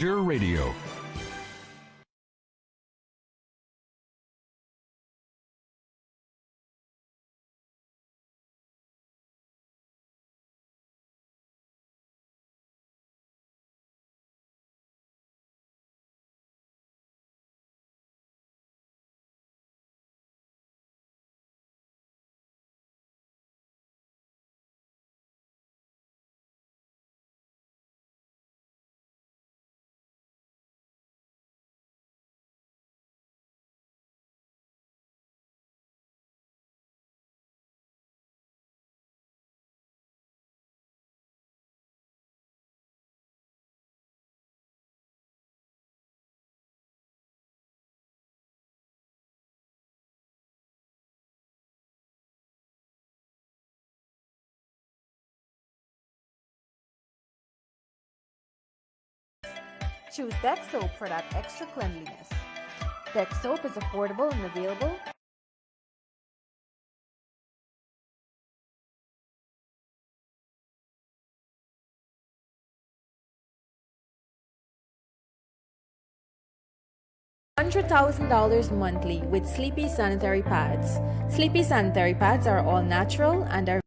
Factor Radio. Choose Deck Soap for that extra cleanliness. Deck Soap is affordable and available $100,000 monthly with Sleepy sanitary pads. Sleepy sanitary pads are all natural and are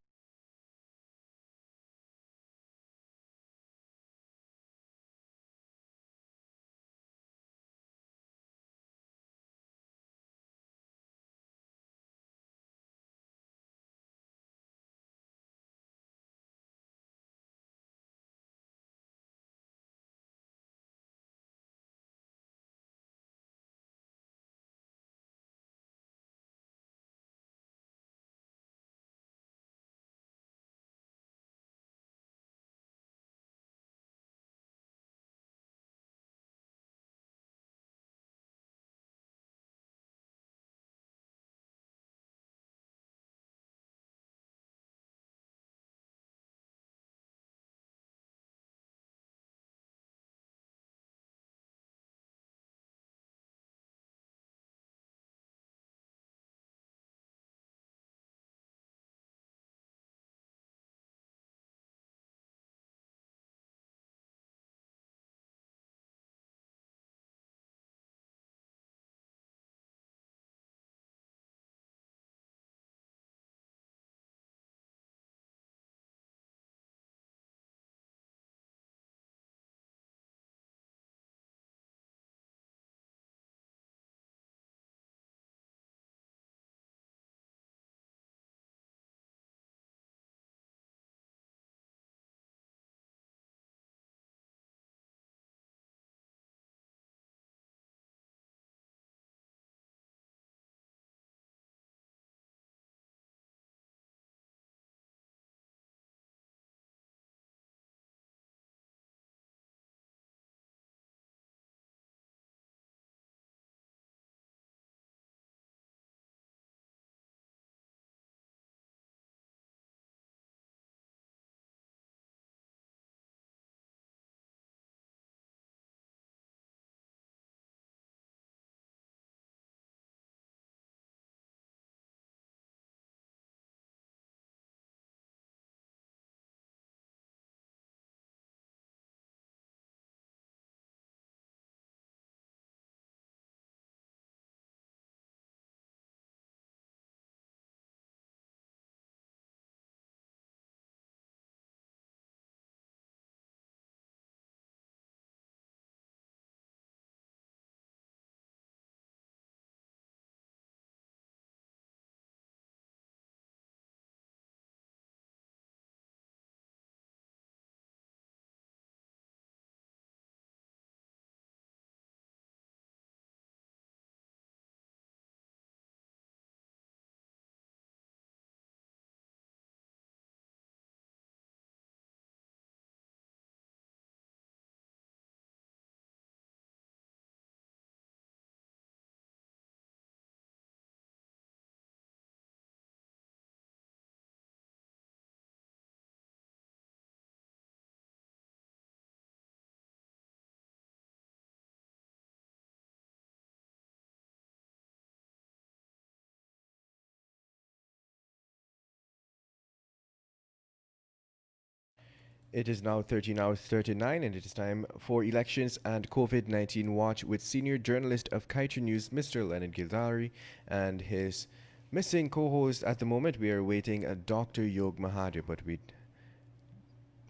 It is now 13 hours 39, and it is time for Elections and COVID 19 Watch with senior journalist of Kaiser News, Mr. Leonard Gildarie, and his missing co host at the moment. We are waiting Dr. Yog Mahadeo, but we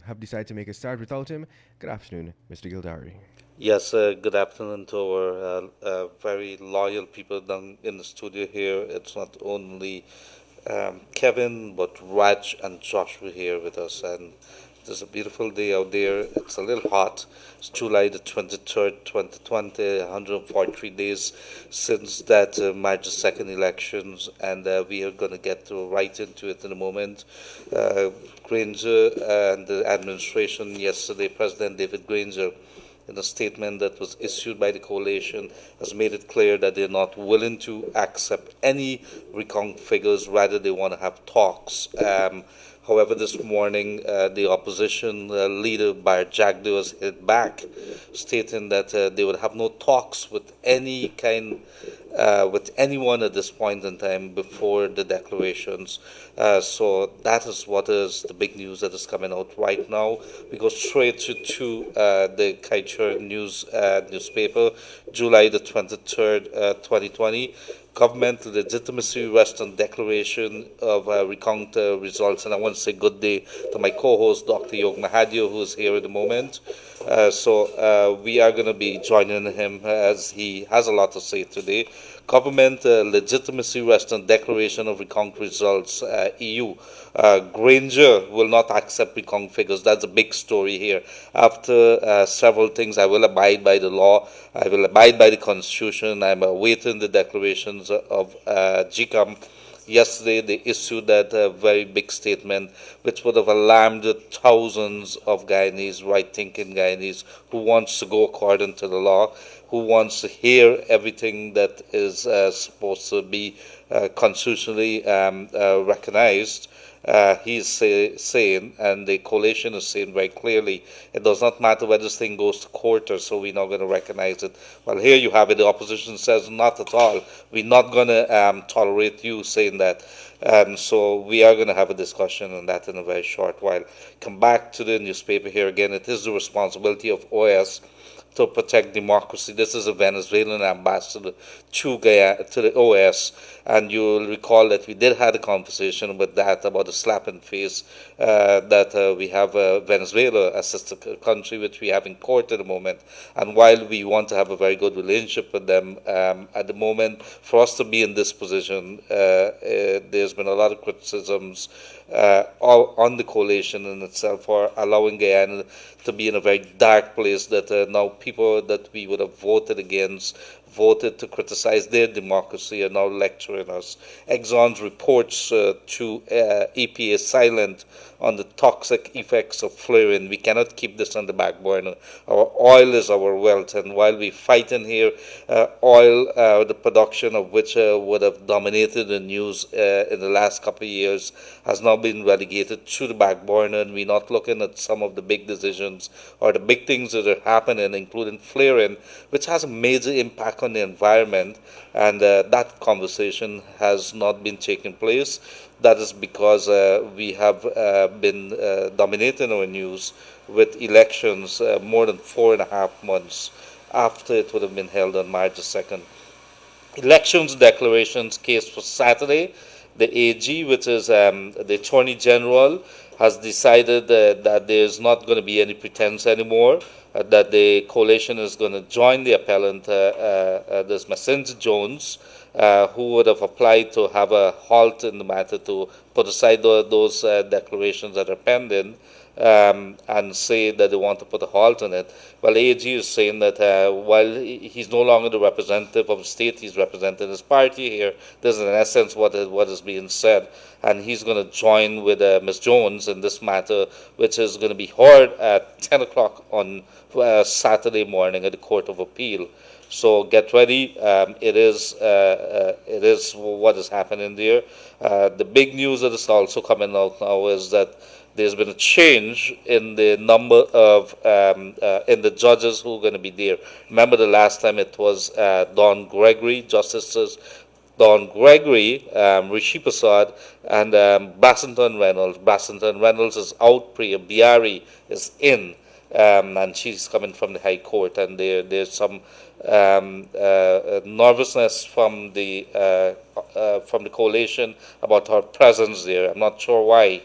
have decided to make a start without him. Good afternoon, Mr. Gildarie. Yes, good afternoon to our very loyal people down in the studio here. It's not only Kevin, but Raj and Joshua here with us. And there's a beautiful day out there. It's a little hot. It's July the 23rd, 2020, 143 days since that March the 2nd elections. And we are going to get right into it in a moment. Uh, Granger and the administration yesterday, President David Granger, in a statement that was issued by the coalition, has made it clear that they're not willing to accept any recount figures. Rather, they want to have talks. However, this morning, the opposition leader, Bar Jagdo, has hit back, stating that they would have no talks with any kind, with anyone at this point in time before the declarations. So that is what is the big news that is coming out right now. We go straight to the Kaiser News newspaper, July the 23rd, 2020. Government legitimacy rests on declaration of recount results. And I want to say good day to my co-host, Dr. Yog Mahadeo, who is here at the moment. So we are going to be joining him as he has a lot to say today. Government legitimacy rests on declaration of recount results. EU. Granger will not accept recount figures. That's a big story here. After several things, I will abide by the law. I will abide by the constitution. I'm awaiting the declarations of GCOM. Yesterday, they issued that very big statement, which would have alarmed thousands of Guyanese, right-thinking Guyanese, who wants to go according to the law, who wants to hear everything that is supposed to be constitutionally recognized. Saying, and the coalition is saying very clearly, it does not matter whether this thing goes to court or so, we're not going to recognize it. Well, here you have it. The opposition says not at all. We're not going to tolerate you saying that. So we are going to have a discussion on that in a very short while. Come back to the newspaper here again. It is the responsibility of OS to protect democracy. This is a Venezuelan ambassador to the OS, and you'll recall that we did have a conversation with that about the slap in face that we have Venezuela, a sister country which we have in court at the moment. And while we want to have a very good relationship with them, at the moment, for us to be in this position, there's been a lot of criticisms on the coalition in itself for allowing Guyana to be in a very dark place that now people that we would have voted against, voted to criticize their democracy, are now lecturing us. Exxon's reports to EPA silent on the toxic effects of flaring. We cannot keep this on the back burner. Our oil is our wealth, and while we fight in here, oil, the production of which would have dominated the news in the last couple of years, has now been relegated to the back burner, and we're not looking at some of the big decisions or the big things that are happening, including flaring, which has a major impact on the environment, and that conversation has not been taking place. That is because we have been dominating our news with elections more than 4.5 months after it would have been held on March the 2nd. Elections declarations case for Saturday. The AG, which is the Attorney General, has decided that there's not going to be any pretense anymore, that the coalition is going to join the appellant, this Messenger Jones, who would have applied to have a halt in the matter to put aside those declarations that are pending, and say that they want to put a halt on it. Well, AG is saying that while he's no longer the representative of the state, he's representing his party here. This is in essence what is being said, and he's going to join with Ms. Jones in this matter, which is going to be heard at 10 o'clock on Saturday morning at the Court of Appeal. So get ready. It is what is happening there. The big news that is also coming out now is that there's been a change in the number of in the judges who are going to be there. Remember the last time it was Don Gregory, justices Don Gregory, Rishi Prasad, and Bassington Reynolds. Bassington Reynolds is out, Priya Biari is in, and she's coming from the High Court. And there's some nervousness from the coalition about her presence there. I'm not sure why.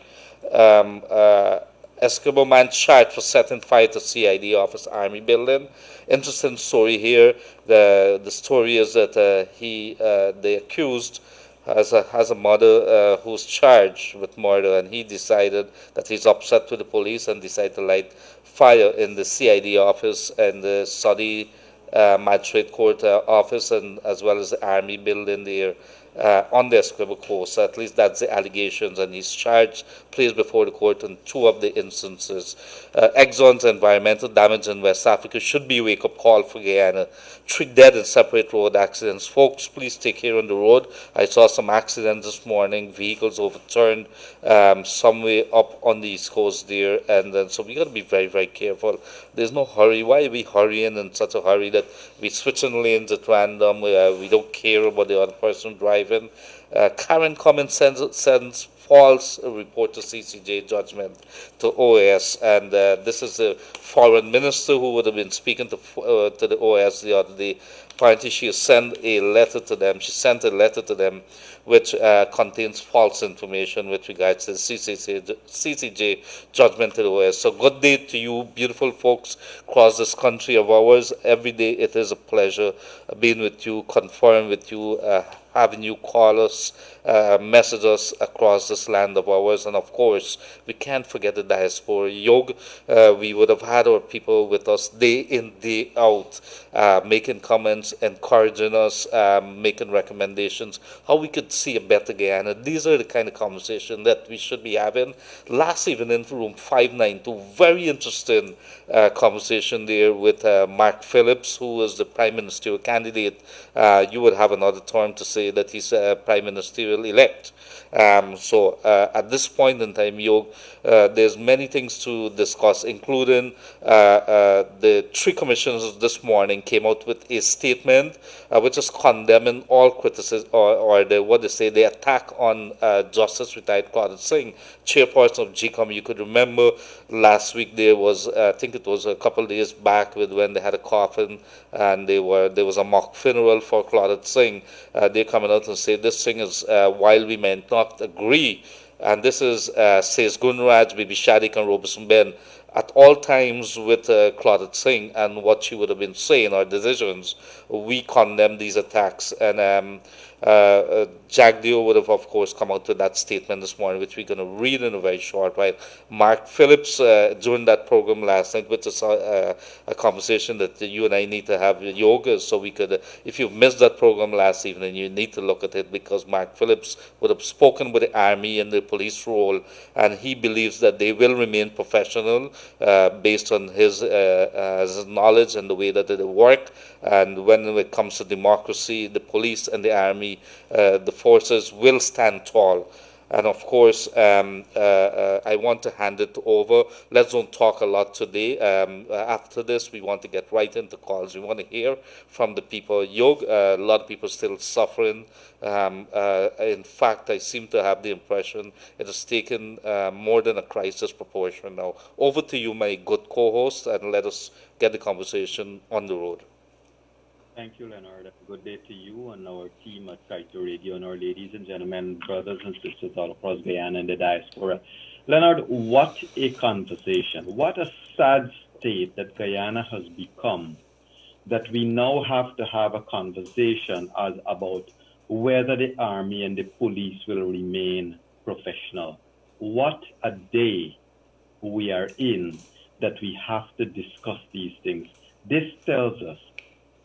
Eskimo man charged for setting fire to CID office Army building. Interesting story here. The story is that the accused has a mother who's charged with murder, and he decided that he's upset with the police and decided to light fire in the CID office and the Saudi magistrate court office, and as well as the army building there on the Escribble coast. At least that's the allegations, and he's charged, placed before the court in two of the instances. Exxon's environmental damage in West Africa should be a wake-up call for Guyana. 3 dead in separate road accidents. Folks, please take care on the road. I saw some accidents this morning, vehicles overturned somewhere up on the East Coast there, and then so we got to be very, very careful. There's no hurry. Why are we hurrying in such a hurry that we switching lanes at random? We don't care about the other person driving. Current common sense false report to CCJ judgment to OAS, and this is the foreign minister who would have been speaking to the OAS the other day. Apparently, she sent a letter to them. She sent a letter to them which contains false information with regards to the CCJ judgment to the OAS. So good day to you, beautiful folks across this country of ours. Every day it is a pleasure being with you, conferring with you, having you call us, message us across this land of ours. And of course, we can't forget the diaspora. Yog, we would have had our people with us day in, day out, making comments, encouraging us, making recommendations, how we could see a better Guyana. These are the kind of conversation that we should be having. Last evening in room 592, very interesting conversation there with Mark Phillips, who is the prime ministerial candidate. You would have another term to say that he's prime ministerial elect. So at this point in time, Yog, there's many things to discuss, including the 3 commissioners this morning came out with a statement which is condemning all criticism or the attack on Justice retired Claudette Singh, chairperson of GCOM. You could remember last week there was, I think it was a couple of days back, when they had a coffin and there was a mock funeral for Claudette Singh. They're coming out and say this thing is, while we may not agree, and this is, says Gunraj, Bibi Shadik and Robertson Ben, at all times with Claudette Singh and what she would have been saying or decisions, we condemn these attacks. And Jagdeo would have, of course, come out with that statement this morning, which we're going to read in a very short while. Mark Phillips, during that program last night, which is a conversation that you and I need to have with yoga, so we could, if you missed that program last evening, you need to look at it, because Mark Phillips would have spoken with the army and the police role, and he believes that they will remain professional based on his knowledge and the way that they work. And when it comes to democracy, the police and the army, the forces will stand tall. And of course, I want to hand it over. Let's don't talk a lot today. After this, we want to get right into calls. We want to hear from the people. Yog, a lot of people still suffering. In fact, I seem to have the impression it has taken more than a crisis proportion now. Over to you, my good co-host, and let us get the conversation on the road. Thank you, Leonard. Good day to you and our team at Kaito Radio and our ladies and gentlemen, brothers and sisters all across Guyana and the diaspora. Leonard, what a conversation. What a sad state that Guyana has become, that we now have to have a conversation as about whether the army and the police will remain professional. What a day we are in that we have to discuss these things. This tells us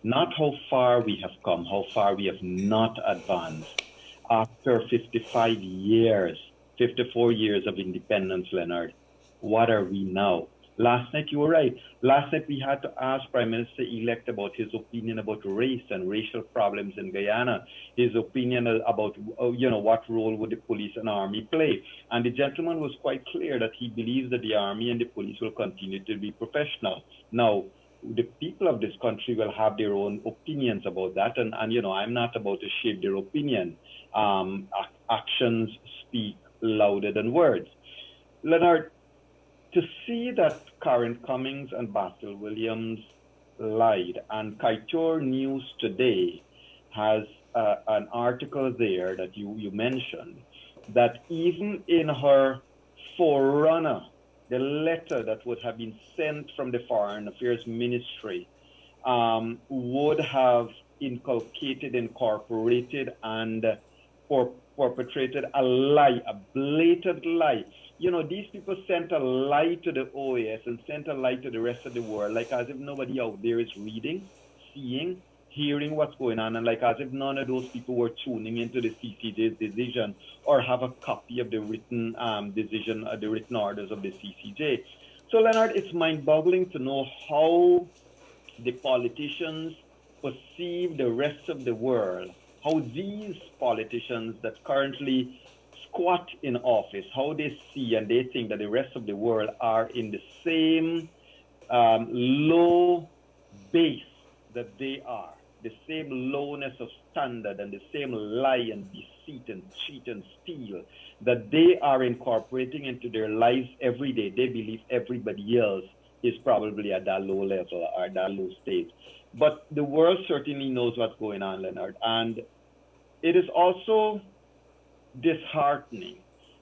not how far we have come, how far we have not advanced. After 55 years, 54 years of independence, Leonard, what are we now? Last night, you were right. Last night, we had to ask Prime Minister-elect about his opinion about race and racial problems in Guyana, his opinion about, what role would the police and army play. And the gentleman was quite clear that he believes that the army and the police will continue to be professional. Now, the people of this country will have their own opinions about that. And I'm not about to shape their opinion. Actions speak louder than words. Leonard, to see that Karen Cummings and Basil Williams lied, and Kaitor News today has an article there that you mentioned, that even in her forerunner, the letter that would have been sent from the Foreign Affairs Ministry would have incorporated, and perpetrated a lie, a blatant lie. These people sent a lie to the OAS and sent a lie to the rest of the world, like as if nobody out there is reading, seeing, hearing what's going on, and like as if none of those people were tuning into the CCJ's decision or have a copy of the written decision, the written orders of the CCJ. So, Leonard, it's mind-boggling to know how the politicians perceive the rest of the world, how these politicians that currently squat in office, how they see and they think that the rest of the world are in the same low base that they are, the same lowness of standard and the same lie and deceit and cheat and steal that they are incorporating into their lives every day. They believe everybody else is probably at that low level or that low state. But the world certainly knows what's going on, Leonard. And it is also disheartening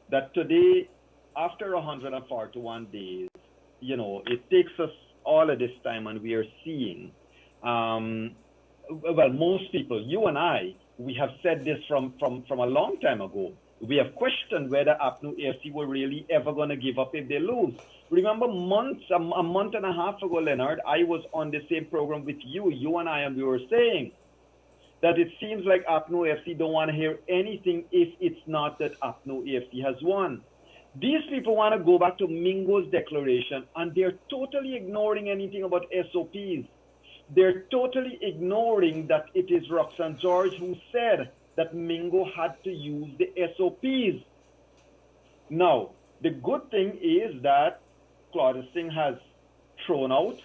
that today, after 141 days, it takes us all of this time, and we are seeing, most people, you and I, we have said this from a long time ago. We have questioned whether APNU AFC were really ever going to give up if they lose. Remember a month and a half ago, Leonard, I was on the same program with you and I, and we were saying that it seems like APNU AFC don't want to hear anything if it's not that APNU AFC has won. These people want to go back to Mingo's declaration, and they're totally ignoring anything about SOPs. They're totally ignoring that it is Roxanne George who said that Mingo had to use the SOPs. Now, the good thing is that Claudia Singh has thrown out,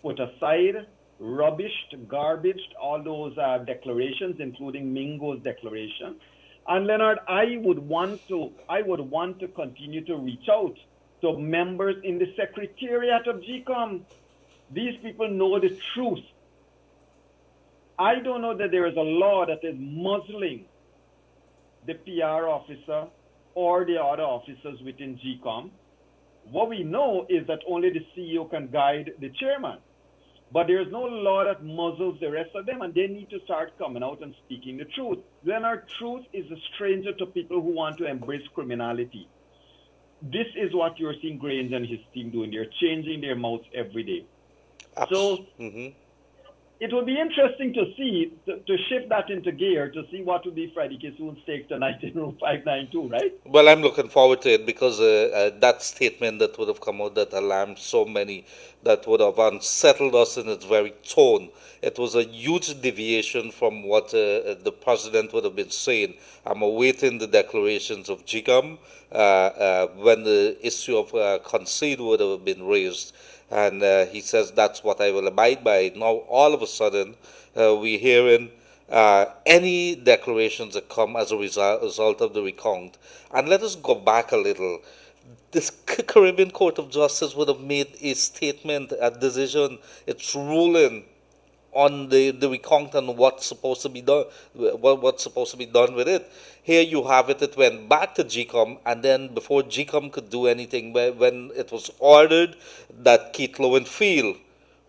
put aside, rubbished, garbaged all those declarations, including Mingo's declaration. And Leonard, I would want to continue to reach out to members in the secretariat of GCOM. These people know the truth. I don't know that there is a law that is muzzling the PR officer or the other officers within GCOM. What we know is that only the CEO can guide the chairman. But there is no law that muzzles the rest of them, and they need to start coming out and speaking the truth. Leonard, truth is a stranger to people who want to embrace criminality. This is what you're seeing Grange and his team doing. They're changing their mouths every day. So it will be interesting to see, to shift that into gear, to see what will be Freddie Kissoon's take tonight in room 592, right? Well, I'm looking forward to it because that statement that would have come out that alarmed so many, that would have unsettled us in its very tone. It was a huge deviation from what the president would have been saying. I'm awaiting the declarations of GCOM when the issue of concede would have been raised. And he says that's what I will abide by. Now, all of a sudden, we're hearing any declarations that come as a result of the recount. And let us go back a little. This Caribbean Court of Justice would have made a statement, a decision, its ruling on the recount and what's supposed to be done, what's supposed to be done with it. Here you have it. It went back to GCOM, and then before GCOM could do anything, when it was ordered that Keith Lowenfield,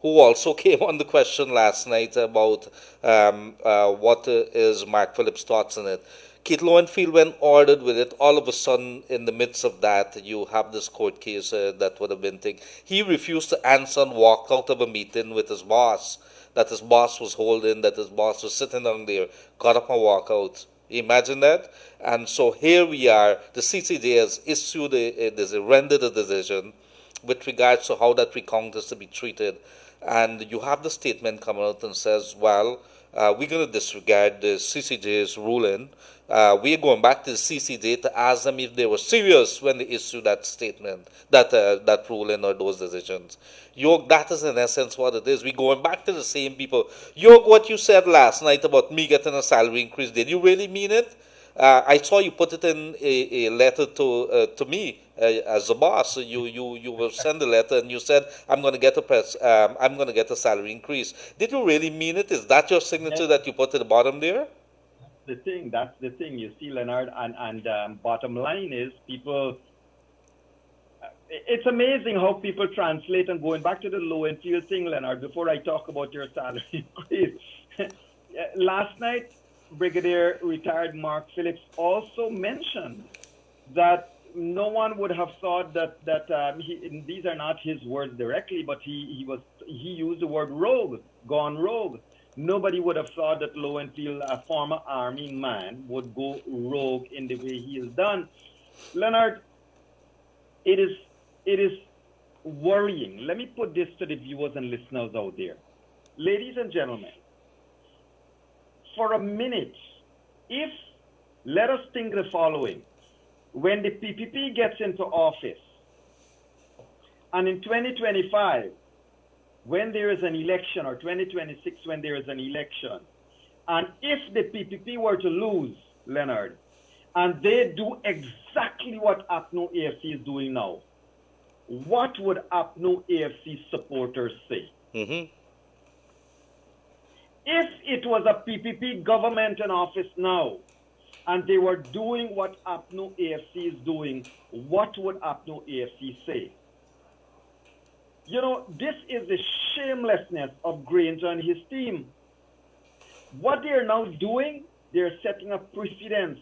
who also came on the question last night about what is Mark Phillips' thoughts on it. Keith Lowenfield, when ordered with it, all of a sudden, in the midst of that, you have this court case that would have been thing. He refused to answer and walked out of a meeting with his boss, that his boss was holding, that his boss was sitting down there, got up and walked out. Imagine that. And so here we are. The CCJ has issued rendered a decision with regards to how that recount is to be treated. And you have the statement coming out and says, well, we're going to disregard the CCJ's ruling We're going back to the CCJ to ask them if they were serious when they issued that statement, that ruling or those decisions. Yog, that is in essence what it is. We're going back to the same people. Yog, what you said last night about me getting a salary increase, did you really mean it? I saw you put it in a letter to me as a boss. You will send a letter and you said I'm going to get a salary increase. Did you really mean it? Is that your signature that you put at the bottom there? That's the thing. You see, Leonard, and bottom line is people. It's amazing how people translate. And going back to the low and feel thing, Leonard. Before I talk about your salary increase, last night, Brigadier retired Mark Phillips also mentioned that no one would have thought that these are not his words directly, but he used the word rogue, gone rogue. Nobody would have thought that Lowenfield, a former army man, would go rogue in the way he has done. Leonard, it is worrying. Let me put this to the viewers and listeners out there. Ladies and gentlemen, for a minute, let us think the following. When the PPP gets into office, and in 2025, when there is an election, or 2026 when there is an election, and if the PPP were to lose, Leonard, and they do exactly what APNO AFC is doing now, what would APNO AFC supporters say? Mm-hmm. If it was a PPP government in office now, and they were doing what APNO AFC is doing, what would APNO AFC say? You know, this is the shamelessness of Granger and his team. What they are now doing, they're setting a precedence.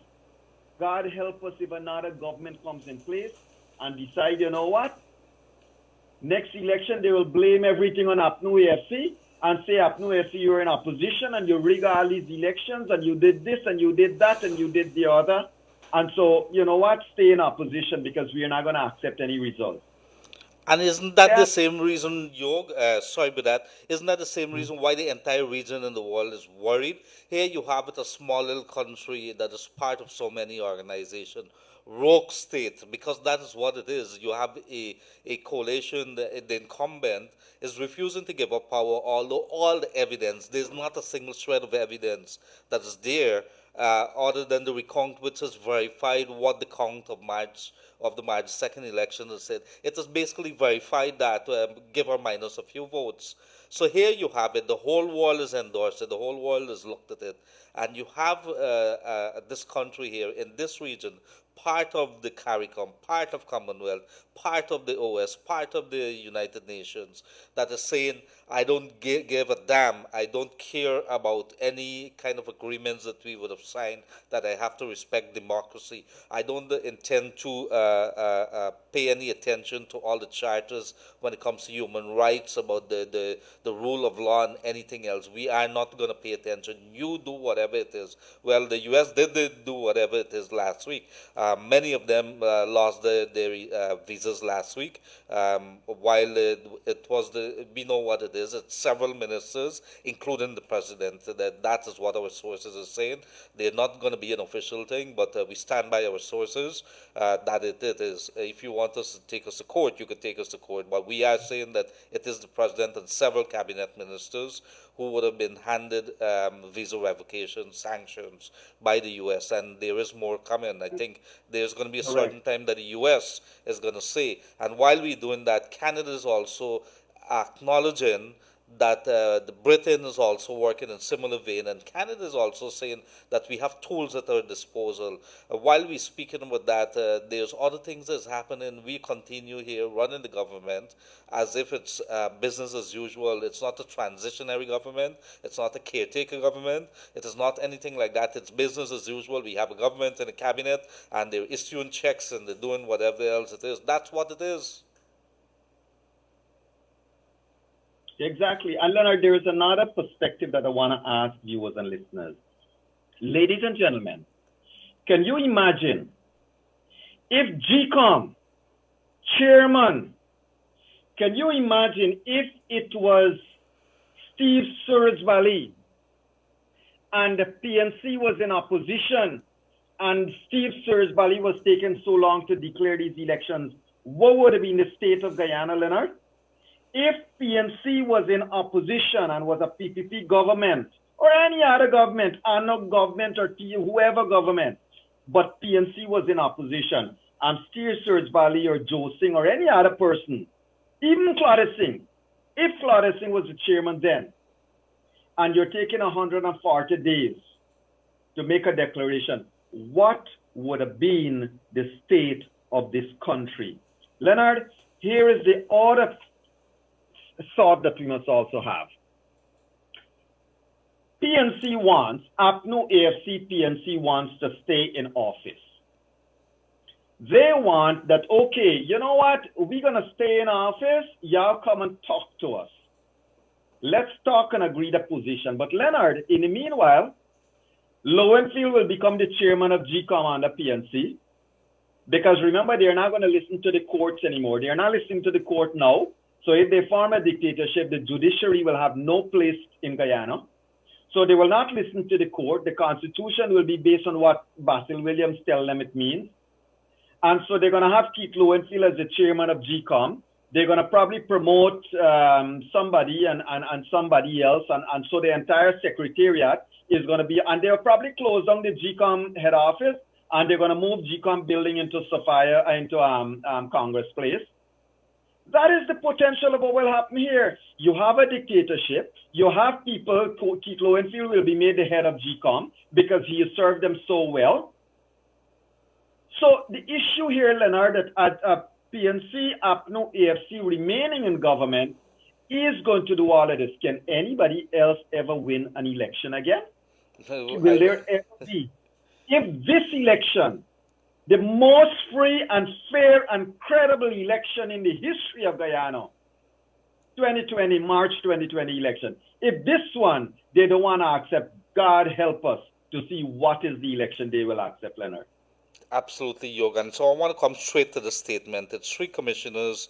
God help us if another government comes in place and decide, you know what? Next election, they will blame everything on APNO AFC and say, APNO AFC, you're in opposition and you rig all these elections and you did this and you did that and you did the other. And so, you know what? Stay in opposition because we are not going to accept any results. And isn't that the same reason, Yog? Sorry about that. Isn't that the same reason why the entire region in the world is worried? Here you have it, a small little country that is part of so many organizations. Rogue state, because that is what it is. You have a coalition, the incumbent is refusing to give up power, although all the evidence, there's not a single shred of evidence that is there other than the recount which has verified what the count of the March 2nd election has said. It has basically verified that, give or minus a few votes. So here you have it. The whole world is endorsed it. The whole world has looked at it. And you have this country here in this region, part of the CARICOM, part of Commonwealth, part of the OS, part of the United Nations, that is saying, I don't give a damn. I don't care about any kind of agreements that we would have signed, that I have to respect democracy. I don't intend to pay any attention to all the charters when it comes to human rights, about the rule of law and anything else. We are not going to pay attention. You do whatever it is. Well, the U.S. did do whatever it is last week. Many of them lost their visas last week. While it was we know what it is. It's several ministers, including the president. That is what our sources are saying. They're not going to be an official thing, but we stand by our sources that it is. If you want us to take us to court, you could take us to court. But we are saying that it is the president and several cabinet ministers who would have been handed visa revocation sanctions by the U.S. And there is more coming. I think there's going to be a certain time that the U.S. is going to say. And while we're doing that, Canada is also acknowledging that the Britain is also working in similar vein, and Canada is also saying that we have tools at our disposal. While we're speaking about that, there's other things that's happening. We continue here running the government as if it's business as usual. It's not a transitionary government. It's not a caretaker government. It is not anything like that. It's business as usual. We have a government and a cabinet, and they're issuing checks and they're doing whatever else it is. That's what it is. Exactly. And Leonard, there is another perspective that I want to ask viewers and listeners. Ladies and gentlemen, can you imagine if GCOM chairman, can you imagine if it was Steve Surridge Valley and the PNC was in opposition and Steve Sersbally was taking so long to declare these elections, what would have been the state of Guyana, Leonard? If PNC was in opposition and was a PPP government or any other government, ANOC government or whoever government, but PNC was in opposition, and Steve Sersbally or Joe Singh or any other person, even Claudia Singh, if Claudia Singh was the chairman then, and you're taking 140 days to make a declaration, what would have been the state of this country? Leonard, here is the other thought that we must also have. PNC wants, APNU AFC PNC wants to stay in office. They want that, okay, you know what, we're going to stay in office, y'all come and talk to us. Let's talk and agree the position. But Leonard, in the meanwhile, Lowenfield will become the chairman of GCOM under PNC. Because remember, they're not going to listen to the courts anymore. They're not listening to the court now. So if they form a dictatorship, the judiciary will have no place in Guyana. So they will not listen to the court. The constitution will be based on what Basil Williams tells them it means. And so they're going to have Keith Lowenfield as the chairman of GCOM. They're going to probably promote somebody and somebody else. And so the entire secretariat is going to be, and they'll probably close down the GCOM head office, and they're going to move GCOM building into Sophia, into Congress Place. That is the potential of what will happen here. You have a dictatorship. You have people, Keith Lowenfield will be made the head of GCOM because he has served them so well. So the issue here, Leonard, that PNC, APNU, AFC remaining in government is going to do all of this. Can anybody else ever win an election again? Will there ever be? If this election, the most free and fair and credible election in the history of Guyana, 2020, March 2020 election, if this one they don't want to accept, God help us to see what is the election they will accept, Leonard. Absolutely, Yog. And so I want to come straight to the statement. The three commissioners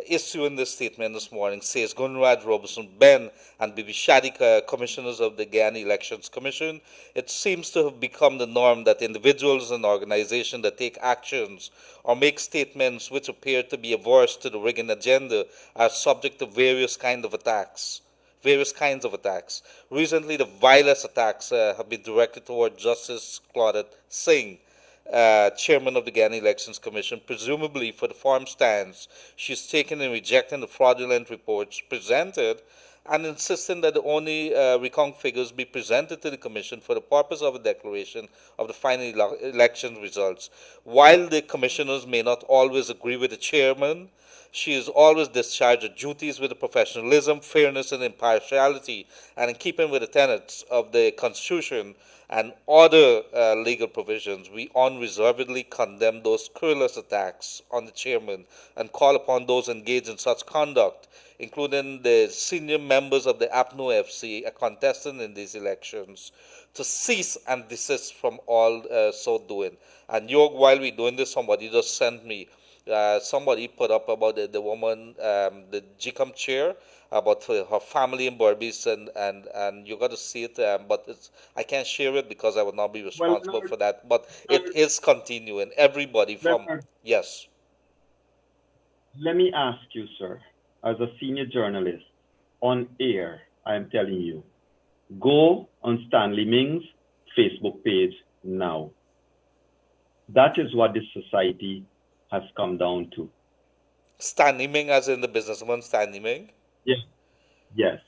issuing this statement this morning says Gunrad, Robertson, Ben, and Bibi Shadika, commissioners of the Guyana Elections Commission. It seems to have become the norm that individuals and organizations that take actions or make statements which appear to be averse to the rigging agenda are subject to various kinds of attacks. Recently, the vilest attacks have been directed toward Justice Claudia Singh, chairman of the Guyana Elections Commission, presumably for the firm stance she's taken in rejecting the fraudulent reports presented and insisting that the only recount figures be presented to the Commission for the purpose of a declaration of the final election results. While the commissioners may not always agree with the chairman, she has always discharged her duties with professionalism, fairness, and impartiality, and in keeping with the tenets of the Constitution and other legal provisions. We unreservedly condemn those scurrilous attacks on the chairman and call upon those engaged in such conduct, including the senior members of the APNU FC contesting in these elections, to cease and desist from all so doing. And Yog, while we're doing this, somebody just sent me, somebody put up about the woman, the GCOM chair, about her family in Berbice, and you got to see it, but I can't share it because I will not be responsible for that. But it is continuing. Everybody from, yes. Let me ask you, sir, as a senior journalist, on air, I am telling you, go on Stanley Ming's Facebook page now. That is what this society has come down to. Stanley Ming, as in the businessman Stanley Ming? Yes. Yes.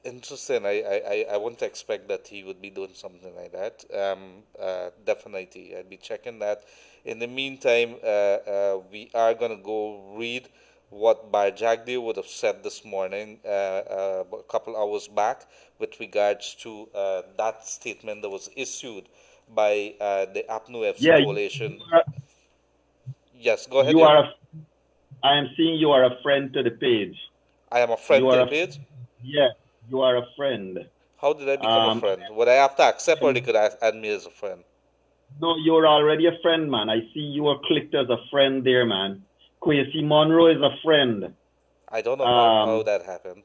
Interesting. I wouldn't expect that he would be doing something like that. Definitely. I'd be checking that. In the meantime, we are going to go read what Jagdeo would have said this morning, a couple hours back, with regards to that statement that was issued by the APNU FC coalition. Yes, go ahead. I am seeing you are a friend to the page. I am a friend to the page? Yes, you are a friend. How did I become a friend? Would I have to accept, or they could add me as a friend? No, you're already a friend, man. I see you are clicked as a friend there, man. Kwesi Monroe is a friend. I don't know how that happened.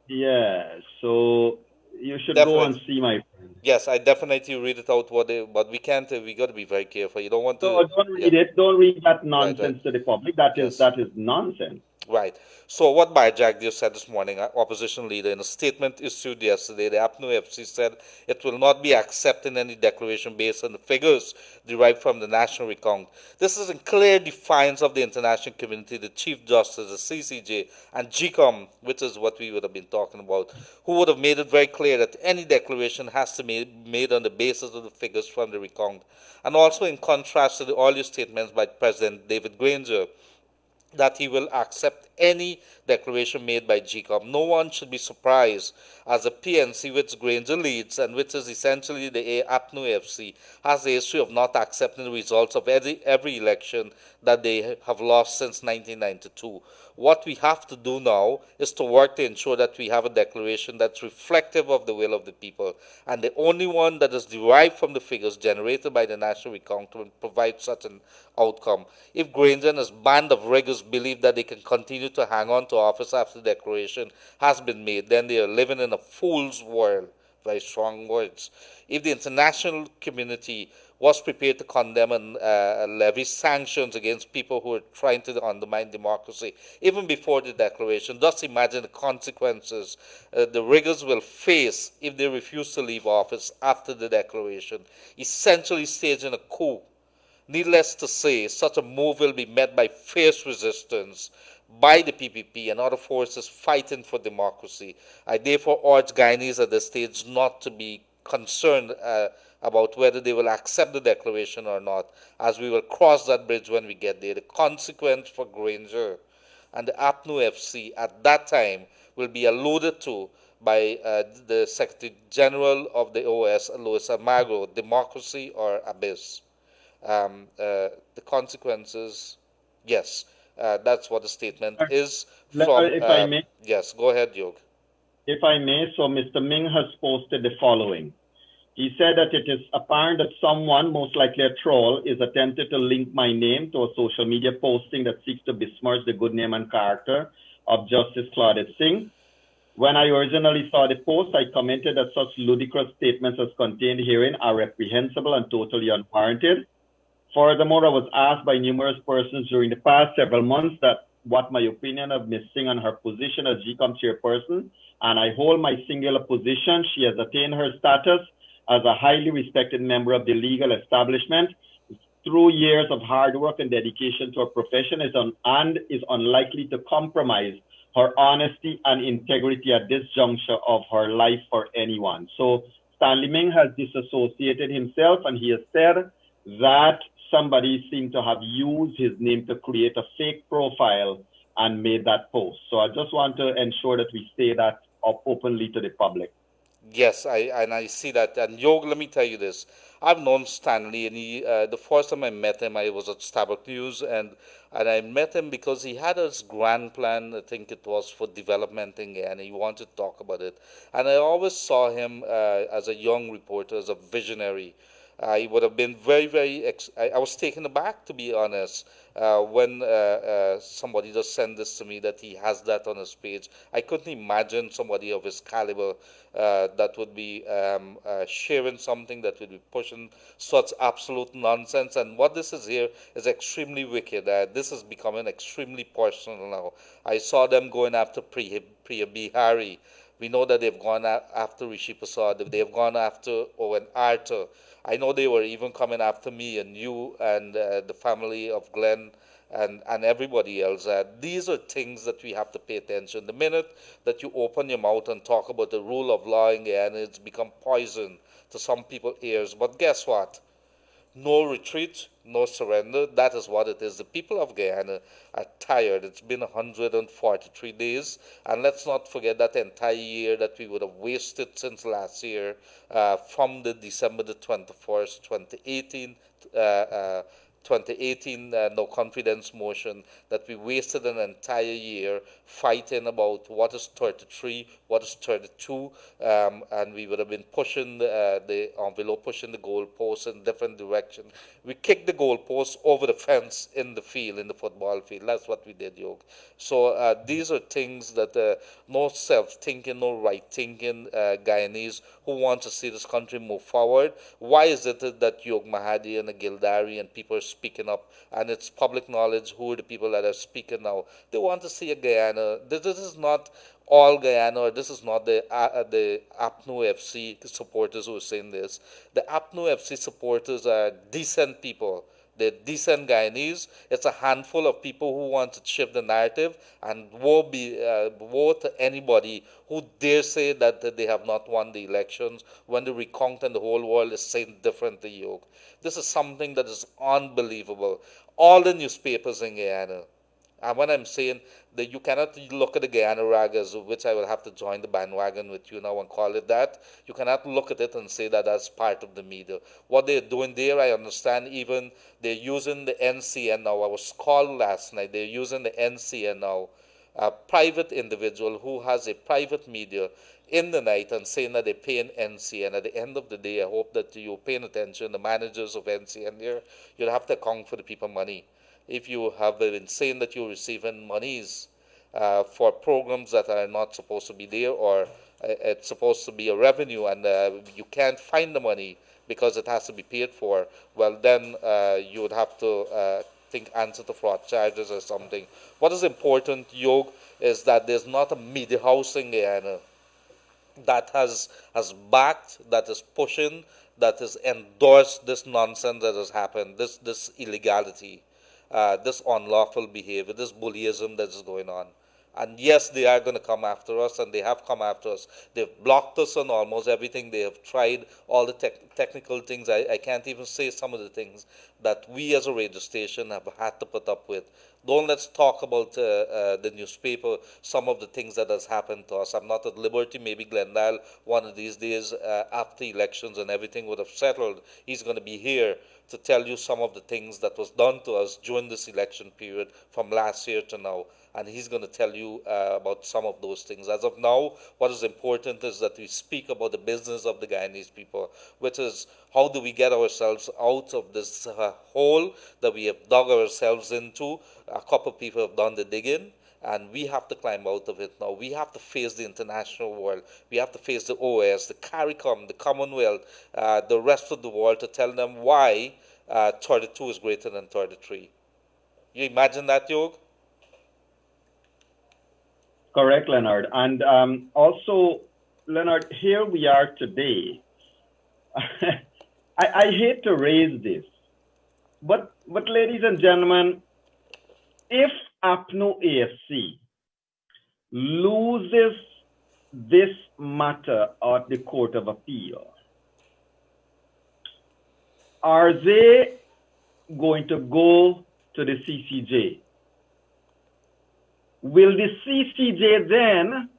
Yeah, so you should go and see my friend. Yes, I definitely read it out but we can't. We got to be very careful. You don't want So to. don't Yeah, read it. Don't read that right, right. nonsense to the public. That is Yes. that is nonsense. Right. So what Jagdeep said this morning, opposition leader, in a statement issued yesterday, the APNU FC said it will not be accepting any declaration based on the figures derived from the national recount. This is in clear defiance of the international community, the Chief Justice, the CCJ, and GCOM, which is what we would have been talking about, who would have made it very clear that any declaration has to be made on the basis of the figures from the recount. And also in contrast to the earlier statements by President David Granger, that he will accept any declaration made by GCOM. No one should be surprised as the PNC, which Granger leads and which is essentially the APNU FC, has the history of not accepting the results of every election that they have lost since 1992. What we have to do now is to work to ensure that we have a declaration that's reflective of the will of the people. And the only one that is derived from the figures generated by the National Recount will provide such an outcome. If Granger and his band of riggers believe that they can continue to hang on to office after the declaration has been made, then they are living in a fool's world. Very strong words. If the international community was prepared to condemn and levy sanctions against people who are trying to undermine democracy, even before the declaration, just imagine the consequences the riggers will face if they refuse to leave office after the declaration, essentially staging a coup. Needless to say, such a move will be met by fierce resistance by the PPP and other forces fighting for democracy. I therefore urge Guyanese at this stage not to be concerned about whether they will accept the declaration or not, as we will cross that bridge when we get there. The consequence for Granger and the APNU FC at that time will be alluded to by the Secretary General of the OS, Luis Almagro, democracy or abyss. The consequences, yes, that's what the statement is from. If I may, Yes, go ahead, Yog. so Mr. Ming has posted the following. He said that it is apparent that someone, most likely a troll, is attempted to link my name to a social media posting that seeks to besmirch the good name and character of Justice Claudette Singh. When I originally saw the post, I commented that such ludicrous statements as contained herein are reprehensible and totally unwarranted. Furthermore, I was asked by numerous persons during the past several months that what my opinion of Ms. Singh and her position as GCOM chairperson, and I hold my singular position. She has attained her status as a highly respected member of the legal establishment through years of hard work and dedication to her profession and is unlikely to compromise her honesty and integrity at this juncture of her life for anyone. So Stanley Ming has disassociated himself, and he has said that somebody seemed to have used his name to create a fake profile and made that post. So I just want to ensure that we say that up openly to the public. Yes, I see that. And Yog, let me tell you this. I've known Stanley, and the first time I met him, I was at Starbucks News, and I met him because he had his grand plan. I think it was for development in Guyana, and he wanted to talk about it. And I always saw him as a young reporter, as a visionary. I would have been I was taken aback, to be honest, when somebody just sent this to me that he has that on his page. I couldn't imagine somebody of his caliber that would be sharing something that would be pushing such absolute nonsense. And what this is here is extremely wicked. This is becoming extremely personal now. I saw them going after Priya Bihari. We know that they've gone after Rishi Prasad. They have gone after Owen Arthur. I know they were even coming after me and you and the family of Glenn and everybody else. These are things that we have to pay attention. The minute that you open your mouth and talk about the rule of law in Guyana, it's become poison to some people's ears. But guess what? No retreat, no surrender. That is what it is. The people of Guyana are tired. It's been 143 days. And let's not forget that entire year that we would have wasted since last year from the December the 21st, 2018 2018 no confidence motion, that we wasted an entire year fighting about what is 33, what is 32, and we would have been pushing the envelope, pushing the goalposts in different directions. We kicked the goalposts over the fence in the field, in the football field. That's what we did, Yog. So these are things that no self-thinking, no right-thinking Guyanese who want to see this country move forward. Why is it that Yog Mahadeo and Gildarie and people are speaking up, and it's public knowledge who are the people that are speaking now? They want to see a Guyana. This is not all Guyana, or this is not the APNO FC supporters who are saying this. The APNO FC supporters are decent people. They're decent Guyanese. It's a handful of people who want to shift the narrative, and woe to anybody who dare say that they have not won the elections when the recount and the whole world is saying different to you. This is something that is unbelievable. All the newspapers in Guyana, and when I'm saying that you cannot look at the Guyana Ragas, which I will have to join the bandwagon with you now and call it that, you cannot look at it and say that that's part of the media. What they're doing there, I understand, even they're using the NCN now. I was called last night, they're using the NCN now, a private individual who has a private media in the night and saying that they're paying NCN. At the end of the day, I hope that you're paying attention, the managers of NCN there, you'll have to account for the people money. If you have been saying that you're receiving monies for programs that are not supposed to be there, or it's supposed to be a revenue and you can't find the money because it has to be paid for, well, then you would have to answer to fraud charges or something. What is important, Yog, is that there's not a media house in Guyana that has backed, that is pushing, that has endorsed this nonsense that has happened, this illegality. This unlawful behavior, this bullyism that is going on. And yes, they are going to come after us, and they have come after us. They've blocked us on almost everything. They have tried all the technical things. I can't even say some of the things that we as a radio station have had to put up with. Don't let's talk about the newspaper, some of the things that has happened to us. I'm not at liberty. Maybe Glendale, one of these days, after elections and everything would have settled, he's going to be here to tell you some of the things that was done to us during this election period from last year to now. And he's going to tell you about some of those things. As of now, what is important is that we speak about the business of the Guyanese people, which is how do we get ourselves out of this hole that we have dug ourselves into. A couple of people have done the digging, and we have to climb out of it now. We have to face the international world. We have to face the OAS, the CARICOM, the Commonwealth, the rest of the world, to tell them why 32 is greater than 33. You imagine that, Yog? Correct, Leonard. And also, Leonard, here we are today. I hate to raise this, but ladies and gentlemen, if APNO AFC loses this matter at the Court of Appeal, are they going to go to the CCJ? Will the CCJ then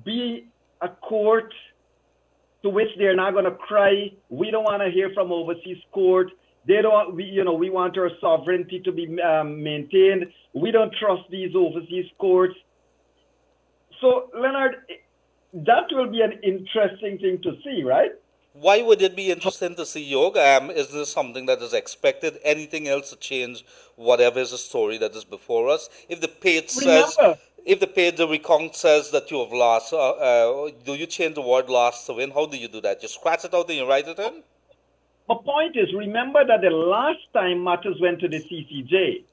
be a court to which they're not going to cry, we don't want to hear from overseas court, they don't, we want our sovereignty to be maintained, we don't trust these overseas courts? So, Leonard, that will be an interesting thing to see, right? Why would it be interesting to see, Yog? Is this something that is expected? Anything else to change whatever is the story that is before us? If the page says, if the recount says that you have lost, do you change the word lost to win? How do you do that? You scratch it out and you write it in? My point is, remember that the last time matters went to the CCJ,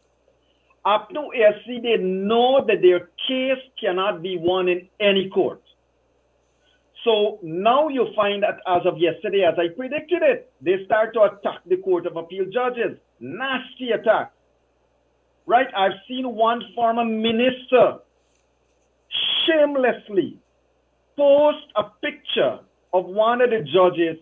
APNO AFC, they know that their case cannot be won in any court. So now you find that as of yesterday, as I predicted it, they start to attack the Court of Appeal judges. Nasty attack. Right? I've seen one former minister shamelessly post a picture of one of the judges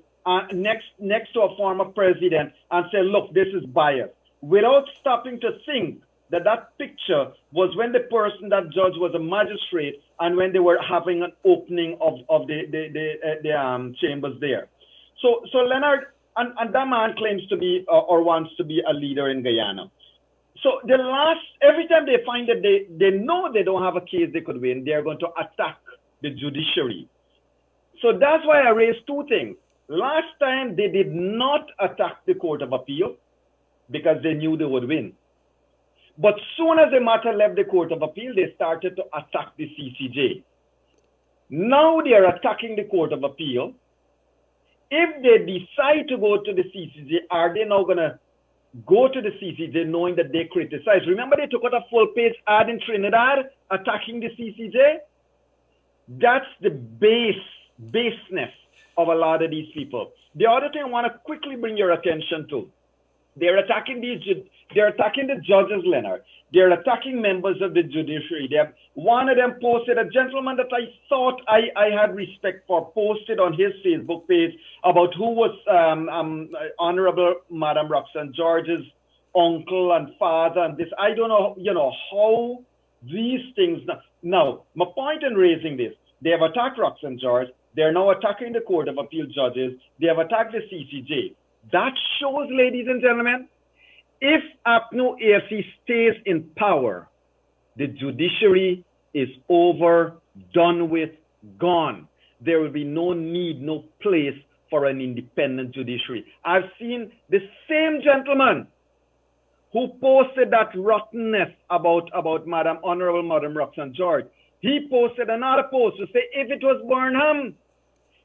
next to a former president and say, look, this is bias, without stopping to think that picture was when the person, that judge, was a magistrate, and when they were having an opening of the chambers there. So Leonard, and that man claims to be or wants to be a leader in Guyana. So every time they find that they know they don't have a case they could win, they're going to attack the judiciary. So that's why I raised two things. Last time they did not attack the Court of Appeal because they knew they would win. But soon as the matter left the Court of Appeal, they started to attack the CCJ. Now they are attacking the Court of Appeal. If they decide to go to the CCJ, are they now going to go to the CCJ knowing that they criticize? Remember they took out a full-page ad in Trinidad attacking the CCJ? That's the baseness of a lot of these people. The other thing I want to quickly bring your attention to, they're attacking the judges, Leonard. They're attacking members of the judiciary. One of them posted, a gentleman that I thought I had respect for, posted on his Facebook page about who was Honorable Madam Roxanne George's uncle and father and this. I don't know, how these things. Now, my point in raising this, they have attacked Roxanne George. They're now attacking the Court of Appeal judges. They have attacked the CCJ. That shows, ladies and gentlemen, if APNU AFC stays in power, the judiciary is over, done with, gone. There will be no need, no place for an independent judiciary. I've seen the same gentleman who posted that rottenness about Honorable Madam Roxanne George. He posted another post to say if it was Burnham,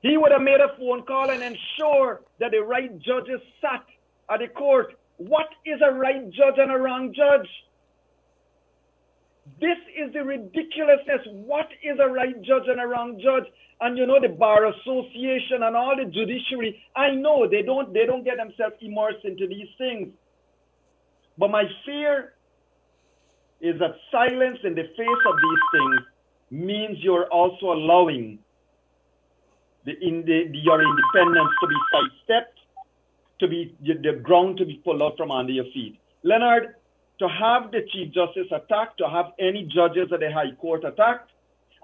he would have made a phone call and ensure that the right judges sat at the court. What is a right judge and a wrong judge? This is the ridiculousness. What is a right judge and a wrong judge? And the Bar Association and all the judiciary, I know they don't get themselves immersed into these things. But my fear is that silence in the face of these things means you're also allowing your independence to be sidestepped, to be the ground to be pulled out from under your feet. Leonard, to have the Chief Justice attacked, to have any judges at the High Court attacked,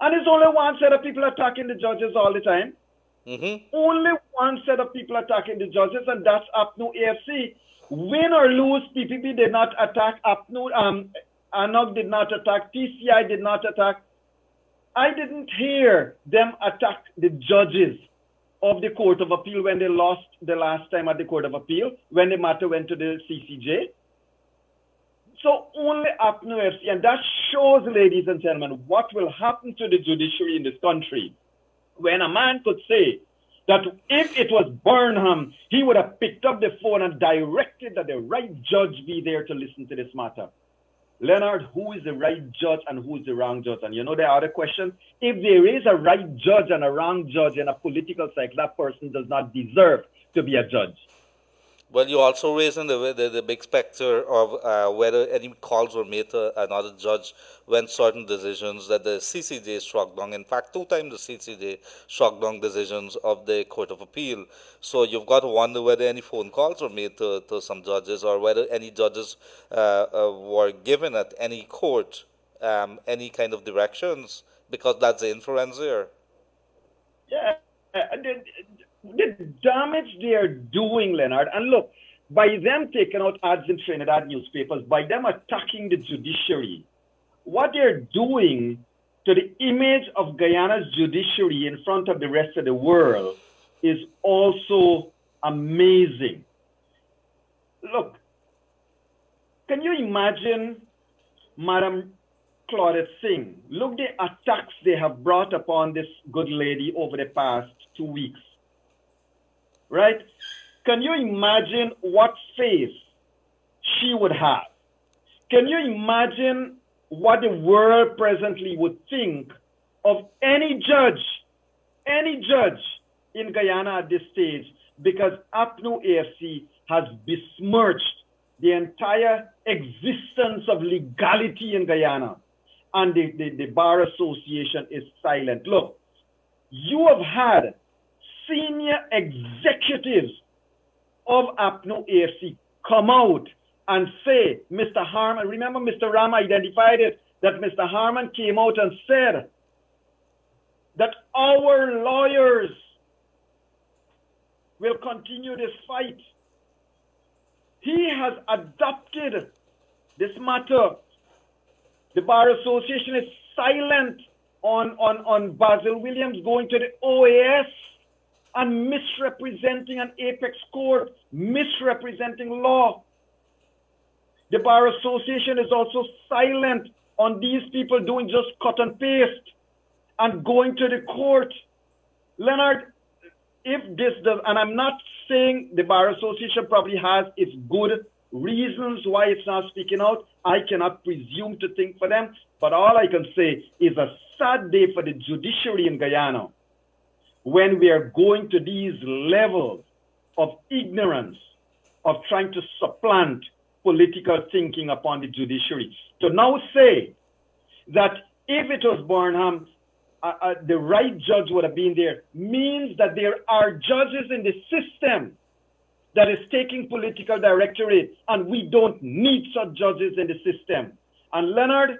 and there's only one set of people attacking the judges all the time. Mm-hmm. Only one set of people attacking the judges, and that's APNU AFC. Win or lose, PPP did not attack APNU, ANOG did not attack, TCI did not attack. I didn't hear them attack the judges of the Court of Appeal when they lost the last time at the Court of Appeal, when the matter went to the CCJ. So only APNU FC, and that shows, ladies and gentlemen, what will happen to the judiciary in this country. When a man could say that if it was Burnham, he would have picked up the phone and directed that the right judge be there to listen to this matter. Leonard, who is the right judge and who is the wrong judge? And the other question, if there is a right judge and a wrong judge in a political cycle, that person does not deserve to be a judge. Well, you also raised in the big specter of whether any calls were made to another judge when certain decisions that the CCJ struck down. In fact, 2 times the CCJ struck down decisions of the Court of Appeal. So you've got to wonder whether any phone calls were made to some judges or whether any judges were given at any court any kind of directions, because that's the inference there. Yeah. The damage they are doing, Leonard, and look, by them taking out ads in Trinidad newspapers, by them attacking the judiciary, what they're doing to the image of Guyana's judiciary in front of the rest of the world is also amazing. Look, can you imagine Madam Claudette Singh? Look the attacks they have brought upon this good lady over the past 2 weeks. Right? Can you imagine what face she would have? Can you imagine what the world presently would think of any judge in Guyana at this stage, because APNU AFC has besmirched the entire existence of legality in Guyana, and the Bar Association is silent. Look, you have had senior executives of APNU AFC come out and say, Mr. Harman, remember Mr. Ram identified it, that Mr. Harman came out and said that our lawyers will continue this fight. He has adopted this matter. The Bar Association is silent on Basil Williams going to the OAS and misrepresenting an apex court, misrepresenting law. The Bar Association is also silent on these people doing just cut and paste and going to the court. Leonard, if this does, and I'm not saying the Bar Association probably has its good reasons why it's not speaking out. I cannot presume to think for them, but all I can say is a sad day for the judiciary in Guyana when we are going to these levels of ignorance, of trying to supplant political thinking upon the judiciary. To now say that if it was Burnham, the right judge would have been there, means that there are judges in the system that is taking political directorate, and we don't need such judges in the system. And Leonard,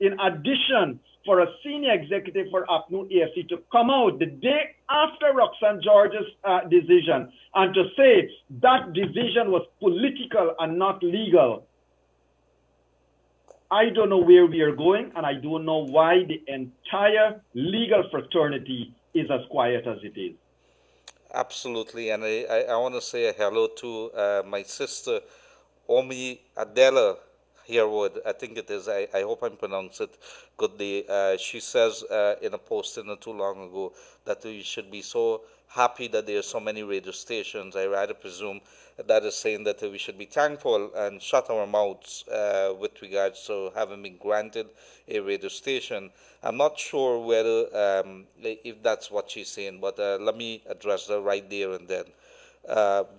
in addition, for a senior executive for APNU AFC to come out the day after Roxanne George's decision and to say that decision was political and not legal, I don't know where we are going, and I don't know why the entire legal fraternity is as quiet as it is. Absolutely, and I want to say a hello to my sister, Omi Adela Herwood, I think it is. I hope I'm pronouncing it goodly. She says in a posting not too long ago that we should be so happy that there are so many radio stations. I rather presume that is saying that we should be thankful and shut our mouths with regards to having been granted a radio station. I'm not sure whether if that's what she's saying, but let me address that right there and then.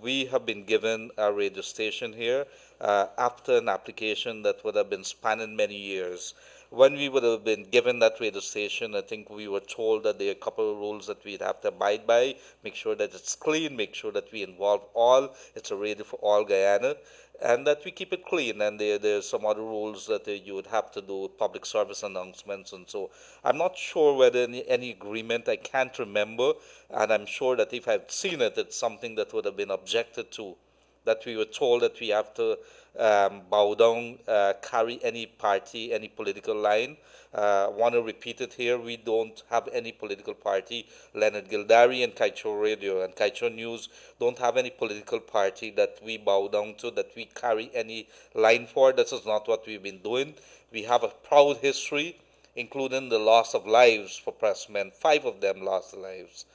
We have been given a radio station here after an application that would have been spanning many years. When we would have been given that radio station, I think we were told that there are a couple of rules that we'd have to abide by, make sure that it's clean, make sure that we involve all, it's a radio for all Guyana, and that we keep it clean. And there's some other rules that you would have to do, public service announcements and so. I'm not sure whether any agreement, I can't remember, and I'm sure that if I've seen it, it's something that would have been objected to, that we were told that we have to bow down, carry any party, any political line. I want to repeat it here, we don't have any political party. Leonard Gildarie and Kaicho Radio and Kaicho News don't have any political party that we bow down to, that we carry any line for. This is not what we've been doing. We have a proud history, including the loss of lives for pressmen. 5 of them lost their lives.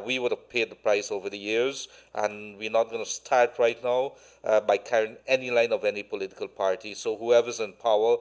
We would have paid the price over the years, and we're not going to start right now by carrying any line of any political party. So whoever's in power,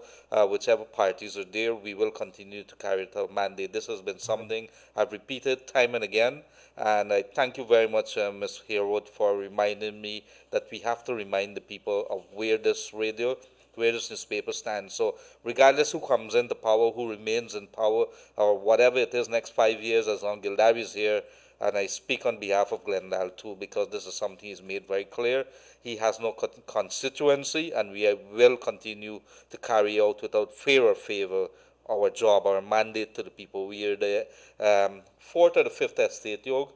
whichever parties are there, we will continue to carry out our mandate. This has been something I've repeated time and again, and I thank you very much, Ms. Herwood, for reminding me that we have to remind the people of where this radio, where this newspaper stands. So regardless who comes into power, who remains in power, or whatever it is next 5 years, as long as Gildarie is here, and I speak on behalf of Glendale too, because this is something he's made very clear. He has no constituency, and we will continue to carry out without fear or favor our job, our mandate to the people. We are the 4th or the 5th estate, Yog.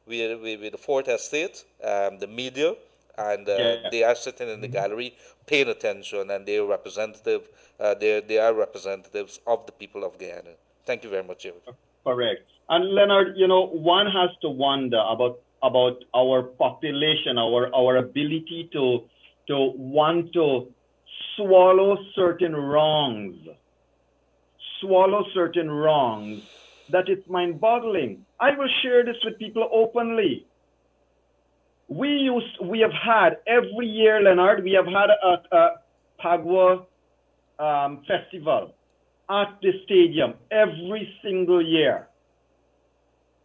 We're the 4th estate, the media, and they are sitting in the gallery paying attention, and they are representative. They are representatives of the people of Guyana. Thank you very much, Jerry. Correct. And Leonard, one has to wonder about our population, our ability to want to swallow certain wrongs, that it's mind-boggling. I will share this with people openly. We have had every year, Leonard, we have had a Pagua festival at the stadium every single year.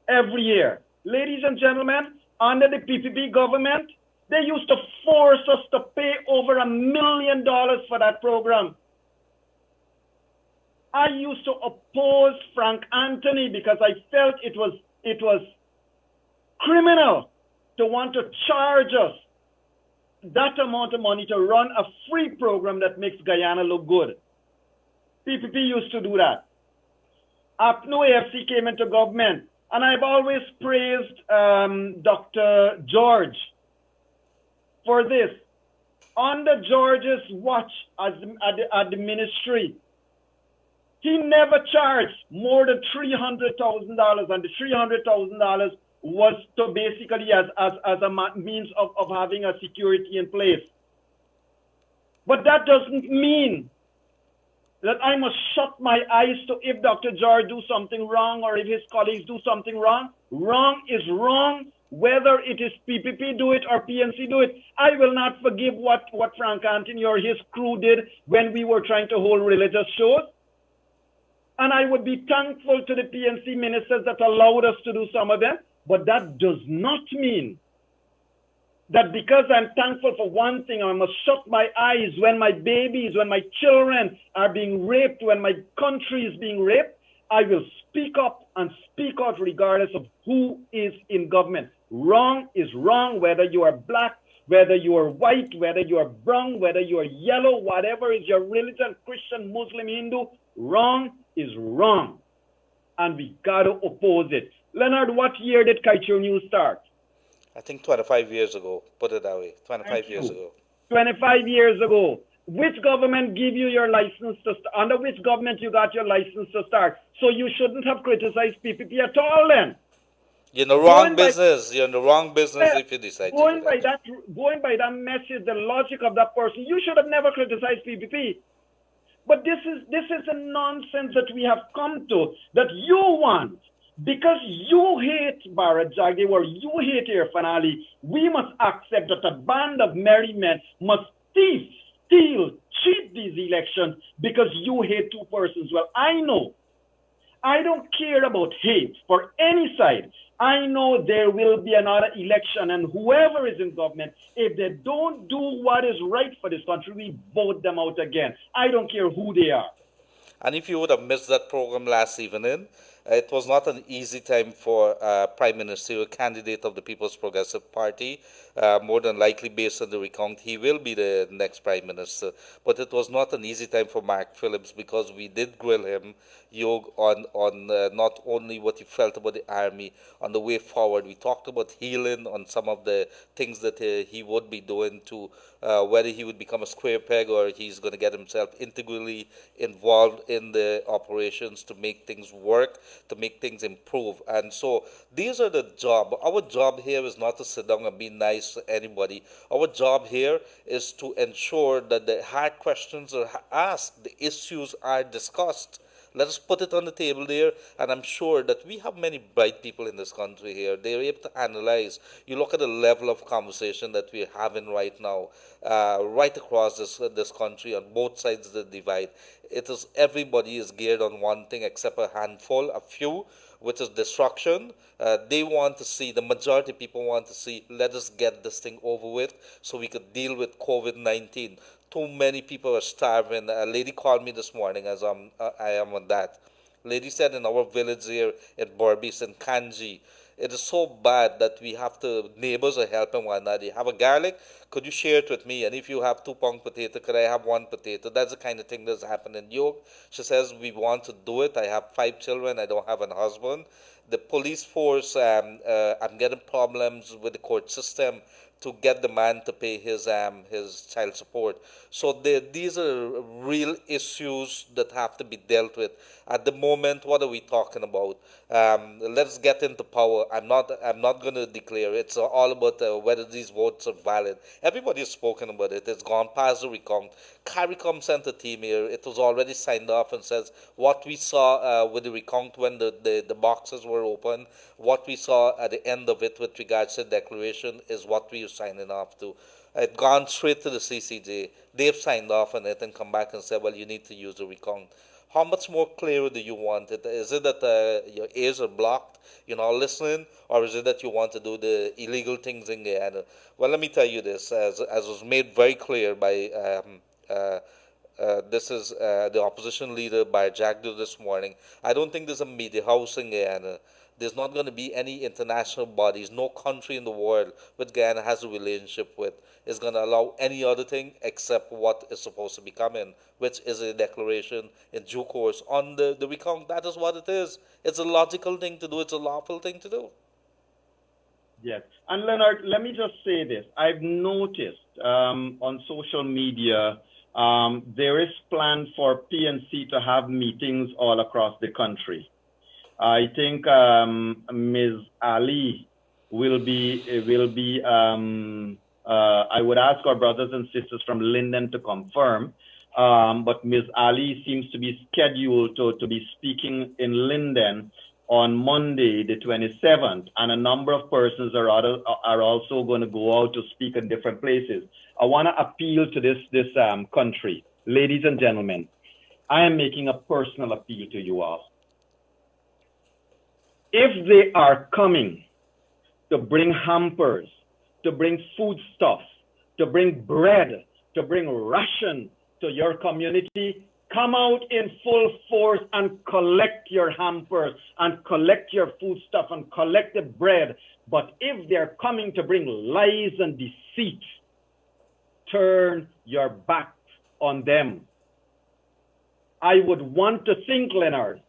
Every year. Ladies and gentlemen, under the PPP government, they used to force us to pay over $1 million for that program. I used to oppose Frank Anthony because I felt it was criminal to want to charge us that amount of money to run a free program that makes Guyana look good. PPP used to do that. APNU AFC came into government. And I've always praised Dr. George for this. Under George's watch at the ministry, he never charged more than $300,000, and the $300,000 was to basically as a means of having a security in place. But that doesn't mean that I must shut my eyes to if Dr. George do something wrong or if his colleagues do something wrong. Wrong is wrong, whether it is PPP do it or PNC do it. I will not forgive what Frank Anthony or his crew did when we were trying to hold religious shows. And I would be thankful to the PNC ministers that allowed us to do some of them. But that does not mean that because I'm thankful for one thing, I must shut my eyes when my babies, when my children are being raped, when my country is being raped. I will speak up and speak out regardless of who is in government. Wrong is wrong, whether you are black, whether you are white, whether you are brown, whether you are yellow, whatever is your religion, Christian, Muslim, Hindu, wrong is wrong. And we got to oppose it. Leonard, what year did Kaiser News start? I think 25 years ago, put it that way, 25 years ago. 25 years ago. Which government give you your license to start? Under which government you got your license to start? So you shouldn't have criticized PPP at all then. You're in the wrong business. You're in the wrong business if you decide to do that. Going by that message, the logic of that person, you should have never criticized PPP. But this is a nonsense that we have come to, that you want. Because you hate Barrett Jagdeo or you hate Irfan Ali, we must accept that a band of merry men must thief, steal, cheat these elections because you hate two persons. Well, I know. I don't care about hate for any side. I know there will be another election, and whoever is in government, if they don't do what is right for this country, we vote them out again. I don't care who they are. And if you would have missed that program last evening, it was not an easy time for Prime Ministerial candidate of the People's Progressive Party. More than likely, based on the recount, he will be the next Prime Minister. But it was not an easy time for Mark Phillips because we did grill him, Yog, on not only what he felt about the army, on the way forward. We talked about healing, on some of the things that he would be doing to whether he would become a square peg or he's going to get himself integrally involved in the operations to make things work, to make things improve. And so these are the job. Our job here is not to sit down and be nice to anybody. Our job here is to ensure that the hard questions are asked, the issues are discussed. Let us put it on the table there, and I'm sure that we have many bright people in this country here. They're able to analyze. You look at the level of conversation that we're having right now, right across this country, on both sides of the divide. It is everybody is geared on one thing except a handful, a few, which is destruction. They want to see, the majority of people want to see, let us get this thing over with so we could deal with COVID-19. Too many people are starving. A lady called me this morning as I am on that. Lady said in our village here in Borbis and Kanji, it is so bad that we have to, neighbors are helping one another. You have a garlic, could you share it with me? And if you have 2 pound potato, could I have 1 potato? That's the kind of thing that's happening in Yog. She says, we want to do it. I have 5 children. I don't have a husband. The police force, I'm getting problems with the court system to get the man to pay his child support. So these are real issues that have to be dealt with. At the moment, what are we talking about? Let's get into power. I'm not going to declare. It's all about whether these votes are valid. Everybody has spoken about it. It's gone past the recount. CARICOM sent a team here. It was already signed off and says what we saw with the recount when the boxes were open, what we saw at the end of it with regards to the declaration is what we are signing off to. It gone straight to the CCJ. They've signed off on it and come back and said, well, you need to use the recount. How much more clear do you want it? Is it that your ears are blocked, you're not listening, or is it that you want to do the illegal things in Guyana? Well, let me tell you this, as was made very clear by this is the opposition leader by Jagdeo this morning. I don't think there's a media house in Guyana There's not going to be any international bodies, no country in the world which Guyana has a relationship with is going to allow any other thing except what is supposed to be coming, which is a declaration in due course on the recount. That is what it is. It's a logical thing to do. It's a lawful thing to do. Yes. And Leonard, let me just say this. I've noticed on social media there is plan for PNC to have meetings all across the country. I think Ms. Ali will be I would ask our brothers and sisters from Linden to confirm, but Ms. Ali seems to be scheduled to be speaking in Linden on Monday, the 27th, and a number of persons are also going to go out to speak in different places. I want to appeal to this country. Ladies and gentlemen, I am making a personal appeal to you all. If they are coming to bring hampers, to bring foodstuffs, to bring bread, to bring ration to your community, come out in full force and collect your hampers and collect your foodstuff and collect the bread. But if they're coming to bring lies and deceit, turn your back on them. I would want to think, Leonard,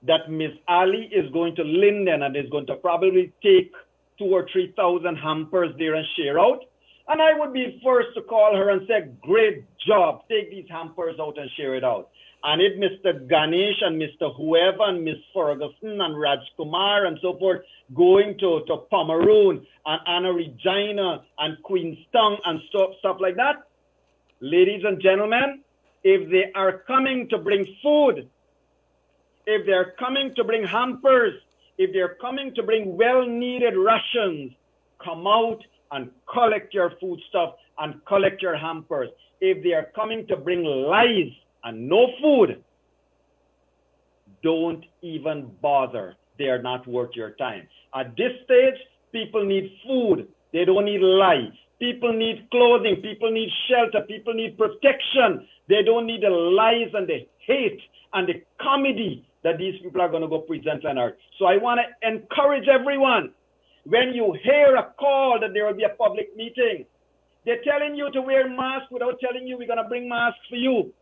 that Miss Ali is going to Linden and is going to probably take 2,000 or 3,000 hampers there and share out. And I would be first to call her and say, great job, take these hampers out and share it out. And if Mr. Ganesh and Mr. whoever and Miss Ferguson and Raj Kumar and so forth going to Pomeroon and Anna Regina and Queenstown and stuff like that, ladies and gentlemen, if they are coming to bring food, if they're coming to bring hampers, if they're coming to bring well-needed rations, come out and collect your foodstuff and collect your hampers. If they are coming to bring lies and no food, don't even bother. They are not worth your time. At this stage, people need food. They don't need lies. People need clothing. People need shelter. People need protection. They don't need the lies and the hate and the comedy that these people are going to go present on earth. So I want to encourage everyone, when you hear a call that there will be a public meeting, they're telling you to wear masks without telling you we're going to bring masks for you.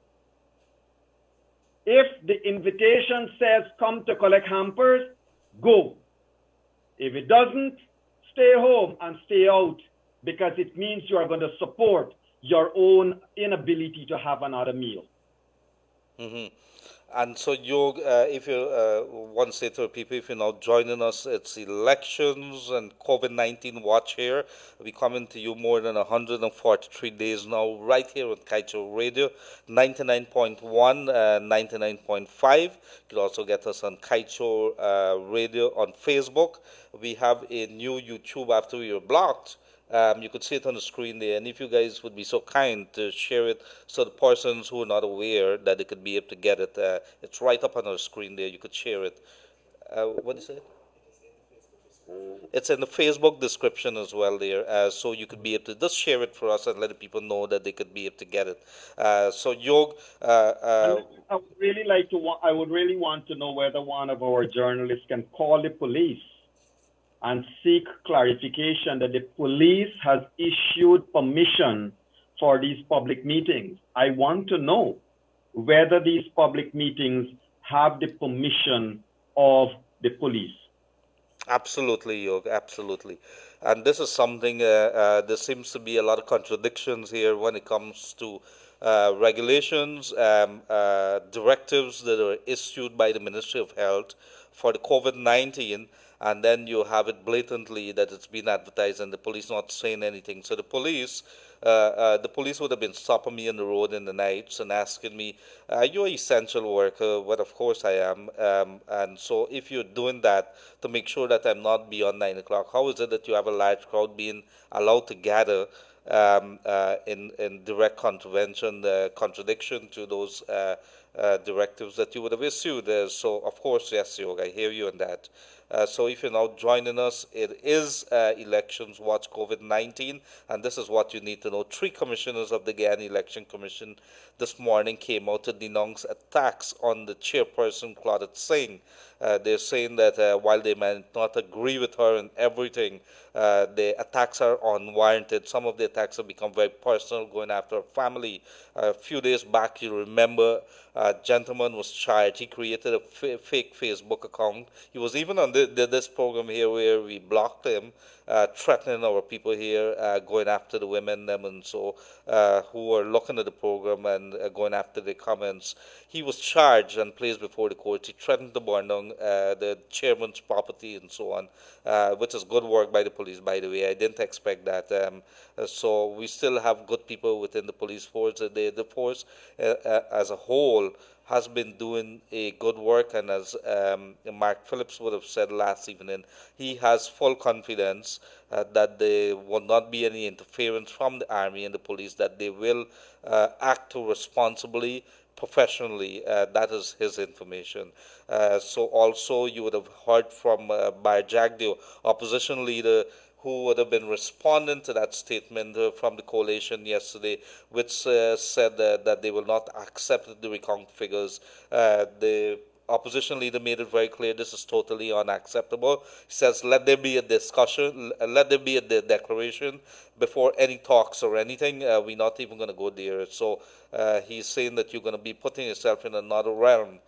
If the invitation says come to collect hampers, go. If it doesn't, stay home and stay out, because it means you are going to support your own inability to have another meal. Mm-hmm. And so, Yog, if you want to say to people, if you're now joining us, it's elections and COVID-19 watch here. We're coming to you more than 143 days now, right here on Kaito Radio, 99.1, 99.5. You can also get us on Kaito Radio on Facebook. We have a new YouTube after we were blocked. You could see it on the screen there, and if you guys would be so kind to share it so the persons who are not aware that they could be able to get it, it's right up on our screen there. You could share it. What is it? It's in the Facebook description as well there, so you could be able to just share it for us and let the people know that they could be able to get it. So Yog, I would really like to. I would really want to know whether one of our journalists can call the police and seek clarification that the police has issued permission for these public meetings. I want to know whether these public meetings have the permission of the police. Absolutely, Yog, absolutely. And this is something, there seems to be a lot of contradictions here when it comes to regulations, directives that are issued by the Ministry of Health for the COVID-19, and then you have it blatantly that it's been advertised and the police not saying anything. So the police would have been stopping me on the road in the nights and asking me, you're an essential worker? Well, of course I am. And so if you're doing that to make sure that I'm not beyond 9 o'clock, how is it that you have a large crowd being allowed to gather in direct contradiction to those directives that you would have issued? So, of course, yes, Yog, I hear you on that. So if you're now joining us, it is Elections Watch COVID-19, and this is what you need to know. 3 commissioners of the Guyana Election Commission this morning came out to denounce attacks on the chairperson, Claudette Singh. They're saying that while they might not agree with her in everything, the attacks are unwarranted. Some of the attacks have become very personal, going after her family. A few days back, you remember, a gentleman was charged. He created a fake Facebook account. He was even on this program here where we blocked him, threatening our people here, going after the women them and so who were looking at the program and going after the comments. He was charged and placed before the court. He threatened to burn down the chairman's property and so on, which is good work by the police, by the way. I didn't expect that. So we still have good people within the police force. The force as a whole has been doing a good work, and as Mark Phillips would have said last evening, he has full confidence that there will not be any interference from the army and the police, that they will act responsibly, professionally. That is his information. So also you would have heard from Jagdeo, the opposition leader, who would have been responding to that statement from the coalition yesterday, which said that they will not accept the recount figures. The opposition leader made it very clear this is totally unacceptable. He says, let there be a discussion, let there be a declaration before any talks or anything. We're not even going to go there. So he's saying that you're going to be putting yourself in another realm,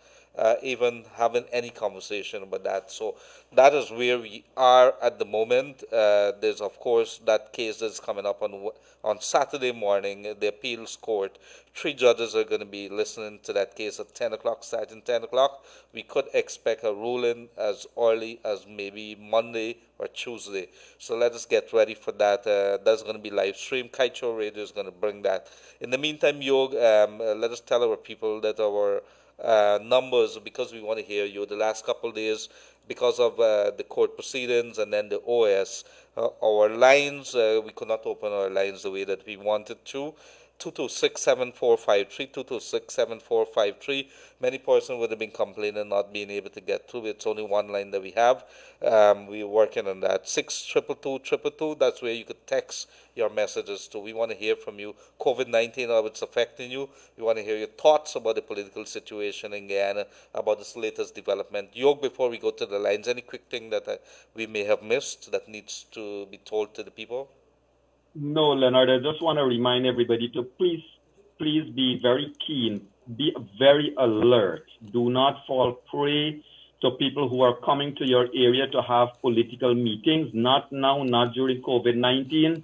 even having any conversation about that. So that is where we are at the moment. There's, of course, that case that's coming up on Saturday morning, the appeals court. 3 judges are going to be listening to that case at 10 o'clock, starting 10 o'clock. We could expect a ruling as early as maybe Monday or Tuesday. So let us get ready for that. That's going to be live stream. Kaicho Radio is going to bring that. In the meantime, Yog, let us tell our people that our numbers, because we want to hear you. The last couple of days, because of the court proceedings and then the OS, our lines, we could not open our lines the way that we wanted to. 226-7453, 226-7453. Many persons would have been complaining not being able to get through. It's only one line that we have. We're working on that. 62222, that's where you could text your messages to. We want to hear from you. COVID-19, how it's affecting you. We want to hear your thoughts about the political situation in Guyana, about this latest development. Yog, before we go to the lines, any quick thing that we may have missed that needs to be told to the people? No, Leonard, I just want to remind everybody to please be very keen, be very alert. Do not fall prey to people who are coming to your area to have political meetings. Not now, not during COVID-19.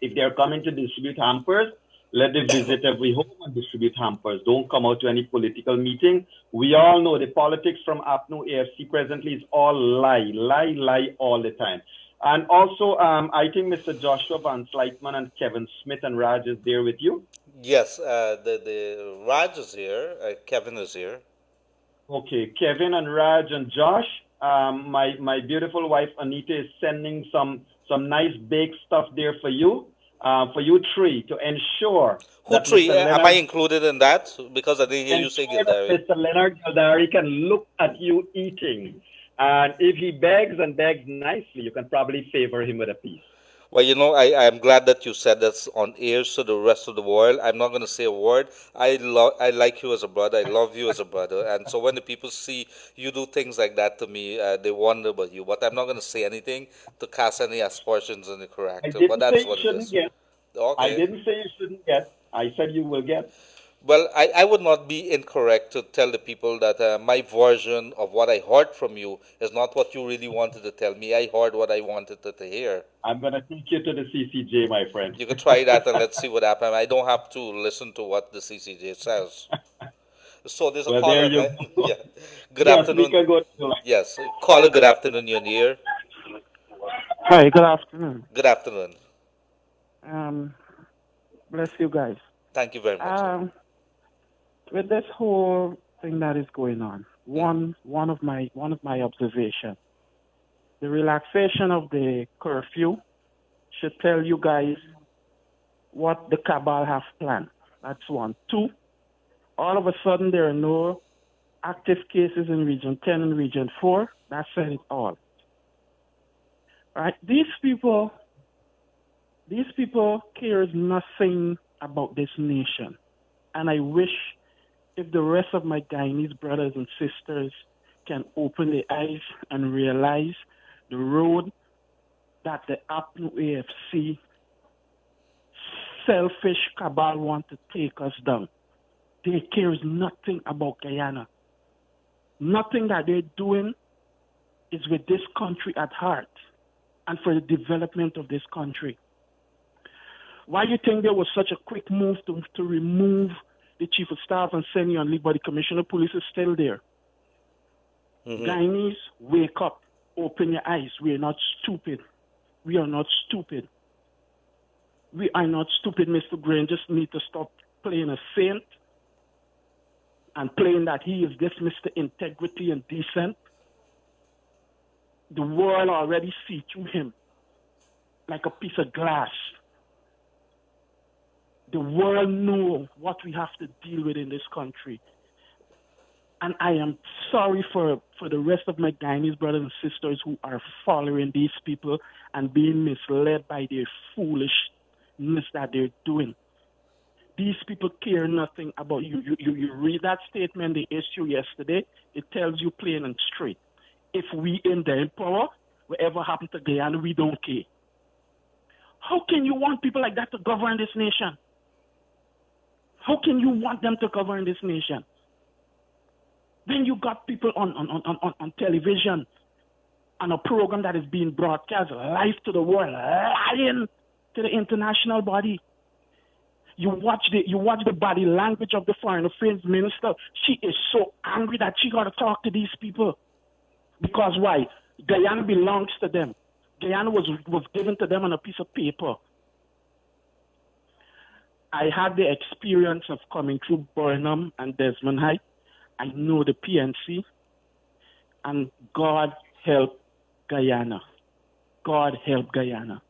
If they're coming to distribute hampers, let them visit every home and distribute hampers. Don't come out to any political meeting. We all know the politics from APNU AFC presently is all lie all the time. And also, I think Mr. Joshua Van Slytman and Kevin Smith and Raj is there with you. Yes, the Raj is here. Kevin is here. Okay, Kevin and Raj and Josh. My beautiful wife Anita is sending some nice baked stuff there for you 3 to ensure. Who 3? Am I included in that? Because I didn't hear you say Gildarie. Mr. Leonard Gildarie can look at you eating. And if he begs and begs nicely, you can probably favor him with a piece. Well, you know, I'm glad that you said that's on air so the rest of the world. I'm not going to say a word. I like you as a brother. I love you as a brother. And so when the people see you do things like that to me, they wonder about you. But I'm not going to say anything to cast any aspersions on the character. But that's what it is. Okay. I didn't say you shouldn't get. I said you will get. Well, I would not be incorrect to tell the people that my version of what I heard from you is not what you really wanted to tell me. I heard what I wanted to hear. I'm going to take you to the CCJ, my friend. You could try that and let's see what happens. I don't have to listen to what the CCJ says. So there's a caller. Yeah. Good afternoon. Yes. Caller, good afternoon. You're here. Hi, good afternoon. Good afternoon. Bless you guys. Thank you very much. With this whole thing that is going on, one of my observations, the relaxation of the curfew should tell you guys what the cabal have planned. That's 1. 2, all of a sudden there are no active cases in Region 10 and Region 4. That said it all. Right? These people cares nothing about this nation. And I wish if the rest of my Guyanese brothers and sisters can open their eyes and realize the road that the APNU AFC selfish cabal want to take us down. They cares nothing about Guyana. Nothing that they're doing is with this country at heart and for the development of this country. Why do you think there was such a quick move to remove the chief of staff and send you on leave, but the commissioner of police is still there? Mm-hmm. Guyanese, wake up, open your eyes. We are not stupid. We are not stupid. We are not stupid, Mr. Green. Just need to stop playing a saint and playing that he is this Mr. Integrity and decent. The world already see through him like a piece of glass. The world know what we have to deal with in this country. And I am sorry for the rest of my Guyanese brothers and sisters who are following these people and being misled by their foolishness that they're doing. These people care nothing about you. You read that statement they issued yesterday, it tells you plain and straight. If we in the power, whatever happened to Guyana, we don't care. How can you want people like that to govern this nation? How can you want them to govern this nation? Then you got people on television, on a program that is being broadcast live to the world, lying to the international body. You watch the body language of the foreign affairs minister. She is so angry that she got to talk to these people. Because why? Guyana belongs to them. Guyana was given to them on a piece of paper. I had the experience of coming through Burnham and Desmond High. I know the PNC. And God help Guyana. God help Guyana.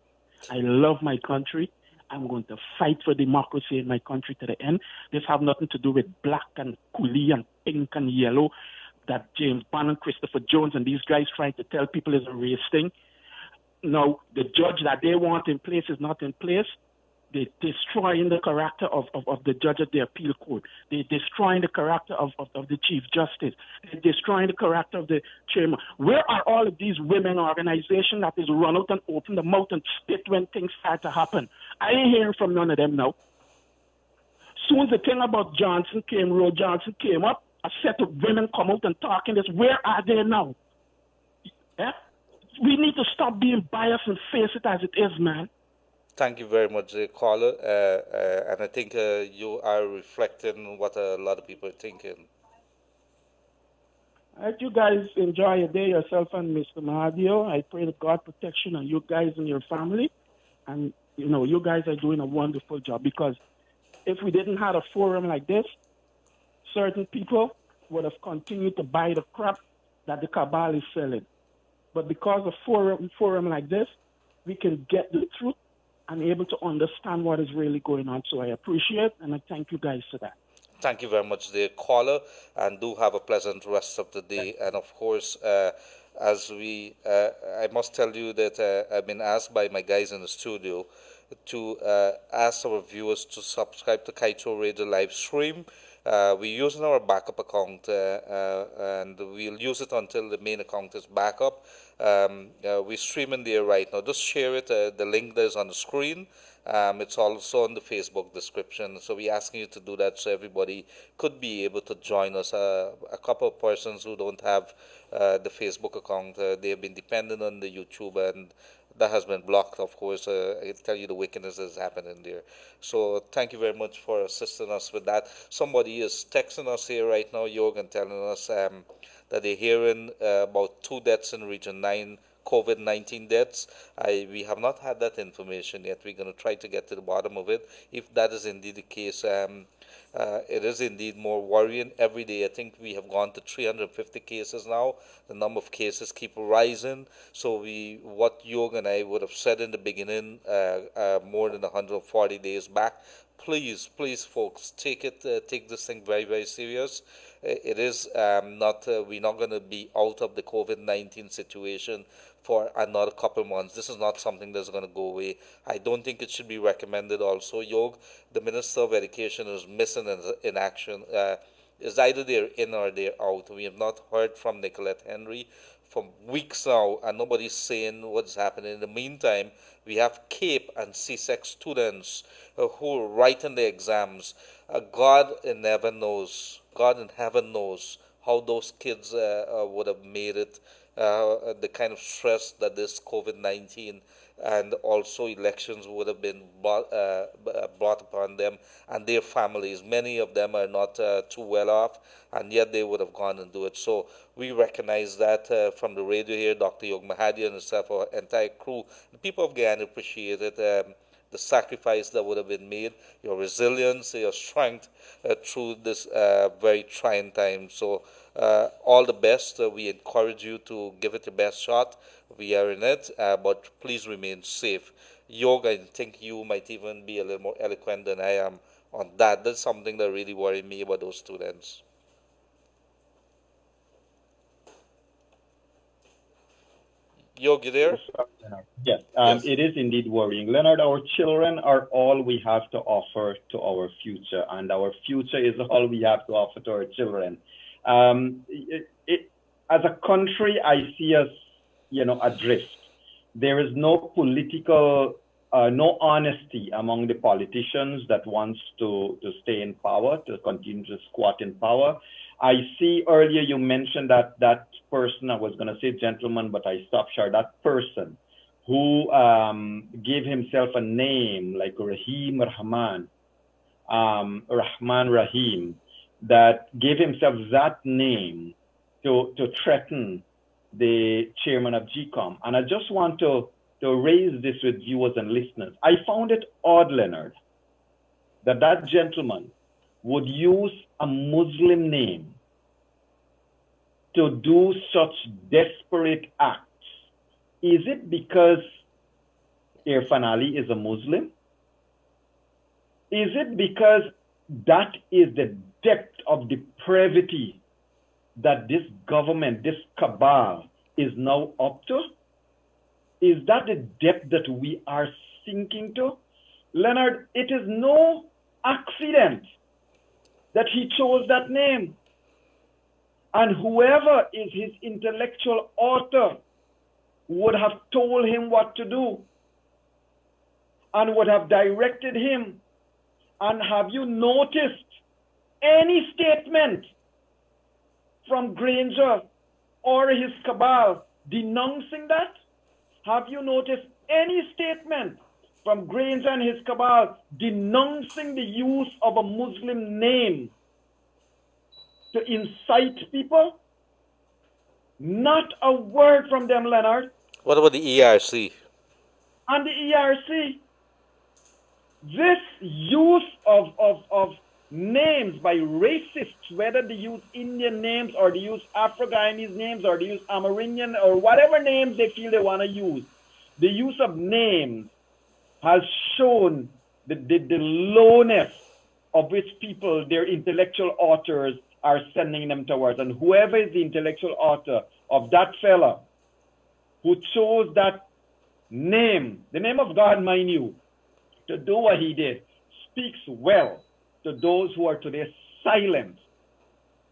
I love my country. I'm going to fight for democracy in my country to the end. This have nothing to do with black and coolie and pink and yellow that James Bond and Christopher Jones and these guys trying to tell people is a race thing. No, the judge that they want in place is not in place. They're destroying the character of the judge at the appeal court. They're destroying the character of the chief justice. They're destroying the character of the chairman. Where are all of these women organizations that is run out and open the mouth and spit when things start to happen? I ain't hearing from none of them now. Soon as the thing about Roe Johnson came up, a set of women come out and talking this. Where are they now? Yeah? We need to stop being biased and face it as it is, man. Thank you very much, caller. And I think you are reflecting what a lot of people are thinking. I hope you guys enjoy your day, yourself and Mr. Mahadeo. I pray that God protection on you guys and your family. And, you guys are doing a wonderful job, because if we didn't have a forum like this, certain people would have continued to buy the crap that the cabal is selling. But because of forum like this, we can get the truth and able to understand what is really going on. So I appreciate and I thank you guys for that. Thank you very much, dear caller, and do have a pleasant rest of the day. And of course, I must tell you that I've been asked by my guys in the studio to ask our viewers to subscribe to Kaito Radio live stream. We're using our backup account, and we'll use it until the main account is back up. We're streaming there right now. Just share it. The link that is on the screen. It's also on the Facebook description. So we're asking you to do that so everybody could be able to join us. A couple of persons who don't have the Facebook account, they have been dependent on the YouTube, and that has been blocked, of course. I tell you the wickedness is happening there. So thank you very much for assisting us with that. Somebody is texting us here right now, Yog, and telling us that they're hearing about 2 deaths in Region 9, COVID-19 deaths. We have not had that information yet. We're going to try to get to the bottom of it. If that is indeed the case, it is indeed more worrying. Every day, I think we have gone to 350 cases now. The number of cases keep rising. So what Yog and I would have said in the beginning, more than 140 days back, please, folks, take this thing very, very serious. it is not, we're not going to be out of the COVID-19 situation for another couple months. This is not something that's going to go away. I don't think it should be recommended also. Yog, the Minister of Education is missing in action. Is either they're in or they're out. We have not heard from Nicolette Henry for weeks now, and nobody's saying what's happening. In the meantime, we have CAPE and CSEC students who are writing the exams. God in heaven knows. God in heaven knows how those kids would have made it. The kind of stress that this COVID-19 and also elections would have been brought upon them and their families. Many of them are not too well off, and yet they would have gone and do it. So we recognize that from the radio here, Dr. Yog Mahadeo and himself, our entire crew. The people of Guyana appreciate it. The sacrifice that would have been made, your resilience, your strength through this very trying time. So all the best. We encourage you to give it your best shot. We are in it, but please remain safe. Yog, I think you might even be a little more eloquent than I am on that. That's something that really worried me about those students. Yog, you there? Yes, Yes. it is indeed worrying. Leonard, our children are all we have to offer to our future, and our future is all we have to offer to our children. As a country, I see us, adrift. There is no political, no honesty among the politicians that wants to stay in power, to continue to squat in power. I see earlier you mentioned that person, I was going to say gentleman, but I stopped short, that person who gave himself a name like Rahim Rahman, Rahman Rahim, that gave himself that name to threaten the chairman of GCOM. And I just want to raise this with viewers and listeners. I found it odd, Leonard, that gentleman would use a Muslim name to do such desperate acts. Is it because Irfan Ali is a Muslim? Is it because that is the depth of depravity that this government, this cabal, is now up to? Is that the depth that we are sinking to? Leonard, it is no accident that he chose that name. And whoever is his intellectual author would have told him what to do and would have directed him. And have you noticed any statement from Granger or his cabal denouncing that? Have you noticed any statement from Granger and his cabal denouncing the use of a Muslim name to incite people? Not a word from them, Leonard. What about the ERC? And the ERC, this use of names by racists, whether they use Indian names or they use Afro-Guyanese names or they use Amerindian or whatever names they feel they want to use, the use of names has shown the lowness of which people, their intellectual authors, are sending them towards. And whoever is the intellectual author of that fella who chose that name, the name of God, mind you, to do what he did, speaks well to those who are today silent.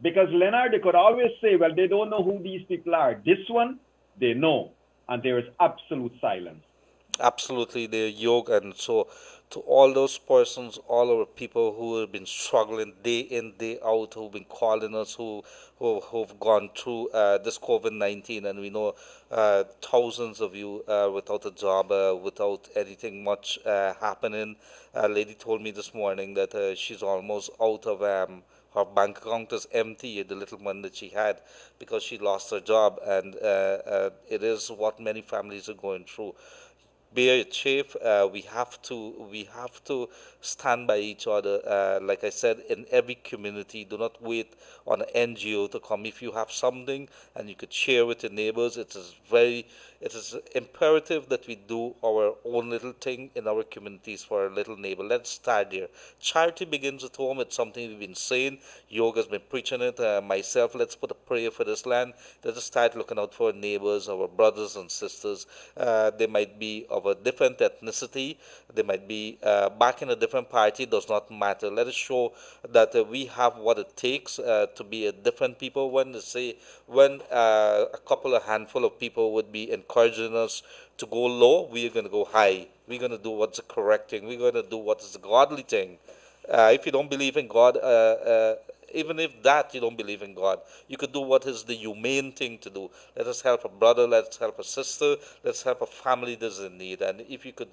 Because Leonard, they could always say, well, they don't know who these people are. This one, they know. And there is absolute silence. Absolutely, the yoga. And so to all those persons, all our people who have been struggling day in, day out, who've been calling us, who've gone through this COVID-19, and we know thousands of you without a job, without anything much happening. A lady told me this morning that she's almost out of her bank account is empty, the little money that she had, because she lost her job, and it is what many families are going through. bear it safe. We have to stand by each other. Like I said, in every community, do not wait on an NGO to come. If you have something and you could share with your neighbors, it is imperative that we do our own little thing in our communities for our little neighbor. Let's start there. Charity begins at home. It's something we've been saying. Yoga's been preaching it. Myself, let's put a prayer for this land. Let us start looking out for our neighbors, our brothers and sisters. They might be of a different ethnicity. They might be back in a different party. Does not matter. Let us show that we have what it takes to be a different people. When a couple, a handful of people would be encouraging us to go low, we are going to go high. We're going to do what's the correct thing. We're going to do what is the godly thing. If you don't believe in God, even if that you don't believe in God, you could do what is the humane thing to do. Let us help a brother, let's help a sister, let's help a family that's in need. And if you could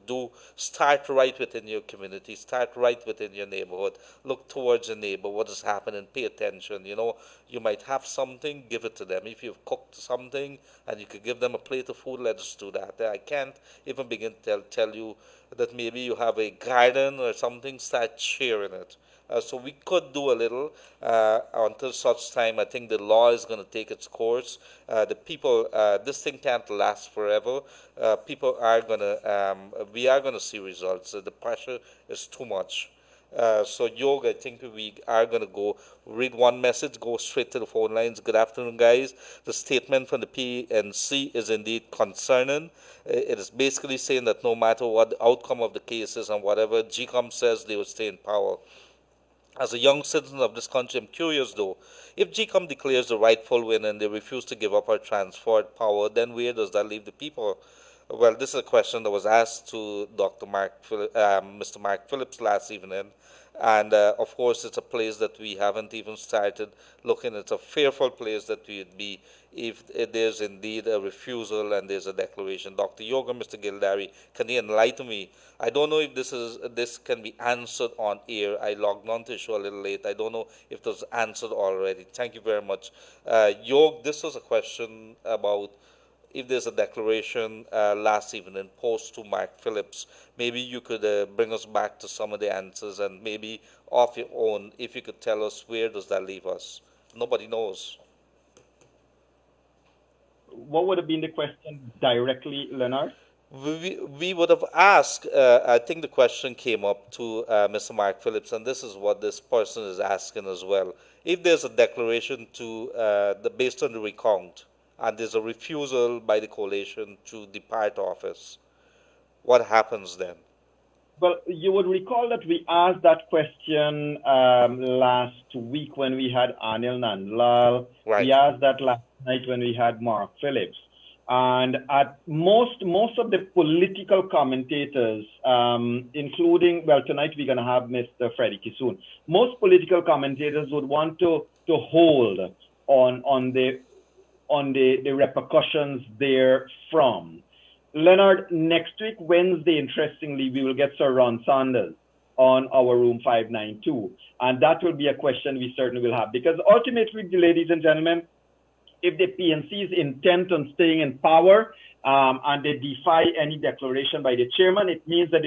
start right within your community, start right within your neighborhood, look towards your neighbor, what is happening, pay attention. You might have something, give it to them. If you've cooked something and you could give them a plate of food, let us do that. I can't even begin to tell you that maybe you have a garden or something, start sharing it. So we could do a little until such time. I think the law is going to take its course. The people, this thing can't last forever. People are going to, we are going to see results. The pressure is too much. So, Yog, I think we are going to go read one message, go straight to the phone lines. Good afternoon, guys. The statement from the PNC is indeed concerning. It is basically saying that no matter what the outcome of the case is and whatever GCOM says, they will stay in power. As a young citizen of this country, I'm curious though, if GCOM declares the rightful win and they refuse to give up our transferred power, then where does that leave the people? Well, this is a question that was asked to Mr. Mark Phillips last evening, and of course, it's a place that we haven't even started looking. It's a fearful place that we would be if there's indeed a refusal and there's a declaration. Dr. Yoga, Mr. Gildarie, can you enlighten me? I don't know if this can be answered on air. I logged on to the show a little late. I don't know if it was answered already. Thank you very much. Yog, this was a question about if there's a declaration last evening post to Mark Phillips. Maybe you could bring us back to some of the answers, and maybe off your own, if you could tell us where does that leave us. Nobody knows. What would have been the question directly, Leonard? We would have asked, I think the question came up to Mr. Mark Phillips, and this is what this person is asking as well. If there's a declaration based on the recount, and there's a refusal by the coalition to depart office, what happens then? Well, you would recall that we asked that question last week when we had Anil Nandlal. Right. We asked that last night when we had Mark Phillips. And at most of the political commentators, including, well, tonight we're going to have Mr. Freddie Kissoon. Most political commentators would want to hold on the repercussions therefrom. Leonard, next week, Wednesday, interestingly, we will get Sir Ron Sanders on our Room 592. And that will be a question we certainly will have. Because ultimately, ladies and gentlemen, if the PNC is intent on staying in power and they defy any declaration by the chairman, it means that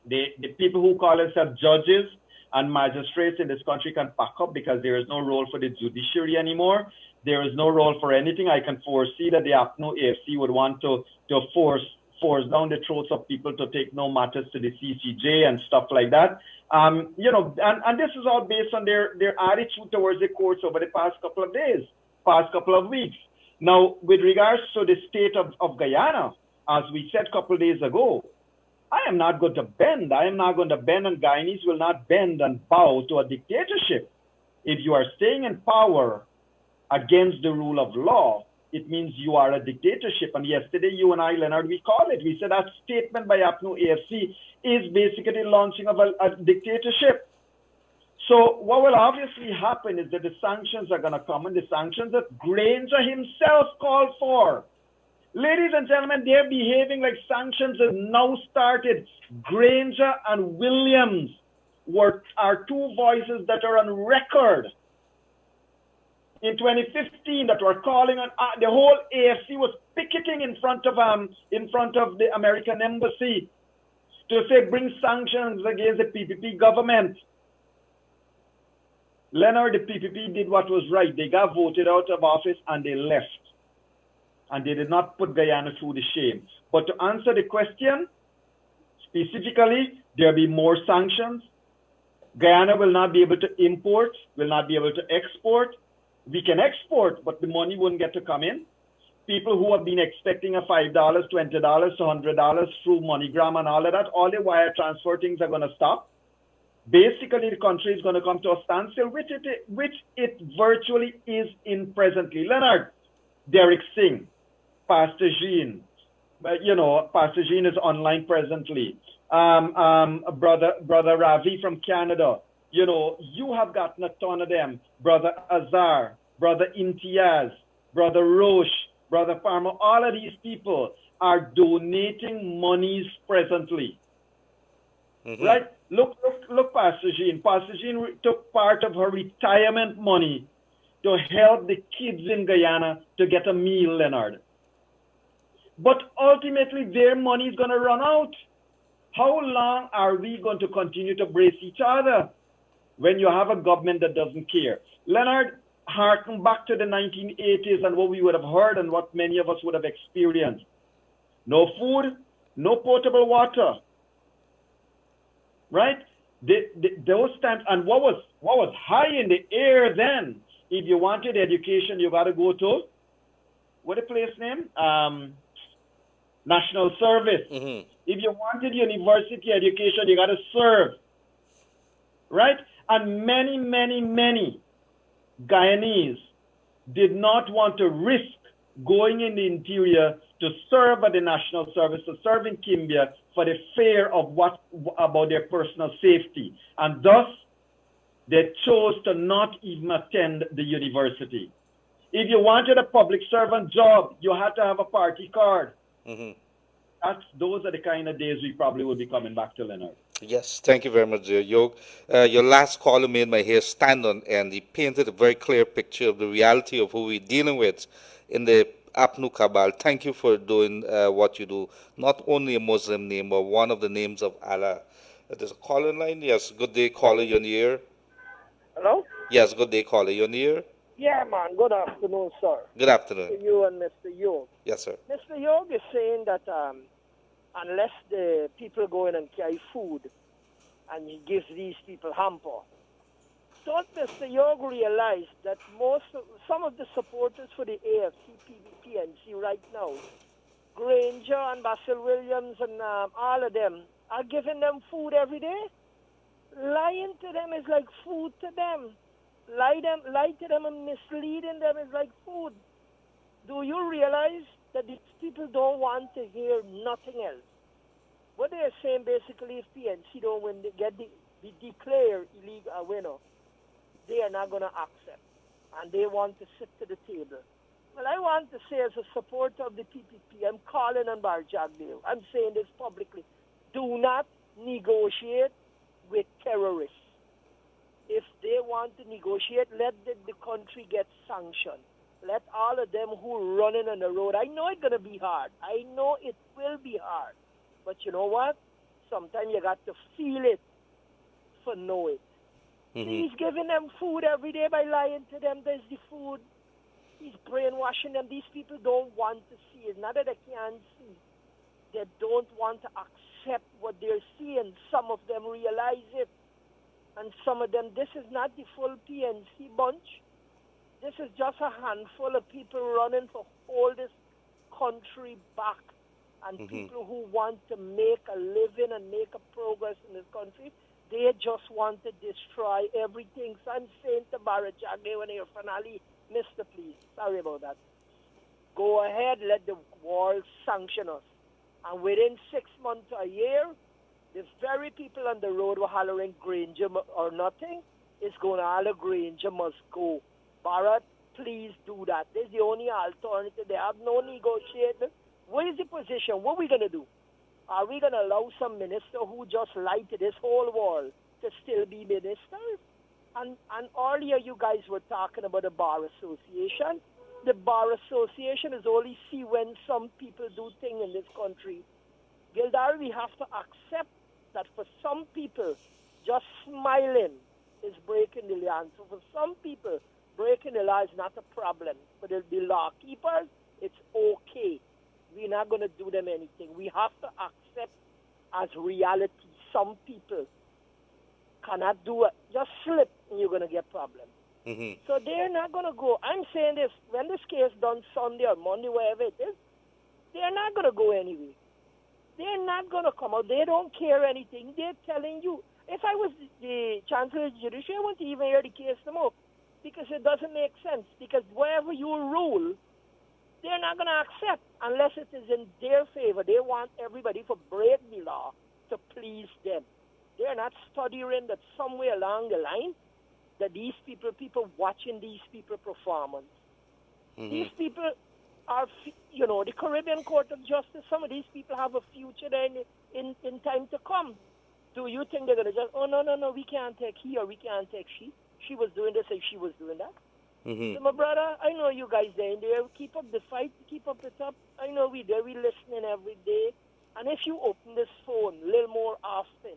the people who call themselves judges and magistrates in this country can pack up, because there is no role for the judiciary anymore. There is no role for anything. I can foresee that the APNO AFC would want to force down the throats of people to take no matters to the CCJ and stuff like that. And this is all based on their attitude towards the courts over the past couple of weeks. Now, with regards to the state of Guyana, as we said a couple of days ago, I am not going to bend. I am not going to bend, and Guyanese will not bend and bow to a dictatorship. If you are staying in power against the rule of law, it means you are a dictatorship. And yesterday, you and I, Leonard, we called it. We said that statement by APNO AFC is basically launching of a dictatorship. So what will obviously happen is that the sanctions are going to come, and the sanctions that Granger himself called for. Ladies and gentlemen, they're behaving like sanctions have now started. Granger and Williams are two voices that are on record in 2015 that were calling on the whole AFC was picketing in front of the American embassy to say bring sanctions against the PPP government. Leonard, the PPP did what was right. They got voted out of office and they left. And they did not put Guyana through the shame. But to answer the question, specifically, there'll be more sanctions. Guyana will not be able to import, will not be able to export. We can export, but the money won't get to come in. People who have been expecting a $5, $20 to $100 through MoneyGram and all of that, all the wire transfer things are going to stop. Basically, the country is going to come to a standstill, which it virtually is in presently. Leonard, Derek Singh, Pastor Jean, Pastor Jean is online presently. Brother Ravi from Canada, you have gotten a ton of them. Brother Azar, Brother Imtiaz, Brother Roche, Brother Farmer, all of these people are donating monies presently. Mm-hmm. Right? Look, Pastor Jean. Pastor Jean took part of her retirement money to help the kids in Guyana to get a meal, Leonard. But ultimately, their money is going to run out. How long are we going to continue to brace each other when you have a government that doesn't care? Leonard, harken back to the 1980s and what we would have heard and what many of us would have experienced. No food, no potable water. Right? Those times, and what was high in the air then, if you wanted education, you got to go to, what the place name? National Service. Mm-hmm. If you wanted university education, you got to serve. Right? And many, many, many Guyanese did not want to risk going in the interior to serve at the National Service, to serve in Kimbia for the fear of about their personal safety. And thus, they chose to not even attend the university. If you wanted a public servant job, you had to have a party card. Mm-hmm. Those are the kind of days we probably will be coming back to, Leonard. Yes, thank you very much, Yog. Your last caller made my hair stand on end. He painted a very clear picture of the reality of who we're dealing with in the Apnu Cabal. Thank you for doing what you do. Not only a Muslim name, but one of the names of Allah. There's a caller line. Yes, good day, caller. You're in the air. Hello? Yes, good day, caller. You're in the air. Yeah, man. Good afternoon, sir. Good afternoon. To you and Mr. Yog. Yes, sir. Mr. Yog is saying that unless the people go in and carry food and he gives these people hamper, don't Mr. Yog realize that some of the supporters for the AFC, PNC right now, Granger and Basil Williams and all of them, are giving them food every day? Lying to them is like food to them. Lie to them and misleading them is like food. Do you realize that these people don't want to hear nothing else? What they are saying basically, if PNC don't win, they declare illegal a winner, they are not going to accept, and they want to sit to the table. Well, I want to say, as a supporter of the PPP, I'm calling on Barjagdeo. I'm saying this publicly: do not negotiate with terrorists. If they want to negotiate, let the country get sanctioned. Let all of them who are running on the road. I know it's going to be hard. I know it will be hard. But you know what? Sometimes you got to feel it for know it. Mm-hmm. He's giving them food every day by lying to them. There's the food. He's brainwashing them. These people don't want to see it. Not that they can't see. They don't want to accept what they're seeing. Some of them realize it. And some of them, this is not the full PNC bunch. This is just a handful of people running to hold this country back. And mm-hmm. people who want to make a living and make a progress in this country, they just want to destroy everything. So I'm saying to Barrett Jagge when you're finally, Mr. Please, sorry about that. Go ahead, let the world sanction us. And within 6 months or a year, the very people on the road were hollering Granger or nothing, it's going to holler Granger must go. Barrett, please do that. This is the only alternative. They have no negotiating. What is the position? What are we going to do? Are we going to allow some minister who just lied to this whole world to still be minister? And earlier you guys were talking about the Bar Association. The Bar Association is only see when some people do things in this country. Gildarie, we have to accept that for some people, just smiling is breaking the law. And so for some people, breaking the law is not a problem. For the law keepers, it's okay. We're not going to do them anything. We have to accept as reality some people cannot do it. Just slip and you're going to get problems. Mm-hmm. So they're not going to go. I'm saying this, when this case done Sunday or Monday, wherever it is, they're not going to go anyway. They're not going to come out. They don't care anything. They're telling you. If I was the Chancellor of the Judiciary, I wouldn't even hear the case them up because it doesn't make sense. Because wherever you rule, they're not going to accept unless it is in their favor. They want everybody to break the law to please them. They're not studying that somewhere along the line that these people watching these people performance. Mm-hmm. These people are, the Caribbean Court of Justice, some of these people have a future there in time to come. Do you think they're going to just, oh, no, we can't take he or we can't take she? She was doing this and she was doing that. Mm-hmm. So, my brother, I know you guys there in there. Keep up the fight, keep up the top. I know we there, we listening every day. And if you open this phone a little more often,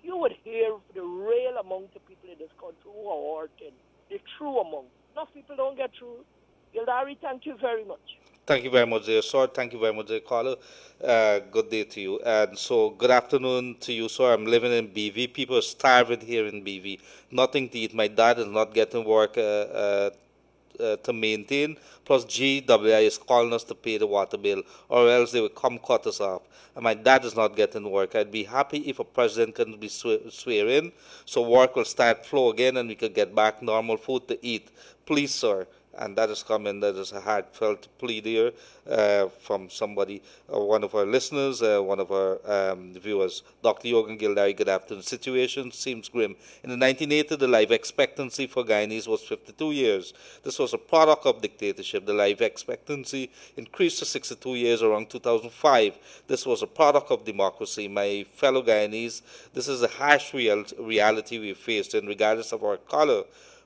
you would hear the real amount of people in this country who are hurting, the true amount. Enough people don't get through. Gildarie, thank you very much. Thank you very much, dear sir. Thank you very much, dear caller. Good day to you. And so, good afternoon to you, sir. I'm living in BV. People are starving here in BV. Nothing to eat. My dad is not getting work to maintain. Plus, GWI is calling us to pay the water bill, or else they will come cut us off. And my dad is not getting work. I'd be happy if a president can be swearing, so work will start flow again and we could get back normal food to eat. Please, sir. And that is coming, that is a heartfelt plea there from somebody, one of our listeners, one of our viewers. Dr. Yog Gildarie, good afternoon. The situation seems grim. In the 1980s, the life expectancy for Guyanese was 52 years. This was a product of dictatorship. The life expectancy increased to 62 years around 2005. This was a product of democracy. My fellow Guyanese, this is a harsh reality we faced, and regardless of our color,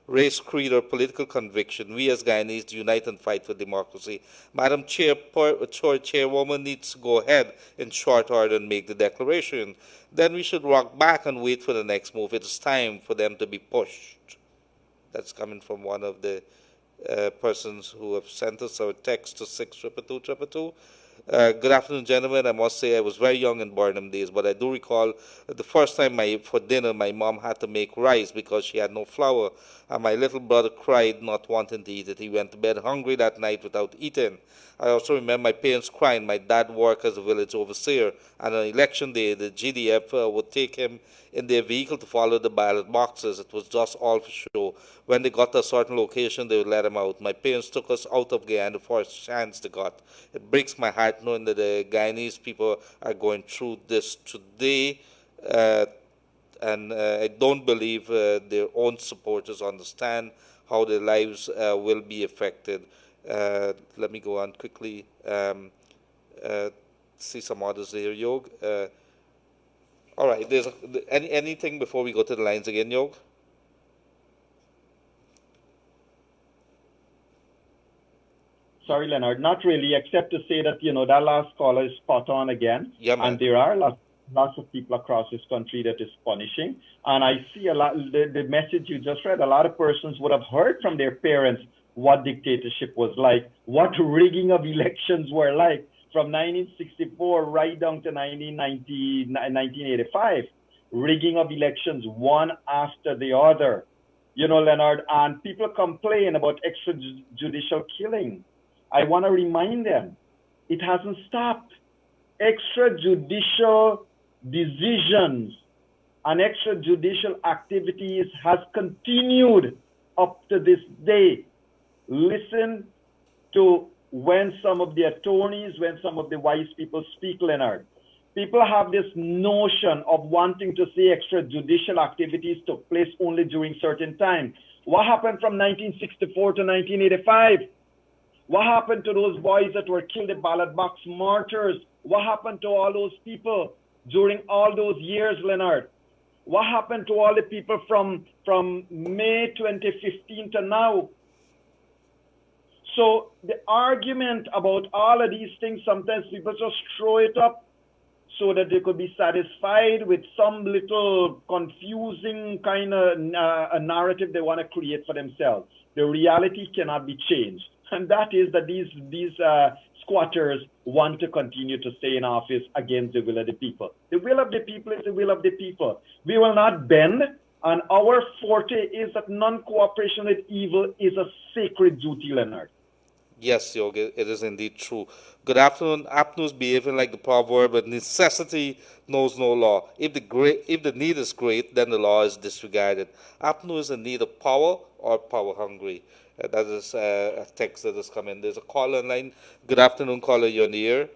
race, creed, or political conviction, we as Guyanese unite and fight for democracy. Madam Chairwoman needs to go ahead in short order and make the declaration. Then we should rock back and wait for the next move. It is time for them to be pushed. That's coming from one of the persons who have sent us our text to 6222222. Good afternoon, gentlemen. I must say I was very young in Barnum days, but I do recall the first time for dinner my mom had to make rice because she had no flour, and my little brother cried not wanting to eat it. He went to bed hungry that night without eating. I also remember my parents crying. My dad worked as a village overseer, and on election day the GDF would take him in their vehicle to follow the ballot boxes. It was just all for show. When they got to a certain location, they would let him out. My parents took us out of Guyana the first chance they got. It breaks my heart knowing that the Guyanese people are going through this today, and I don't believe their own supporters understand how their lives will be affected. Let me go on quickly. See some others here, Yog. All right. There's anything before we go to the lines again, Yog? Sorry, Leonard, not really, except to say that, that last caller is spot on again. Yeah, man. And there are lots of people across this country that is punishing. And I see a lot, the message you just read, a lot of persons would have heard from their parents what dictatorship was like, what rigging of elections were like from 1964 right down to 1985. Rigging of elections one after the other. Leonard, and people complain about extrajudicial killing. I want to remind them, it hasn't stopped. Extrajudicial decisions and extrajudicial activities has continued up to this day. Listen to when some of the attorneys, when some of the wise people speak, Leonard. People have this notion of wanting to say extrajudicial activities took place only during certain time. What happened from 1964 to 1985? What happened to those boys that were killed at ballot box martyrs? What happened to all those people during all those years, Leonard? What happened to all the people from May 2015 to now? So the argument about all of these things, sometimes people just throw it up so that they could be satisfied with some little confusing kind of a narrative they want to create for themselves. The reality cannot be changed. And that is that these squatters want to continue to stay in office against the will of the people. The will of the people is the will of the people. We will not bend, and our forte is that non-cooperation with evil is a sacred duty, Leonard. Yes, Yogi, it is indeed true. Good afternoon. Apnu is behaving like the proverb, but necessity knows no law. If the need is great, then the law is disregarded. Apnu is in need of power or power hungry. That is a text that has come in. There's a caller line. Good afternoon, caller. You're on the air.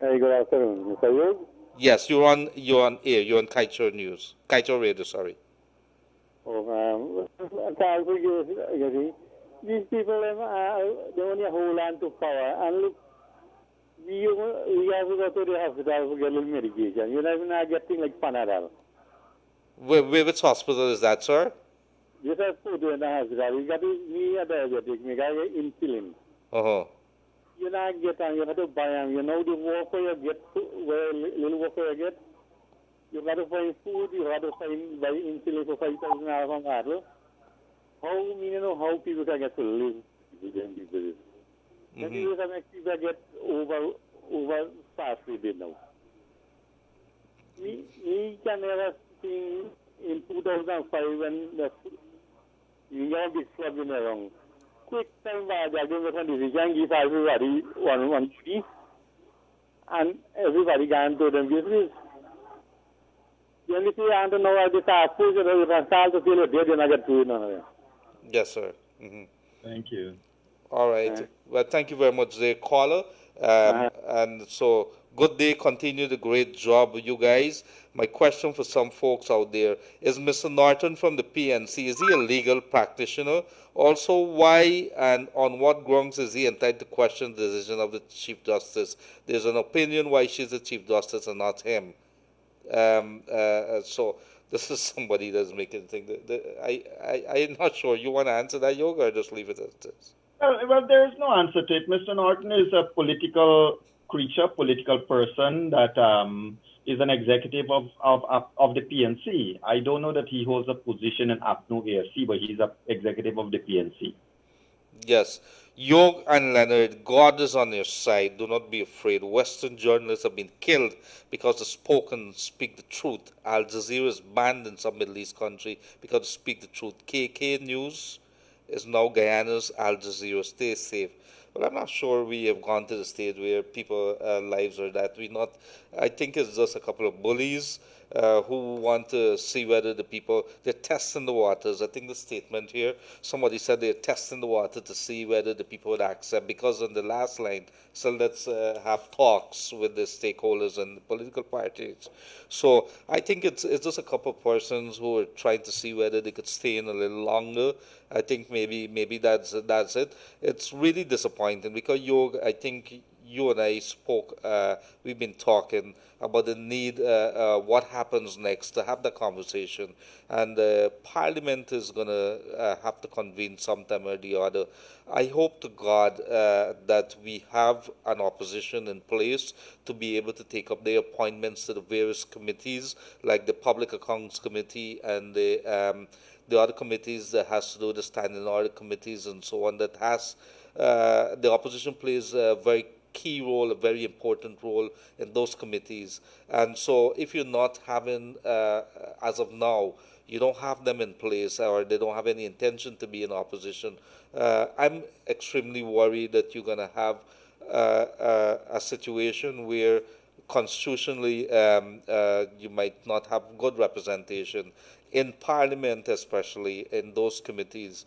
Hey, good afternoon, Mr. Yog. Yes, you're on air. You're on Kaitor News. Kaitor Radio, sorry. Oh, you see, these people, they only hold on to power. And look, we have to go to the hospital to get a little medication. You're not getting like Panadol. Which hospital is that, sir? Just have put you in the hospital. You got me a diabetic, me got insulin. Uh-huh. You not get them, you have to buy them. You know the worker you get, where little worker you get. You got to find food, you have to find buy insulin for $5,000 from Adler. How people can get to live with them people. Maybe you can make people get over fast with it now. We can never think in 2005 when you got this club in the wrong. Quick time by the government decision, give everybody one duty, and everybody can do them business. The only thing I want to know is the task force, you can start to feel it, they're not get to it. No. Yes, sir. Mm-hmm. Thank you. All right. Well, thank you very much, there, caller. And so, good day. Continue the great job, you guys. My question for some folks out there is: Mr. Norton from the PNC, is he a legal practitioner? Also, why and on what grounds is he entitled to question the decision of the Chief Justice? There's an opinion why she's the Chief Justice and not him. So this is somebody that's making things. I'm not sure. You want to answer that, Yoga, or just leave it as this? Well, there is no answer to it. Mr. Norton is a political creature, political person that is an executive of the PNC. I don't know that he holds a position in APNU AFC, but he's an executive of the PNC. Yes. Yog and Leonard, God is on your side. Do not be afraid. Western journalists have been killed because the spoken speak the truth. Al Jazeera is banned in some Middle East country because they speak the truth. KK News is now Guyana's Al Jazeera. Stay safe. Well, I'm not sure we have gone to the stage where people lives are that. I think it's just a couple of bullies who want to see whether the people, they're testing the waters. I think the statement here, somebody said they're testing the water to see whether the people would accept, because on the last line, so let's have talks with the stakeholders and the political parties. So I think it's just a couple of persons who are trying to see whether they could stay in a little longer. I think maybe that's it. It's really disappointing because I think you and I spoke, we've been talking about the need, what happens next, to have the conversation. And Parliament is going to have to convene sometime or the other. I hope to God that we have an opposition in place to be able to take up their appointments to the various committees, like the Public Accounts Committee and the other committees that has to do with the standing order committees and so on, that has, the opposition plays a very key role, a very important role in those committees. And so if you're not having, as of now, you don't have them in place, or they don't have any intention to be in opposition, I'm extremely worried that you're going to have a situation where constitutionally you might not have good representation. In Parliament, especially in those committees,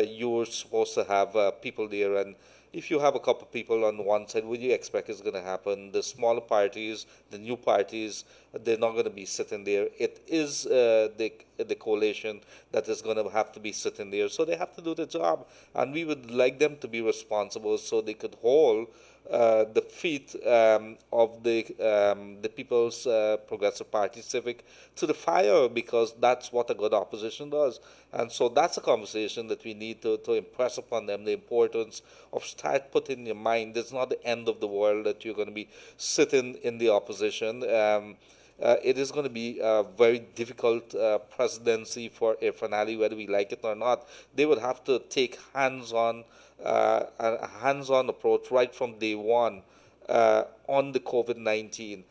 you're supposed to have people there, and if you have a couple of people on one side, what do you expect is going to happen? The smaller parties, the new parties, they're not going to be sitting there. It is the coalition that is going to have to be sitting there. So they have to do the job. And we would like them to be responsible so they could hold the feet of the People's Progressive Party Civic to the fire, because that's what a good opposition does. And so that's a conversation that we need to impress upon them, the importance of start putting in your mind it's not the end of the world that you're going to be sitting in the opposition. It is going to be a very difficult presidency for Irfan Ali, whether we like it or not. They would have to take a hands-on approach right from day one on the COVID-19.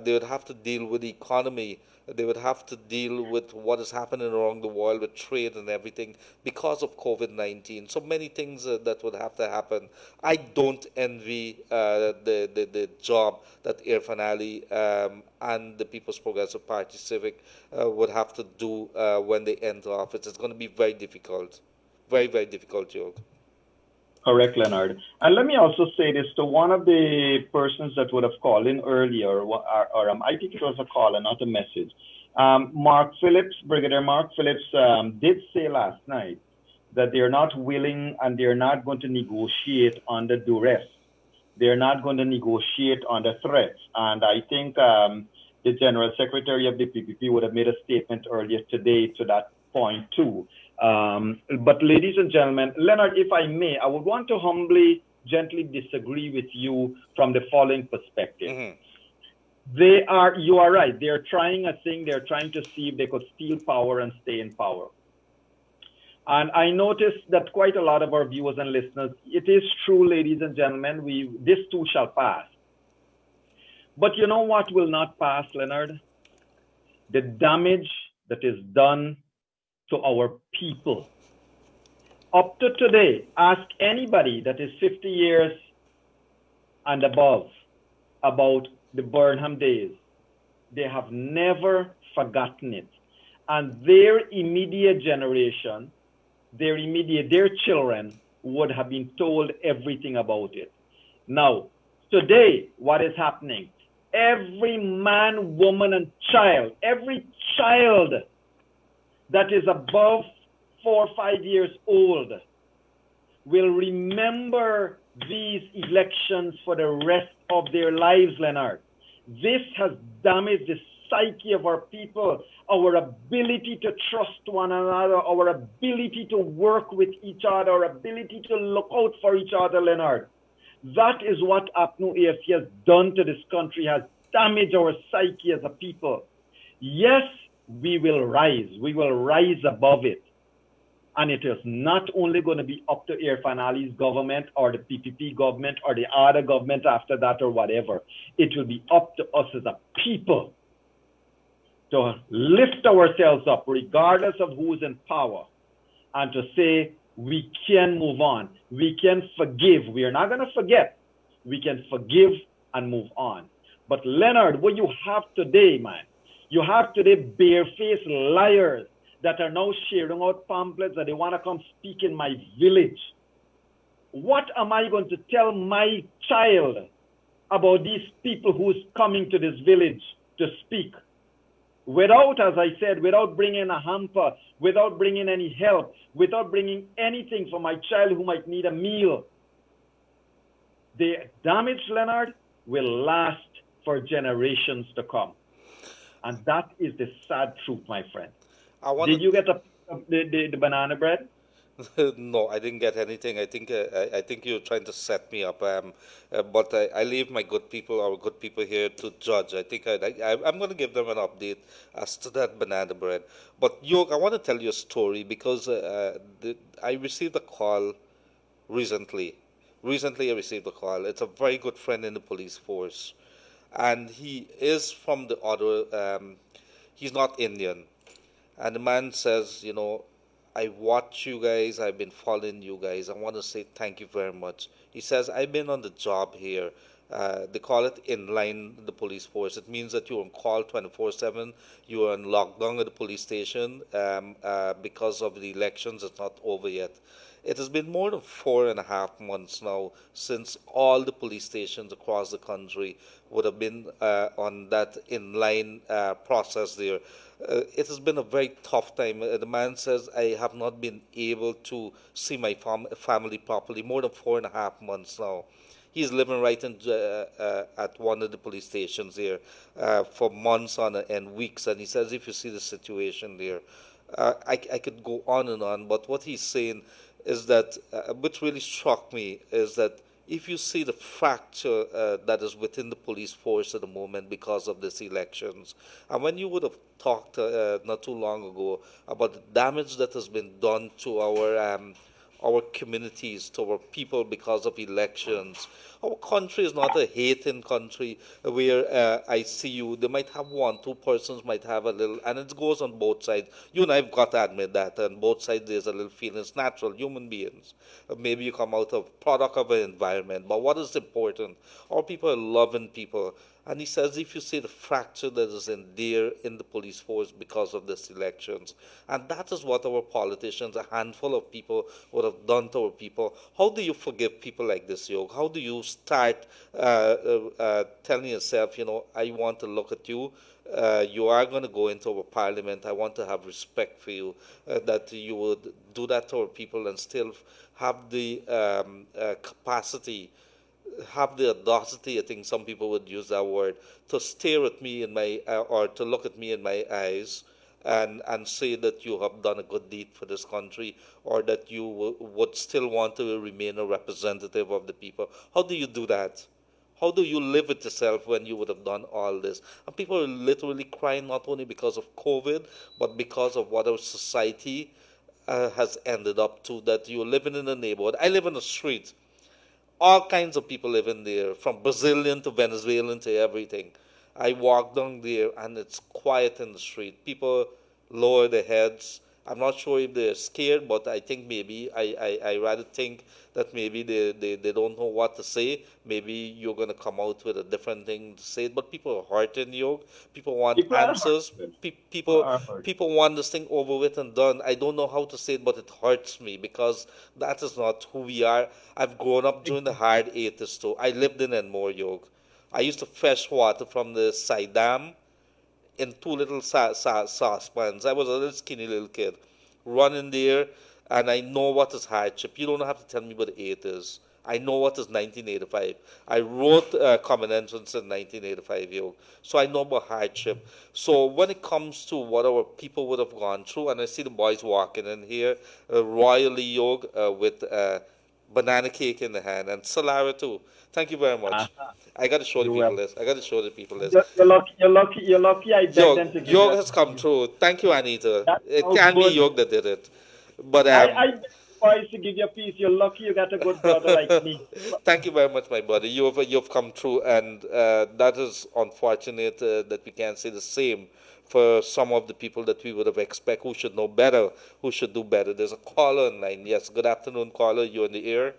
They would have to deal with the economy. They would have to deal with what is happening around the world with trade and everything because of COVID-19. So many things that would have to happen. I don't envy the job that Irfan Ali and the People's Progressive Party Civic would have to do when they enter office. It's going to be very difficult. Very, very difficult, Jog. Correct, Leonard. And let me also say this to one of the persons that would have called in earlier, I think it was a call and not a message. Mark Phillips, Brigadier Mark Phillips, did say last night that they're not willing and they're not going to negotiate under duress. They're not going to negotiate under threats. And I think the General Secretary of the PPP would have made a statement earlier today to that point too. But ladies and gentlemen, Leonard, if I may, I would want to humbly, gently disagree with you from the following perspective. Mm-hmm. You are right. They're trying a thing. They're trying to see if they could steal power and stay in power. And I noticed that quite a lot of our viewers and listeners, it is true, ladies and gentlemen, this too shall pass. But you know what will not pass, Leonard? The damage that is done to our people. Up to today, ask anybody that is 50 years and above about the Burnham days. They have never forgotten it. And their immediate generation, their children would have been told everything about it. Now, today, what is happening? Every man, woman, and child, every child that is above 4 or 5 years old will remember these elections for the rest of their lives, Leonard. This has damaged the psyche of our people, our ability to trust one another, our ability to work with each other, our ability to look out for each other, Leonard. That is what APNU AFC has done to this country, has damaged our psyche as a people. Yes, we will rise. We will rise above it. And it is not only going to be up to Irfan Ali's government or the PPP government or the other government after that or whatever. It will be up to us as a people to lift ourselves up regardless of who's in power and to say we can move on. We can forgive. We are not going to forget. We can forgive and move on. But Leonard, what you have today, man, you have today barefaced liars that are now sharing out pamphlets that they want to come speak in my village. What am I going to tell my child about these people who's coming to this village to speak? Without, as I said, without bringing a hamper, without bringing any help, without bringing anything for my child who might need a meal. The damage, Leonard, will last for generations to come. And that is the sad truth, my friend. Did you get the banana bread? No, I didn't get anything. I think you're trying to set me up. But I leave my good people, our good people here to judge. I think I'm going to give them an update as to that banana bread. But Yog, I want to tell you a story because I received a call recently. Recently, I received a call. It's a very good friend in the police force, and he is from the other. He's not Indian, and the man says, I watch you guys. I've been following you guys. I want to say thank you very much. He says, I've been on the job here. They call it inline the police force. It means that you're on call 24/7. You are in lockdown at the police station because of the elections. It's not over yet. It has been more than 4.5 months now since all the police stations across the country would have been on that inline process there. It has been a very tough time. The man says, I have not been able to see my family properly, more than 4.5 months now. He's living right in at one of the police stations here for months on and weeks, and he says if you see the situation there, I could go on, but what he's saying is that, which really struck me, is that if you see the fracture that is within the police force at the moment because of these elections, and when you would have talked not too long ago about the damage that has been done to our communities, to our people because of elections. Our country is not a hating country where I see you, they might have one, two persons might have a little, and it goes on both sides. You and I've got to admit that on both sides there's a little feeling. It's natural, human beings. Maybe you come out of product of an environment, but what is important? Our people are loving people. And he says if you see the fracture that is in there in the police force because of these elections, and that is what our politicians, a handful of people, would have done to our people. How do you forgive people like this, Yog? How do you start telling yourself, I want to look at you. You are going to go into our parliament. I want to have respect for you, that you would do that to our people and still have the capacity, have the audacity, I think some people would use that word, to stare at me in my, or to look at me in my eyes and say that you have done a good deed for this country, or that you would still want to remain a representative of the people. How do you do that? How do you live with yourself when you would have done all this? And people are literally crying not only because of COVID, but because of what our society has ended up to, that you're living in a neighborhood. I live in a street. All kinds of people live in there, from Brazilian to Venezuelan to everything. I walk down there and it's quiet in the street. People lower their heads. I'm not sure if they're scared, but I think maybe, I rather think that maybe they don't know what to say. Maybe you're going to come out with a different thing to say. But people are hurting, you. People want People are answers. hurting. People Are hurt. people want this thing over with and done. I don't know how to say it, but it hurts me because that is not who we are. I've grown up during the hard 80s too. I lived in Enmore, Yog. I used to fetch water from the side dam in two little saucepans. I was a little skinny little kid, running there, and I know what is hardship. You don't have to tell me what it is. I know what is 1985. I wrote Common Entrance in 1985, yo. So I know about hardship. So when it comes to what our people would have gone through, and I see the boys walking in here, royally, yo, with banana cake in the hand, and Solara too. Thank you very much. I got to show the You people will. this. I got to show the people this. You're lucky. You're lucky. You're lucky. I begged them Yog, to give you Yog a has come piece. through. Thank you, Anita. That It sounds can be good. Yog that did it. But I begged the boys to give you a piece. You're lucky. You got a good brother like me. thank you very much, my brother. You've come through, and that is unfortunate that we can't say the same for some of the people that we would have expect who should know better, who should do better. There's a caller online. Yes, good afternoon, caller. You're in the air.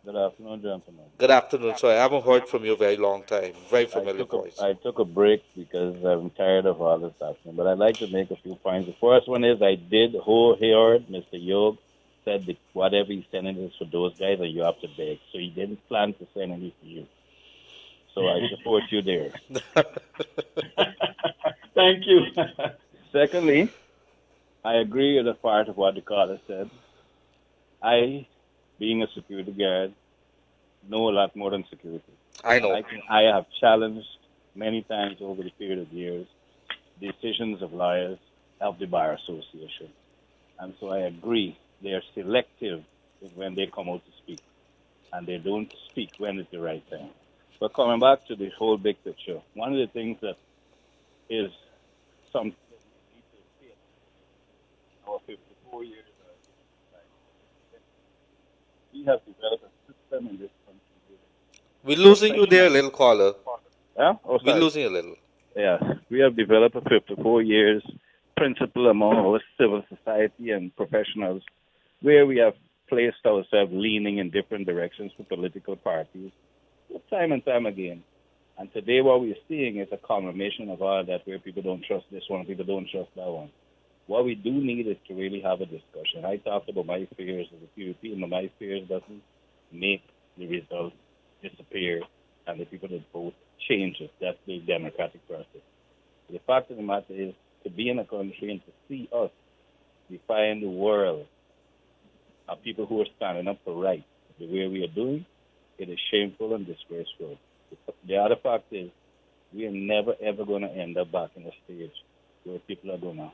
Good afternoon, gentlemen. Good afternoon. Sorry, I haven't heard from you a very long time. Very I familiar took a voice. I took a break because I'm tired of all this happening. But I'd like to make a few points. The first one is I did hear Mr. Yog said that whatever he's sending is for those guys, and you have to beg. So he didn't plan to send any for you. So I support you there. Thank you. Secondly, I agree with a part of what the caller said. I, being a security guard, know a lot more than security. I know. I have challenged many times over the period of years decisions of lawyers of the Bar Association. And so I agree they are selective when they come out to speak, and they don't speak when it's the right time. But coming back to the whole big picture, one of the things that is something our 54 years we have developed a system in this country. We're losing you there, little caller. Yeah? Oh, We're sorry. losing a little. Yes, we have developed a 54 years principle among our civil society and professionals where we have placed ourselves leaning in different directions for political parties time and time again. And today what we're seeing is a confirmation of all that, where people don't trust this one, people don't trust that one. What we do need is to really have a discussion. I talked about my fears as a PVP, and my fears doesn't make the results disappear and the people that vote changes. That's the democratic process. The fact of the matter is to be in a country and to see us define the world of people who are standing up for rights the way we are doing It is shameful and disgraceful. The other fact is, we are never ever going to end up back in a stage where people are going to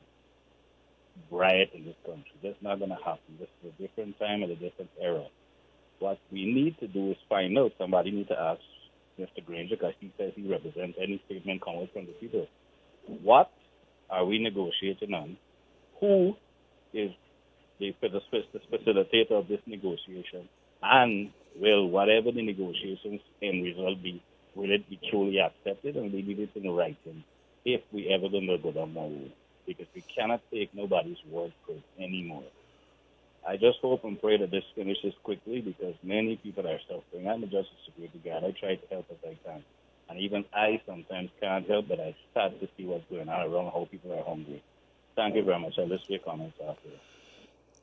riot in this country. That's not going to happen. This is a different time and a different era. What we need to do is find out. Somebody needs to ask Mr. Granger, because he says he represents any statement coming from the people. What are we negotiating on? Who is the facilitator of this negotiation? And will whatever the negotiations end result be, will it be truly accepted and we leave it in writing if we ever going to go down that road? Because we cannot take nobody's word for it anymore. I just hope and pray that this finishes quickly, because many people are suffering. I'm a justice security guard. I try to help as I can. And even I sometimes can't help, but I start to see what's going on around, how people are hungry. Thank you very much. I'll list your comments after.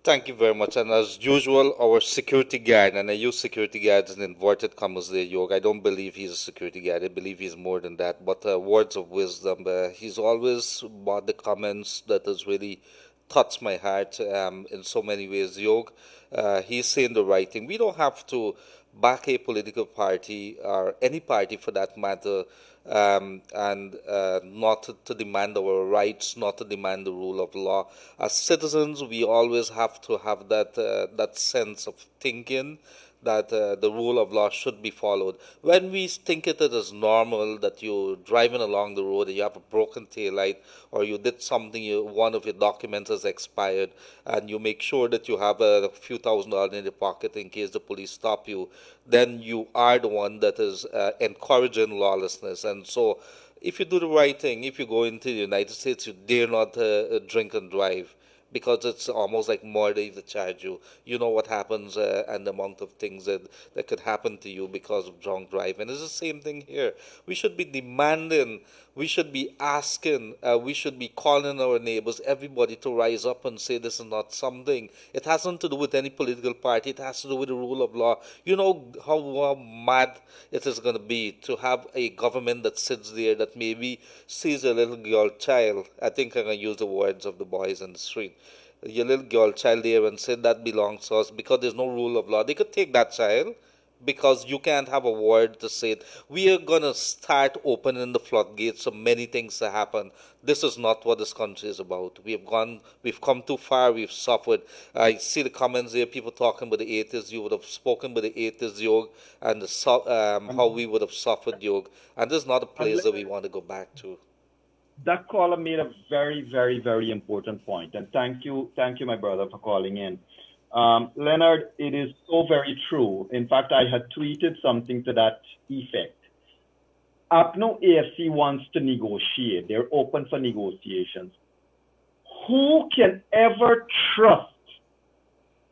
Thank you very much. And as usual, our security guard, and I use security guards in inverted commas there, Yog. I don't believe he's a security guard. I believe he's more than that. But words of wisdom. He's always brought the comments that has really touched my heart in so many ways, Yog. He's saying the right thing. We don't have to back a political party or any party for that matter, and not to demand our rights, not to demand the rule of law. As citizens, we always have to have that sense of thinking that the rule of law should be followed. When we think it as normal that you're driving along the road and you have a broken taillight, or you did something, one of your documents has expired, and you make sure that you have a few $1,000s in your pocket in case the police stop you, then you are the one that is encouraging lawlessness. And so if you do the right thing, if you go into the United States, you dare not drink and drive, because it's almost like murder if they charge you. You know what happens and the amount of things that could happen to you because of drunk driving. It's the same thing here. We should be demanding, we should be asking, we should be calling our neighbors, everybody to rise up and say this is not something. It has nothing to do with any political party. It has to do with the rule of law. You know how mad it is going to be to have a government that sits there that maybe sees a little girl child. I think I'm going to use the words of the boys in the street. Your little girl child there and say that belongs to us because there's no rule of law. They could take that child because you can't have a word to say it. We are going to start opening the floodgates for many things to happen. This is not what this country is about. We've come too far, we've suffered. I see the comments there, people talking about the 80s. You would have spoken about the 80s, Yog, and how we would have suffered, Yog. And this is not a place that we want to go back to. That caller made a very, very, very important point. And thank you, my brother, for calling in. Leonard, it is so very true. In fact, I had tweeted something to that effect. APNO AFC wants to negotiate. They're open for negotiations. Who can ever trust?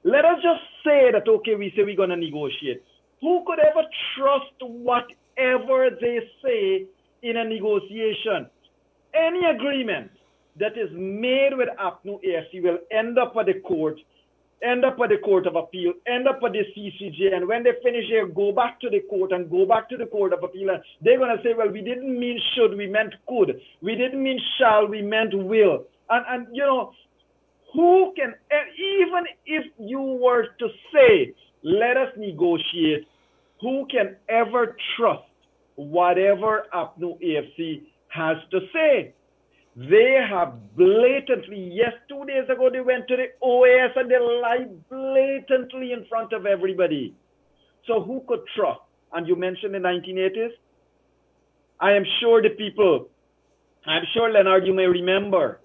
Let us just say that, okay, we say we're going to negotiate. Who could ever trust whatever they say in a negotiation? Any agreement that is made with APNO AFC will end up at the court, end up at the Court of Appeal, end up at the CCJ, and when they finish here, go back to the court and go back to the Court of Appeal, and they're going to say, well, we didn't mean should, we meant could. We didn't mean shall, we meant will. And you know, who can, even if you were to say, let us negotiate, who can ever trust whatever APNO AFC has to say? They have blatantly, yes, 2 days ago they went to the OAS and they lied blatantly in front of everybody. So who could trust? And you mentioned the 1980s. I am sure the people, I'm sure, Leonard, you may remember.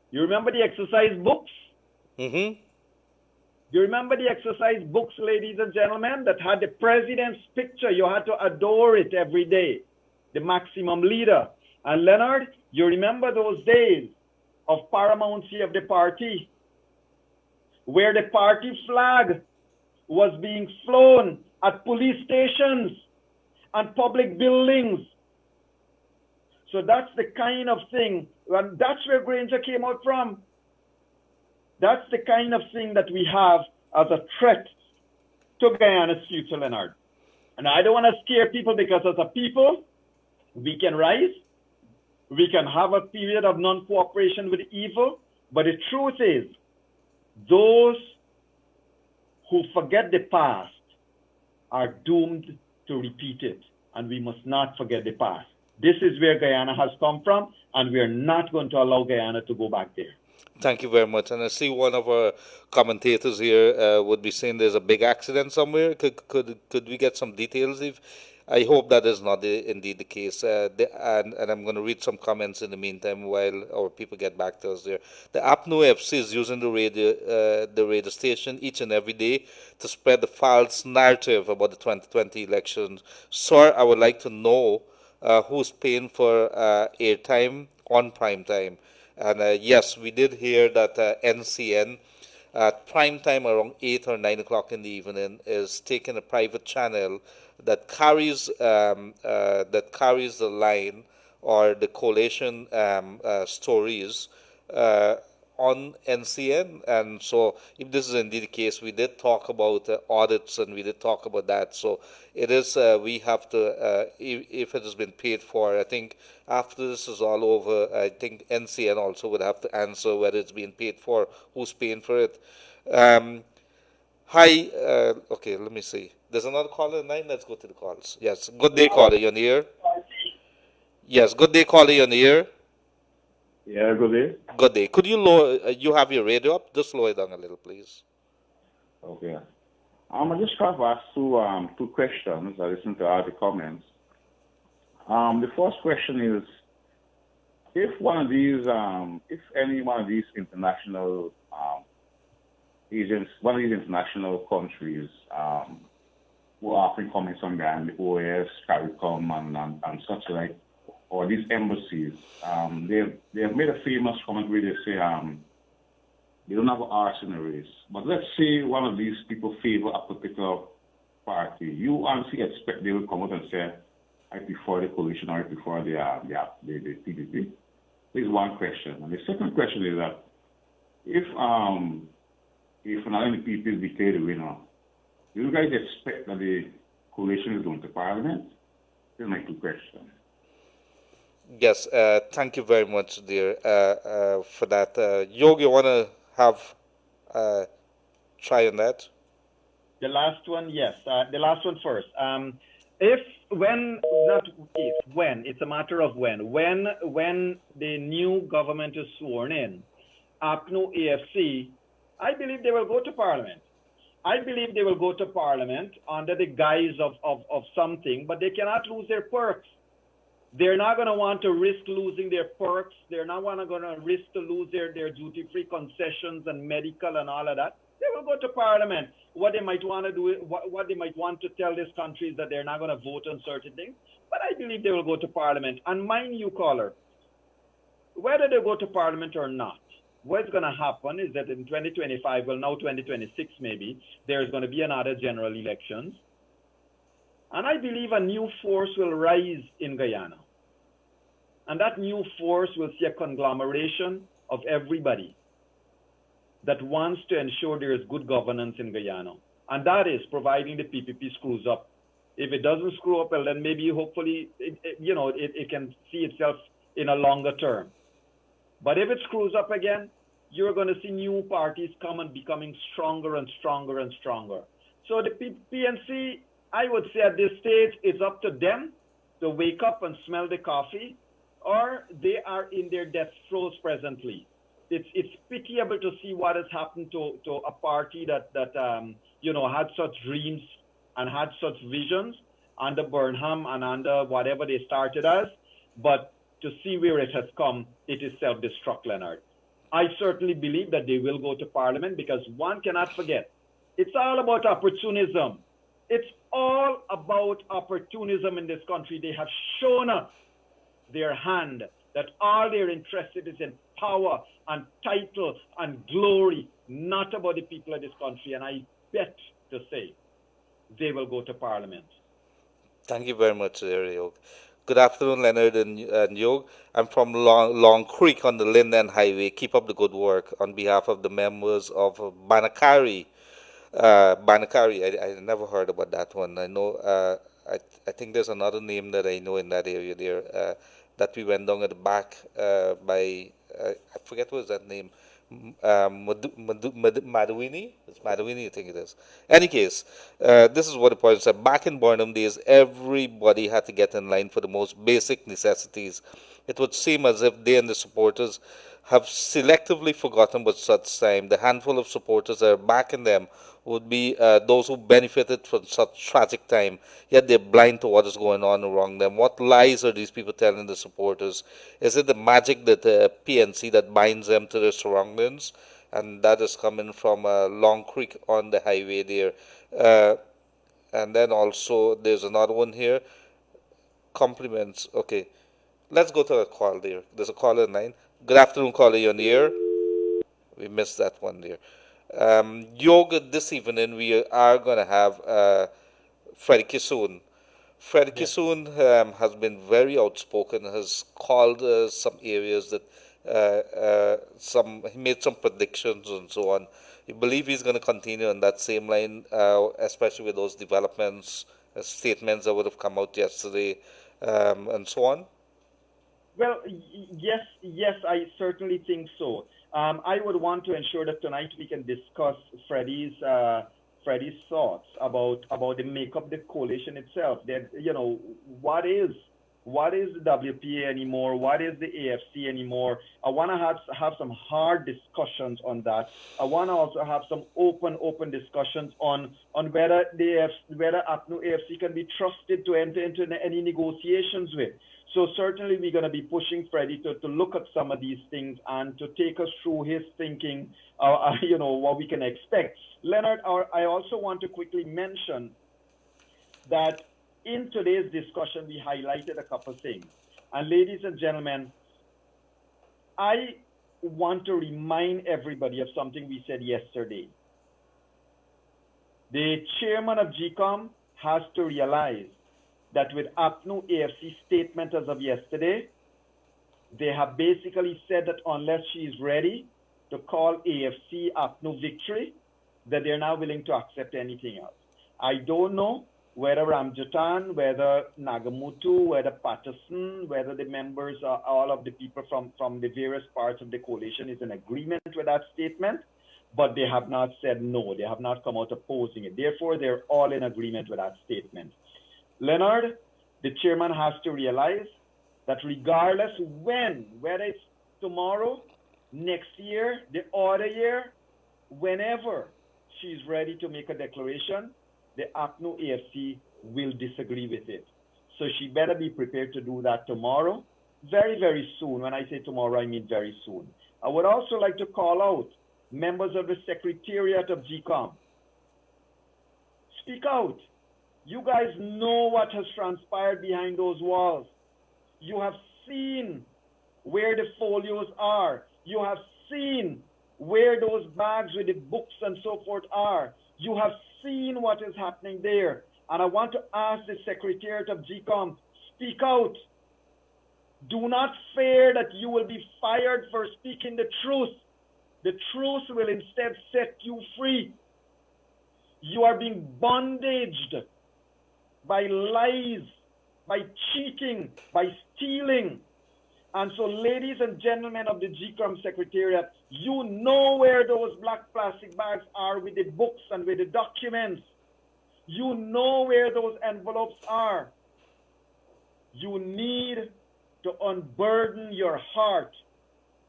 You remember the exercise books? Mm-hmm. You remember the exercise books, ladies and gentlemen, that had the president's picture? You had to adore it every day. The maximum leader. And Leonard, you remember those days of paramountcy of the party, where the party flag was being flown at police stations and public buildings. So that's the kind of thing, and that's where Granger came out from. That's the kind of thing that we have as a threat to Guyana's future, Leonard. And I don't want to scare people, because as a people, we can rise. We can have a period of non-cooperation with evil. But the truth is, those who forget the past are doomed to repeat it, and we must not forget the past. This is where Guyana has come from, and we are not going to allow Guyana to go back there. Thank you very much. And I see one of our commentators here would be saying there's a big accident somewhere. Could we get some details? If I hope that is not indeed the case. And I'm going to read some comments in the meantime while our people get back to us there. The APNO FC is using the radio station each and every day to spread the false narrative about the 2020 elections. Sir, I would like to know who's paying for airtime on prime time. And yes, we did hear that NCN at prime time around 8 or 9 o'clock in the evening is taking a private channel that carries the line or the collation stories on NCN. And so if this is indeed the case, we did talk about audits and we did talk about that. So it is, we have to, if it has been paid for, I think after this is all over, I think NCN also would have to answer whether it's being paid for, who's paying for it. Hi, okay, let me see. There's another caller in line. Let's go to the calls. Yes, good day, caller. You're on the air. Yes, good day, caller. You're on the air. Yeah, good day. Good day. Could you lower? You have your radio up? Just lower it down a little, please. Okay. I just have asked two questions. I listened to all the comments. The first question is, if any one of these international agents, one of these international countries, who are often coming from Ghana, the OAS, CARICOM, and such like, or these embassies, they have made a famous comment where they say they don't have an arse in the race. But let's say one of these people favor a particular party. You honestly expect they will come out and say, I prefer the coalition or I prefer the PDP? This is one question. And the second question is that if an NPP is declared the winner, do you guys expect that the coalition is going to Parliament? These are my two questions. Yes, thank you very much, dear, for that. Yog, you want to have try on that? The last one, yes. The last one first. When, it's a matter of when. When the new government is sworn in, APNO AFC, I believe they will go to Parliament. I believe they will go to Parliament under the guise of something, but they cannot lose their perks. They're not going to want to risk losing their perks. They're not going to risk to lose their duty-free concessions and medical and all of that. They will go to Parliament. What they might want to do, what they might want to tell this country is that they're not going to vote on certain things. But I believe they will go to Parliament. And mind you, caller, whether they go to Parliament or not, what's going to happen is that in 2025, well, now 2026 maybe, there's going to be another general elections. And I believe a new force will rise in Guyana. And that new force will see a conglomeration of everybody that wants to ensure there is good governance in Guyana. And that is providing the PPP screws up. If it doesn't screw up, well, then maybe hopefully, it can see itself in a longer term. But if it screws up again, you're going to see new parties come and becoming stronger and stronger and stronger. So the PNC, I would say at this stage, it's up to them to wake up and smell the coffee, or they are in their death throes presently. It's pitiable to see what has happened to a party that had such dreams and had such visions under Burnham and under whatever they started as, but to see where it has come, it is self-destruct, Leonard. I certainly believe that they will go to Parliament because one cannot forget, it's all about opportunism. It's all about opportunism in this country. They have shown us their hand that all they're interested is in power and title and glory, not about the people of this country. And I bet to say they will go to Parliament. Thank you very much, Yog. Good afternoon, Leonard and Yog. I'm from Long Creek on the Linden Highway. Keep up the good work on behalf of the members of Banakari. I never heard about that one. I know, I think there's another name that I know in that area there that we went down at the back by, I forget what was that name. Madawini. It's Madawini, I think it is. Any case, this is what the point said. Back in Burnham days, everybody had to get in line for the most basic necessities. It would seem as if they and the supporters have selectively forgotten about such time. The handful of supporters that are backing them would be those who benefited from such tragic time, yet they're blind to what is going on around them. What lies are these people telling the supporters? Is it the magic that PNC that binds them to their surroundings? And that is coming from Long Creek on the highway there. Uh, and then also there's another one here. Compliments. Okay, let's go to a call there. There's a caller in line. Good afternoon, caller. You're on the air. We missed that one there. Yoga, this evening we are going to have Freddie Kissoon. Freddie Kissoon has been very outspoken, has called some areas that he made some predictions and so on. You believe he's going to continue on that same line, especially with those developments, statements that would have come out yesterday, and so on? Well, yes, I certainly think so. I would want to ensure that tonight we can discuss Freddie's thoughts about the makeup of the coalition itself. That what is the WPA anymore? What is the AFC anymore? I want to have some hard discussions on that. I want to also have some open discussions on whether whether APNU AFC can be trusted to enter into any negotiations with. So certainly we're going to be pushing Freddie to look at some of these things and to take us through his thinking, what we can expect. Leonard, I also want to quickly mention that in today's discussion, we highlighted a couple things. And ladies and gentlemen, I want to remind everybody of something we said yesterday. The chairman of GCOM has to realize that with APNU AFC statement as of yesterday, they have basically said that unless she is ready to call AFC APNU victory, that they're not willing to accept anything else. I don't know whether Ramjatan, whether Nagamutu, whether Patterson, whether the members, all of the people from the various parts of the coalition is in agreement with that statement, but they have not said no. They have not come out opposing it. Therefore, they're all in agreement with that statement. Leonard, the chairman has to realize that regardless when, whether it's tomorrow, next year, the other year, whenever she's ready to make a declaration, the APNU AFC will disagree with it. So she better be prepared to do that tomorrow, very, very soon. When I say tomorrow, I mean very soon. I would also like to call out members of the Secretariat of GCOM. Speak out. You guys know what has transpired behind those walls. You have seen where the folios are. You have seen where those bags with the books and so forth are. You have seen what is happening there. And I want to ask the Secretariat of GCOM, speak out. Do not fear that you will be fired for speaking the truth. The truth will instead set you free. You are being bondaged by lies, by cheating, by stealing. And so, ladies and gentlemen of the GCOM Secretariat, you know where those black plastic bags are with the books and with the documents. You know where those envelopes are. You need to unburden your heart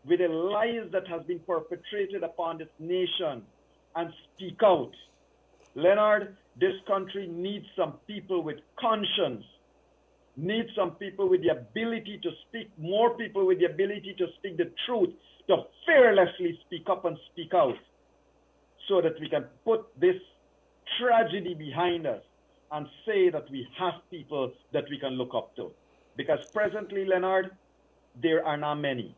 with the lies that has been perpetrated upon this nation and speak out. Leonard, this country needs some people with conscience, needs some people with the ability to speak, more people with the ability to speak the truth, to fearlessly speak up and speak out, so that we can put this tragedy behind us and say that we have people that we can look up to. Because presently, Leonard, there are not many.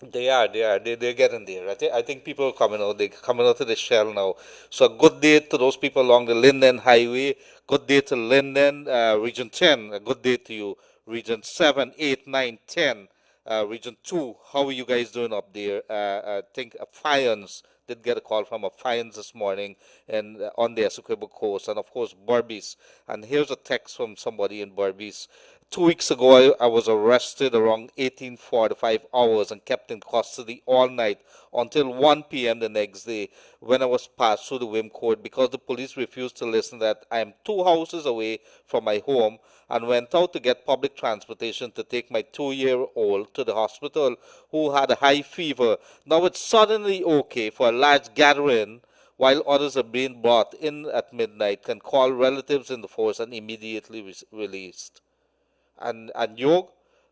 They're getting there. I think people are coming out. They're coming out of the shell now. So a good day to those people along the Linden Highway. Good day to Linden, Region 10. A good day to you, Region 7, 8, 9, 10. Region 2, how are you guys doing up there? I think Fions did get a call from Fions this morning and on the Essequibo coast, and of course Berbice. And here's a text from somebody in Berbice. 2 weeks ago, I was arrested around 18:45 hours and kept in custody all night until 1 p.m. the next day when I was passed through the Whim Court because the police refused to listen that I am 2 houses away from my home and went out to get public transportation to take my 2-year-old to the hospital who had a high fever. Now it's suddenly okay for a large gathering while others are being brought in at midnight, can call relatives in the force and immediately released. And Yog,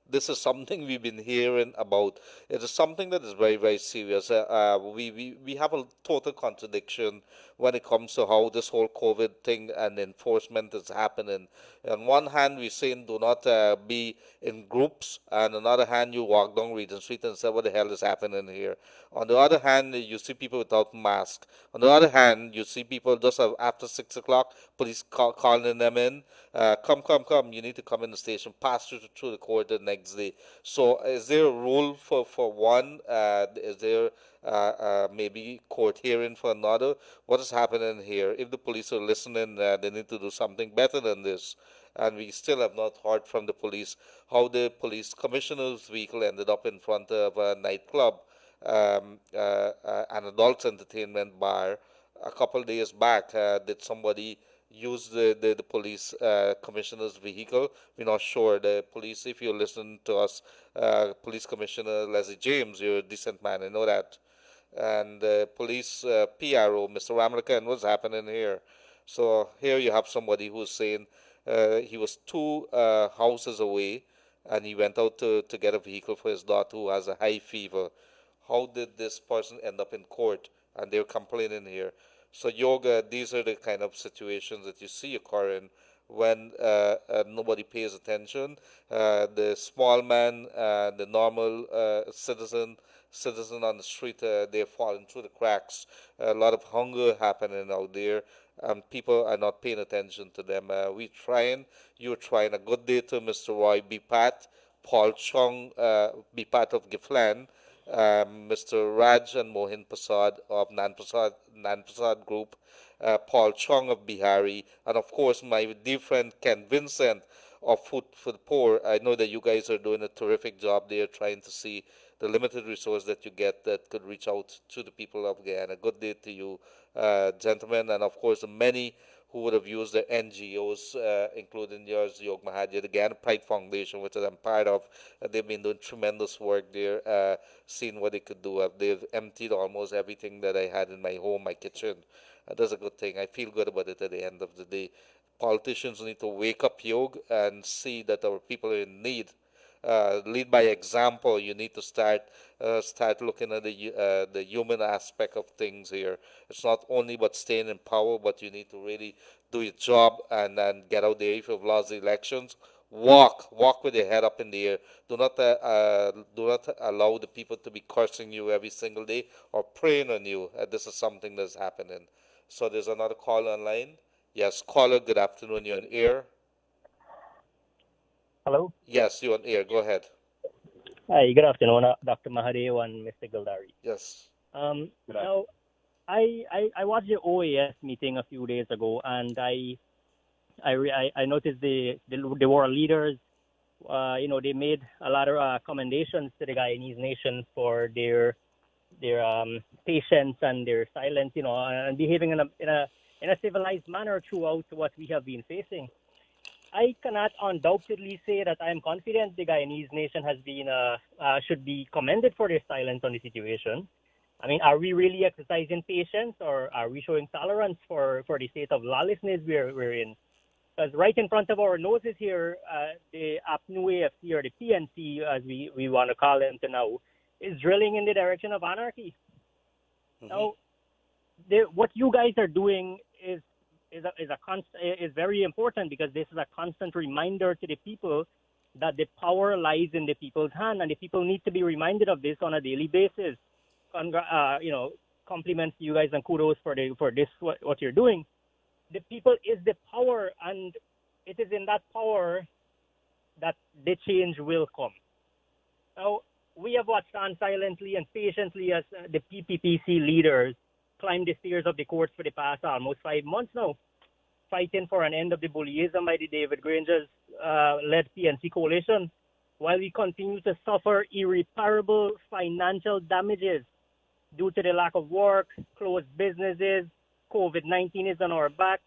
this is something we've been hearing about. It is something that is very, very serious. We have a total contradiction when it comes to how this whole COVID thing and enforcement is happening. On one hand, we're saying do not be in groups, and on the other hand, you walk down Regent Street and say, what the hell is happening here? On the other hand, you see people without masks. On the other hand, you see people just after 6 o'clock, police calling them in. Come, you need to come in the station, pass through the court the next day. So is there a rule for one? Is there maybe court hearing for another? What is happening here? If the police are listening, they need to do something better than this. And we still have not heard from the police how the police commissioner's vehicle ended up in front of a nightclub, an adult entertainment bar. A couple days back, did somebody use the police commissioner's vehicle? We're not sure. The police, if you listen to us, Police Commissioner Leslie James, you're a decent man, I know that. And police PRO, Mr. Ramlakan, what's happening here? So here you have somebody who's saying he was 2 houses away and he went out to get a vehicle for his daughter who has a high fever. How did this person end up in court? And they're complaining here. So, Yoga, these are the kind of situations that you see occurring when nobody pays attention. The small man, the normal citizen on the street, they're falling through the cracks. A lot of hunger happening out there, and people are not paying attention to them. You're trying. A good day to Mr. Roy Bipat, Paul Chung, Bipat of Giflan, Mr. Raj and Mohin Prasad of Nan Prasad Group, Paul Chong of Bihari, and of course my dear friend Ken Vincent of Food for the Poor. I know that you guys are doing a terrific job there trying to see the limited resource that you get that could reach out to the people of Guyana. Good day to you, gentlemen, and of course the many who would have used the NGOs, including yours, Yog Mahadeo, the Guyana Pride Foundation, which I'm part of. They've been doing tremendous work there, seeing what they could do. They've emptied almost everything that I had in my home, my kitchen. That's a good thing. I feel good about it at the end of the day. Politicians need to wake up, Yog, and see that our people are in need. Lead by example. You need to start looking at the human aspect of things here. It's not only about staying in power, but you need to really do your job and get out there. If you've lost the elections, walk with your head up in the air. Do not allow the people to be cursing you every single day or praying on you. This is something that's happening. So there's another call online. Yes, caller. Good afternoon. You're on air. Hello? Yes, you're on air. Go ahead. Hi, good afternoon, Dr. Mahadeo and Mr. Gildarie. Yes. Now, I watched the OAS meeting a few days ago, and I noticed the world leaders, they made a lot of commendations to the Guyanese nation for their patience and their silence, and behaving in a civilized manner throughout what we have been facing. I cannot undoubtedly say that I am confident the Guyanese nation has been should be commended for their silence on the situation. I mean, are we really exercising patience, or are we showing tolerance for the state of lawlessness we're in? Because right in front of our noses here, the APNU AFC, or the PNC, as we want to call them to now, is drilling in the direction of anarchy. Mm-hmm. Now, what you guys are doing is very important, because this is a constant reminder to the people that the power lies in the people's hand, and the people need to be reminded of this on a daily basis. Compliments to you guys and kudos for this what you're doing. The people is the power, and it is in that power that the change will come. Now, we have watched on silently and patiently as the PPPC leaders climb the stairs of the courts for the past almost 5 months now. fighting for an end of the bullyism by the David Granger's led PNC coalition, while we continue to suffer irreparable financial damages due to the lack of work, closed businesses, COVID-19 is on our back.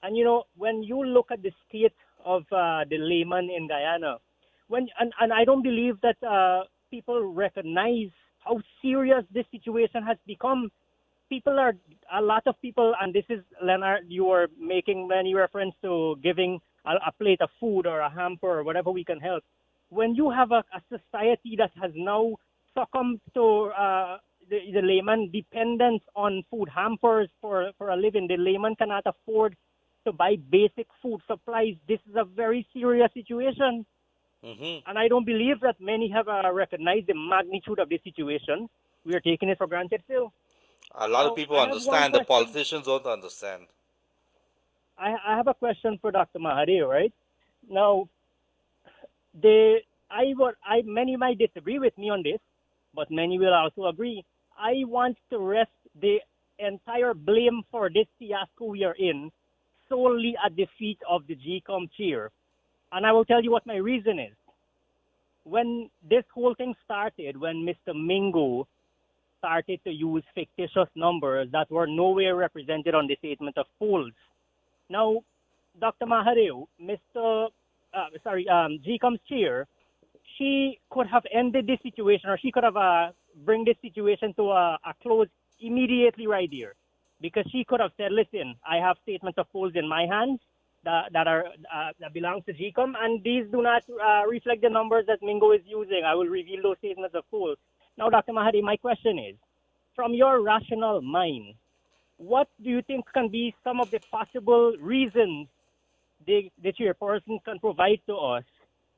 And, when you look at the state of the layman in Guyana, and I don't believe that people recognize how serious this situation has become. A lot of people, and this is, Leonard, you were making many reference to giving a plate of food or a hamper or whatever we can help. When you have a society that has now succumbed to the layman dependence on food hampers for a living, the layman cannot afford to buy basic food supplies. This is a very serious situation. Mm-hmm. And I don't believe that many have recognized the magnitude of the situation. We are taking it for granted still. A lot of people understand. The politicians don't understand. I have a question for Dr. Mahadeo, right? Now, many might disagree with me on this, but many will also agree. I want to rest the entire blame for this fiasco we are in solely at the feet of the GCOM chair. And I will tell you what my reason is. When this whole thing started, when Mr. Mingo started to use fictitious numbers that were nowhere represented on the statement of polls. Now, Dr. Mahadeo, GCOM's chair, she could have ended this situation, or she could have bring this situation to a close immediately right here. Because she could have said, listen, I have statements of polls in my hands that belongs to GCOM, and these do not reflect the numbers that Mingo is using. I will reveal those statements of polls. Now, Dr. Mahadeo, my question is, from your rational mind, what do you think can be some of the possible reasons the chairperson can provide to us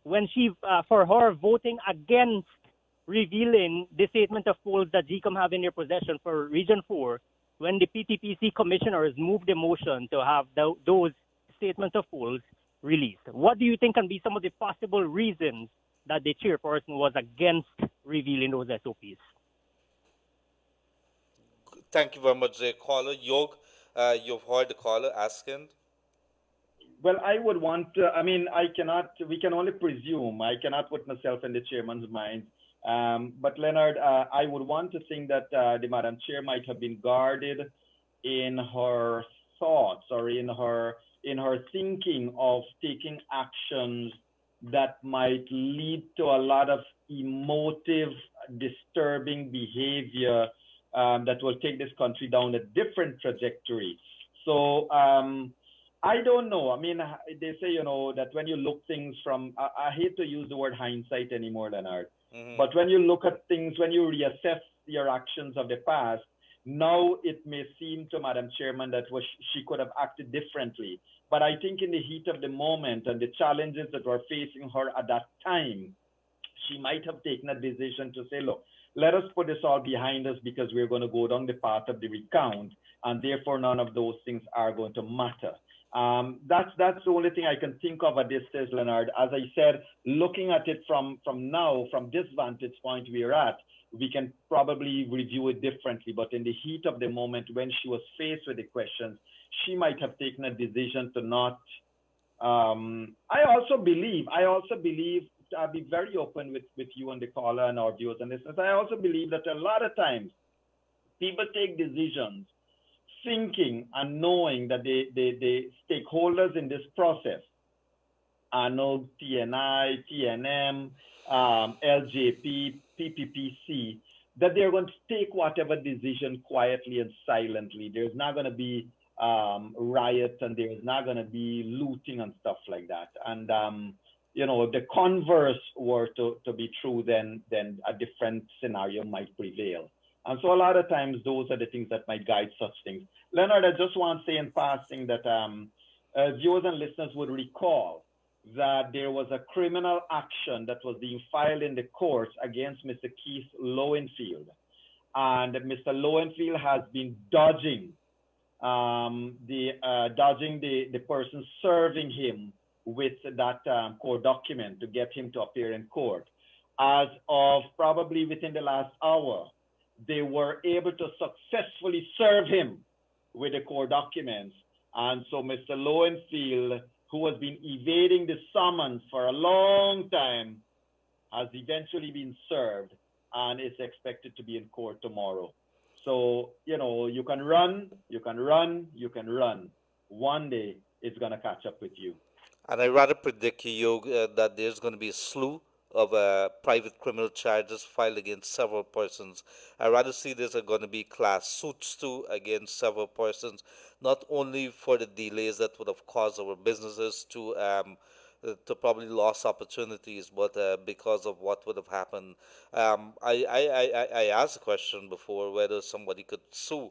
when she, for her voting against revealing the statement of polls that GCOM have in their possession for Region 4, when the PTPC commissioners moved the motion to have those statements of polls released? What do you think can be some of the possible reasons that the chairperson was against revealing those SOPs? Thank you very much, caller. Yog, you've heard the caller asking. Well, I would want to, we can only presume. I cannot put myself in the chairman's mind. But Leonard, I would want to think that the Madam Chair might have been guarded in her thoughts or in her thinking of taking actions that might lead to a lot of emotive, disturbing behavior that will take this country down a different trajectory. So I don't know. I mean, they say, that when you look things from, I hate to use the word hindsight anymore, Leonard, but when you look at things, when you reassess your actions of the past, now it may seem to Madam Chairman that she could have acted differently. But I think in the heat of the moment and the challenges that were facing her at that time, she might have taken a decision to say, look, let us put this all behind us because we're going to go down the path of the recount, and therefore none of those things are going to matter. That's the only thing I can think of at this stage, Leonard. As I said, looking at it from now, from this vantage point we're at, we can probably review it differently. But in the heat of the moment, when she was faced with the questions, she might have taken a decision to not. I also believe, I'll be very open with you and the caller and our viewers and listeners. I also believe that a lot of times people take decisions thinking and knowing that the stakeholders in this process, I know TNI, TNM, LJP, PPPC, that they're going to take whatever decision quietly and silently. There's not going to be riots, and there's not going to be looting and stuff like that. And the converse were to be true, then a different scenario might prevail. And so a lot of times those are the things that might guide such things. Leonard, I just want to say in passing that viewers and listeners would recall that there was a criminal action that was being filed in the courts against Mr. Keith Lowenfield. And Mr. Lowenfield has been dodging the person serving him with that court document to get him to appear in court. As of probably within the last hour, they were able to successfully serve him with the court documents. And so Mr. Lowenfield, who has been evading the summons for a long time, has eventually been served and is expected to be in court tomorrow. So, you can run, you can run, you can run. One day it's going to catch up with you. And I rather predict, Yog, that there's going to be a slew of private criminal charges filed against several persons. I rather see there's going to be class suits too against several persons, not only for the delays that would have caused our businesses to probably lost opportunities, but because of what would have happened. I asked a question before whether somebody could sue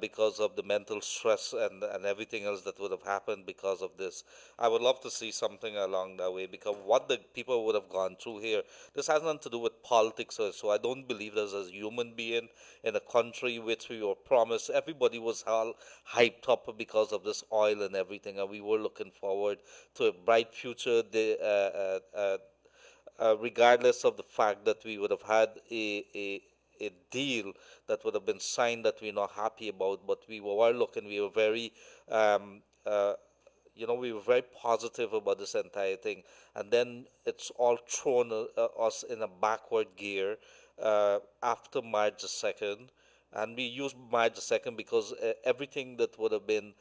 because of the mental stress and everything else that would have happened because of this. I would love to see something along that way, because what the people would have gone through here, this has nothing to do with politics or so. I don't believe there's a human being in a country which we were promised. Everybody was all hyped up because of this oil and everything, and we were looking forward to a bright future. Regardless of the fact that we would have had a deal that would have been signed that we're not happy about, but we were looking, we were very, um, uh, we were very positive about this entire thing, and then it's all thrown us in a backward gear after March the 2nd, and we use March the 2nd because everything that would have been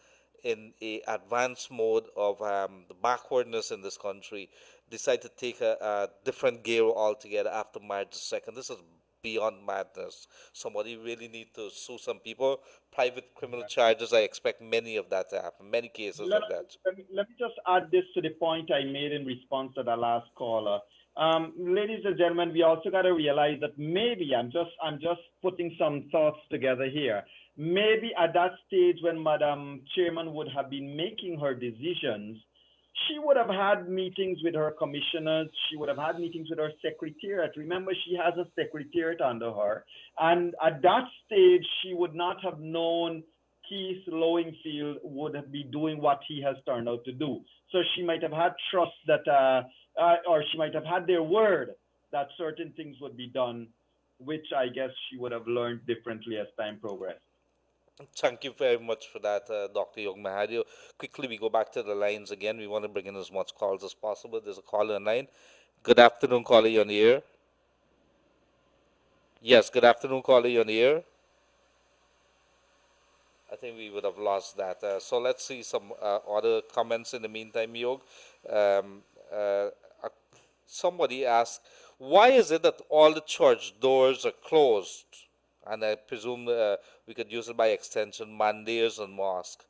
in a advanced mode of the backwardness in this country decide to take a different gear altogether after March the 2nd. This is beyond madness. Somebody really need to sue some people. Private criminal charges, I expect many of that to happen, many cases of that. Let me just add this to the point I made in response to the last caller. Ladies and gentlemen, we also got to realize that maybe I'm just putting some thoughts together here. Maybe at that stage when Madam Chairman would have been making her decisions, she would have had meetings with her commissioners. She would have had meetings with her secretariat. Remember, she has a secretariat under her. And at that stage, she would not have known Keith Lowenfield would be doing what he has turned out to do. So she might have had trust that, or she might have had their word that certain things would be done, which I guess she would have learned differently as time progressed. Thank you very much for that, Dr. Yog Mahadeo. Quickly, we go back to the lines again. We want to bring in as much calls as possible. There's a caller on line. Good afternoon, caller, you're on the air. Yes, good afternoon, caller, you're on the air. I think we would have lost that. So let's see some other comments in the meantime, Yog. Um, uh, uh, Somebody asked, why is it that all the church doors are closed? And I presume we could use it by extension, mandates and mosque.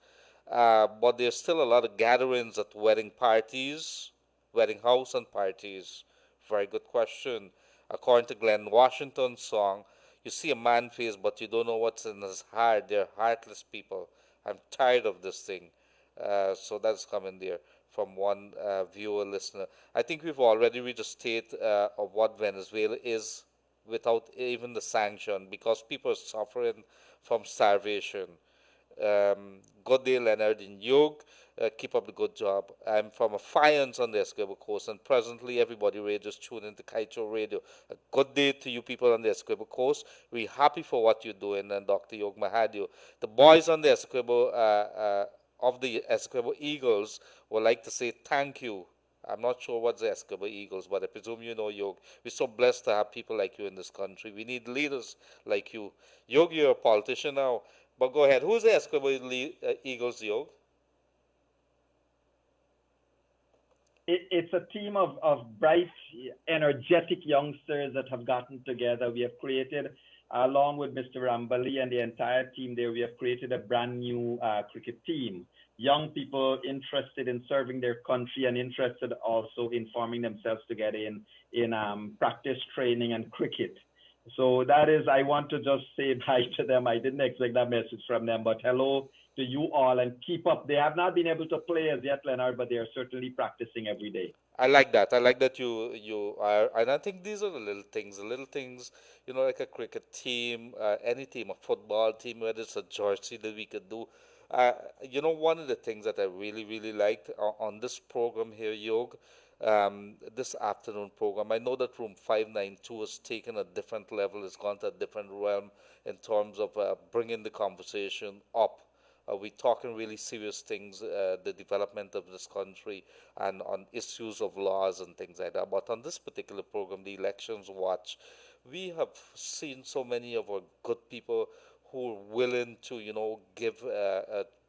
But there's still a lot of gatherings at wedding parties, wedding house and parties. Very good question. According to Glenn Washington's song, you see a man face, but you don't know what's in his heart. They're heartless people. I'm tired of this thing. So that's coming there from one viewer listener. I think we've already reached a state of what Venezuela is without even the sanction, because people are suffering from starvation. Good day, Leonard and Yog. Keep up the good job. I'm from a Fiance on the Essequibo Coast, and presently everybody radio just tune into Kaito Radio. A good day to you people on the Essequibo Coast. We're happy for what you're doing, and Dr. Yog Mahadeo. The boys on the Essequibo, of the Essequibo Eagles, would like to say thank you. I'm not sure what's the Escobar Eagles, but I presume you know, Yog. We're so blessed to have people like you in this country. We need leaders like you. Yog, you're a politician now, but go ahead. Who's the Escobar Eagles, Yog? It's a team of bright, energetic youngsters that have gotten together. We have created, along with Mr. Rambali and the entire team there, we have created a brand new cricket team. Young people interested in serving their country and interested also in forming themselves together in practice training and cricket. So that is, I want to just say bye to them. I didn't expect that message from them, but hello to you all and keep up. They have not been able to play as yet, Leonard, but they are certainly practicing every day. I like that. I like that you are, and I think these are the little things. The little things, like a cricket team, any team, a football team, whether it's a jersey that we could do. One of the things that I really, really liked on this program here, Yog, this afternoon program, I know that Room 592 has taken a different level, it's gone to a different realm in terms of bringing the conversation up we're talking really serious things, the development of this country, and on issues of laws and things like that. But on this particular program, the Elections Watch, we have seen so many of our good people who are willing to, give,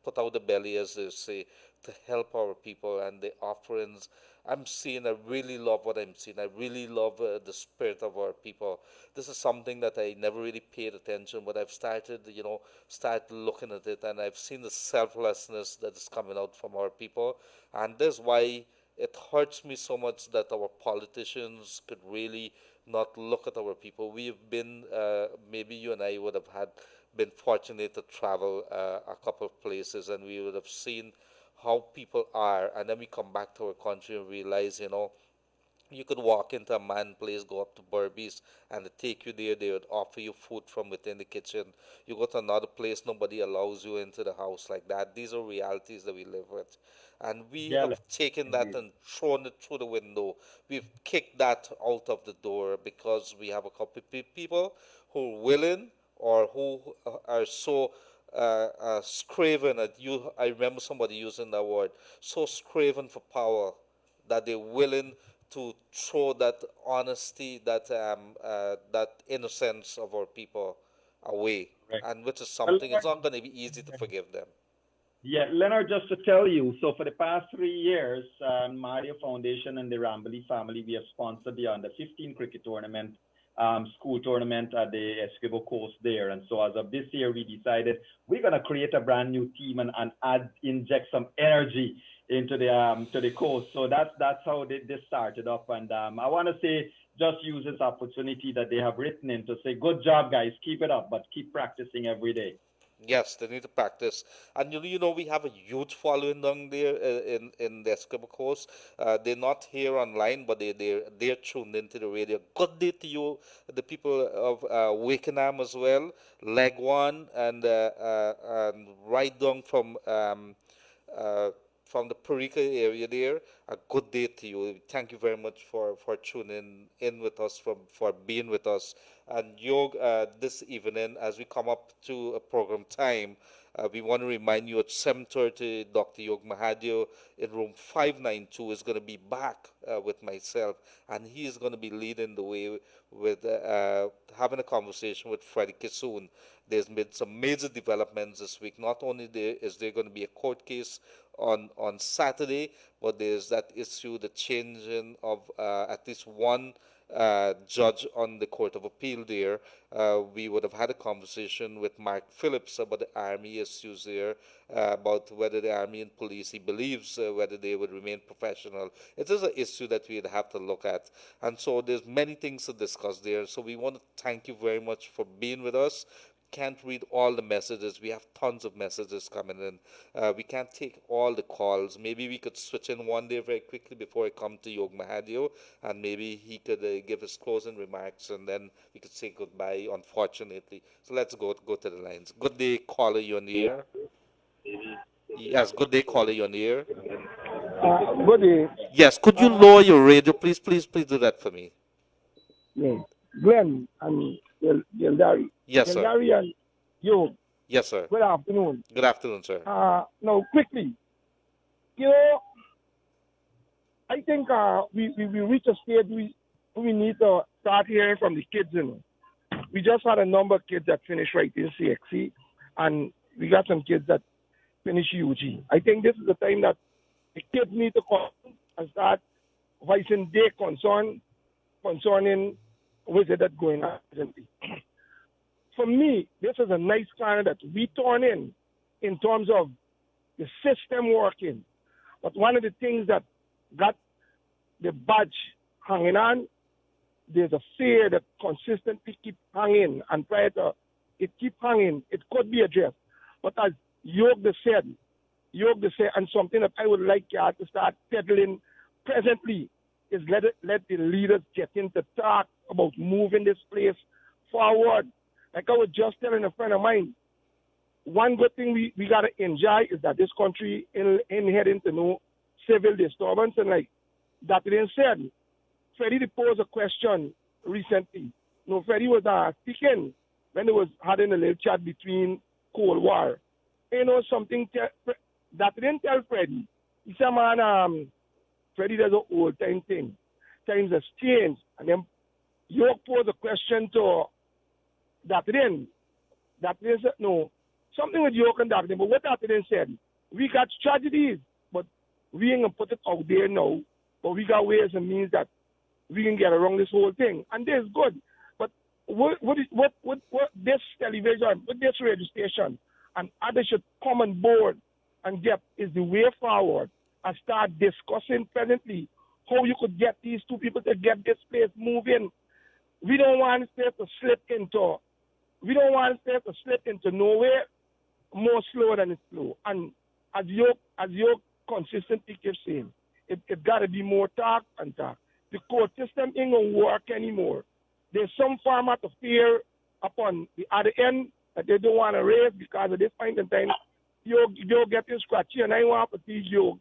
put out the belly, as they say, to help our people and the offerings. I'm seeing, I really love what I'm seeing. I really love the spirit of our people. This is something that I never really paid attention, but I've started, start looking at it, and I've seen the selflessness that is coming out from our people, and that's why it hurts me so much that our politicians could really not look at our people. We've been, maybe you and I would have been fortunate to travel a couple of places, and we would have seen how people are, and then we come back to our country and realize, you could walk into a man place, go up to Burbies, and they take you there. They would offer you food from within the kitchen. You go to another place, nobody allows you into the house like that. These are realities that we live with. And we Yeah, have taken that and thrown it through the window. We've kicked that out of the door because we have a couple of people who are willing, or who are so scraven at you. I remember somebody using that word, so scraven for power that they're willing to throw that honesty, that innocence of our people away, right. and which is Well, something. It's not going to be easy to forgive them. yeah, Leonard, just to tell you, so for the past 3 years, Mahadeo Foundation and the Rambly family, we have sponsored the under 15 cricket tournament, school tournament at the Essequibo Coast there. And so as of this year, we decided we're going to create a brand new team and inject some energy into the coast. So that's how this started up. And I want to say, just use this opportunity that they have written in to say, good job, guys, keep it up, but keep practicing every day. Yes, they need to practice, and we have a huge following down there in the Essequibo Coast. They're not here online, but they're tuned into the radio. Good day to you, the people of Wakenham as well, Leg One, and right down uh, from the Parika area there. A good day to you. Thank you very much for tuning in with us, for being with us. And Yog, this evening, as we come up to a program time, we want to remind you at 7:30, Dr. Yog Mahadeo in room 592 is going to be back with myself, and he is going to be leading the way with having a conversation with Freddie Kissoon. There's been some major developments this week. Not only is there going to be a court case on Saturday, but there's that issue, the changing of at least one judge on the Court of Appeal there. We would have had a conversation with Mark Phillips about the Army issues there, about whether the Army and police, he believes, whether they would remain professional. It is an issue that we'd have to look at. And so there's many things to discuss there. So we want to thank you very much for being with us. Can't read all the messages. We have tons of messages coming in. We can't take all the calls. Maybe we could switch in one day very quickly before I come to Yog Mahadeo, and maybe he could give his closing remarks, and then we could say goodbye, unfortunately. So let's go to the lines. Good day, caller, you're on the air. Yes, good day, caller, you're on the air. Good day. Yes, could you lower your radio? Please do that for me. Yeah. Glenn and Gildarie. Yes, sir. Gildarie and you. Yes, sir. Good afternoon. Good afternoon, sir. Now, quickly, I think we reach a stage we need to start hearing from the kids. We just had a number of kids that finished right in CXC, and we got some kids that finish UG. I think this is the time that the kids need to come and start voicing their concerning what is that going on presently. For me, this is a nice kind that we turn in terms of the system working. But one of the things that got the badge hanging on, there's a fear that consistently keep hanging, and prior to it keep hanging, it could be addressed. But as Yog said, and something that I would like you to start peddling presently is let the leaders get into talk about moving this place forward. Like I was just telling a friend of mine, one good thing we got to enjoy is that this country ain't heading to no civil disturbance. And like that being said, Freddie posed a question recently. Freddie was speaking when they was having a little chat between Cold War. something that didn't tell Freddie. He said, man, Freddie does an old time thing. Times has changed. And then York posed a question to Dr. Dr. said, no, something with York and Dr. But what Dr. said, we got tragedies, but we ain't going to put it out there now. But we got ways and means that we can get around this whole thing. And this is good. But what this television, what this radio station, and others should come on board and get is the way forward and start discussing presently how you could get these two people to get this place moving. We don't want this place to slip into nowhere more slow than it's slow. And as you consistently keep saying, it got to be more talk and talk. The court system ain't going to work anymore. There's some format of fear upon the other end that they don't want to raise because at this point in time, you're getting scratchy, and I want to teach you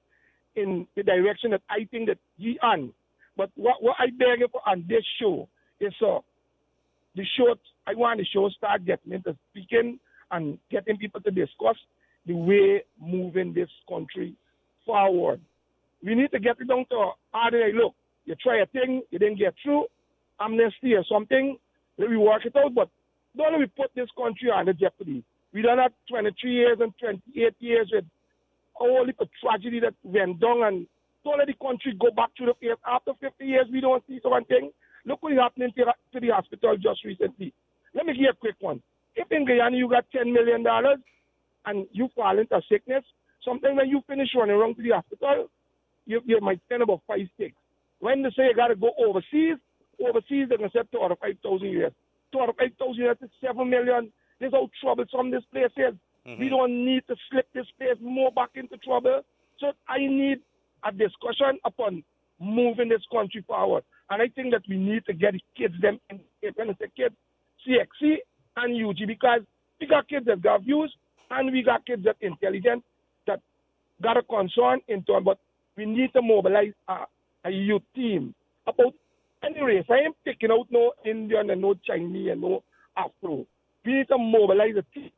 in the direction that I think that he on. But what I beg you for on this show is I want the show start getting into speaking and getting people to discuss the way moving this country forward. We need to get it down to ordinary. Look, you try a thing, you didn't get through, amnesty or something, let me work it out, but don't let me put this country under jeopardy. We done have 23 years and 28 years with all the tragedy that went down, and don't let the country go back to the face. After 50 years, we don't see something. Look what's happening to the hospital just recently. Let me give you a quick one. If in Guyana you got $10 million and you fall into sickness, sometimes when you finish running around to the hospital, you might spend about 5-6. When they say you got to go overseas they're going to say 2 out of 5,000 US. 2 out of 5,000 US is 7 million. This is how troublesome this place is. Mm-hmm. We don't need to slip this place more back into trouble. So I need a discussion upon moving this country forward. And I think that we need to get the kids them in. When I say kids, CXC and UG, because we got kids that got views and we got kids that intelligent, that got a concern in turn. But we need to mobilize a youth team about any race. I am picking out no Indian and no Chinese and no Afro. We need to mobilize a team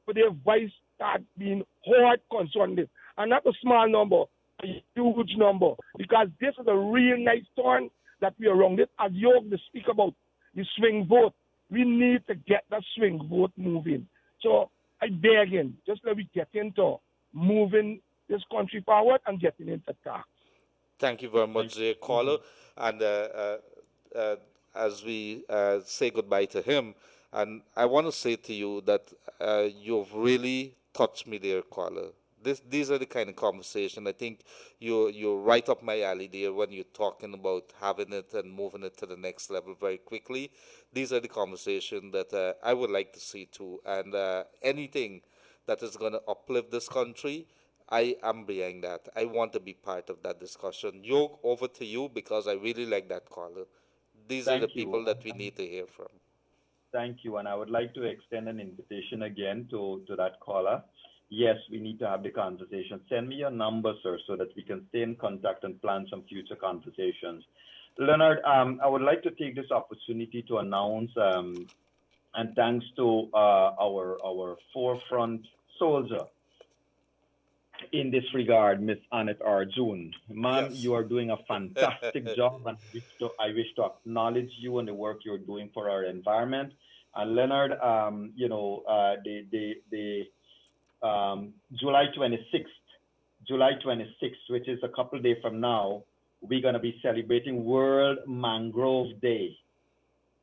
for their voice start being hard concerned. And not a small number, a huge number. Because this is a real nice turn that we are around it. As Yog to speak about the swing vote, we need to get that swing vote moving. So I beg him, just let me get into moving this country forward and getting into tax. Thank you very much, caller. And as we say goodbye to him, and I want to say to you that you've really touched me there, caller. These are the kind of conversation. I think you're right up my alley there when you're talking about having it and moving it to the next level very quickly. These are the conversation that I would like to see too. And anything that is going to uplift this country, I am behind that. I want to be part of that discussion. Yog, over to you, because I really like that caller. These are the people that we need to hear from. Thank you. And I would like to extend an invitation again to that caller. Yes, we need to have the conversation. Send me your number, sir, so that we can stay in contact and plan some future conversations. Leonard, I would like to take this opportunity to announce, and thanks to our forefront soldier in this regard, Miss Annette Arjun. Ma'am, yes. You are doing a fantastic job, and I wish to acknowledge you and the work you're doing for our environment. And Leonard, July 26th, which is a couple of days from now, we're going to be celebrating World Mangrove Day.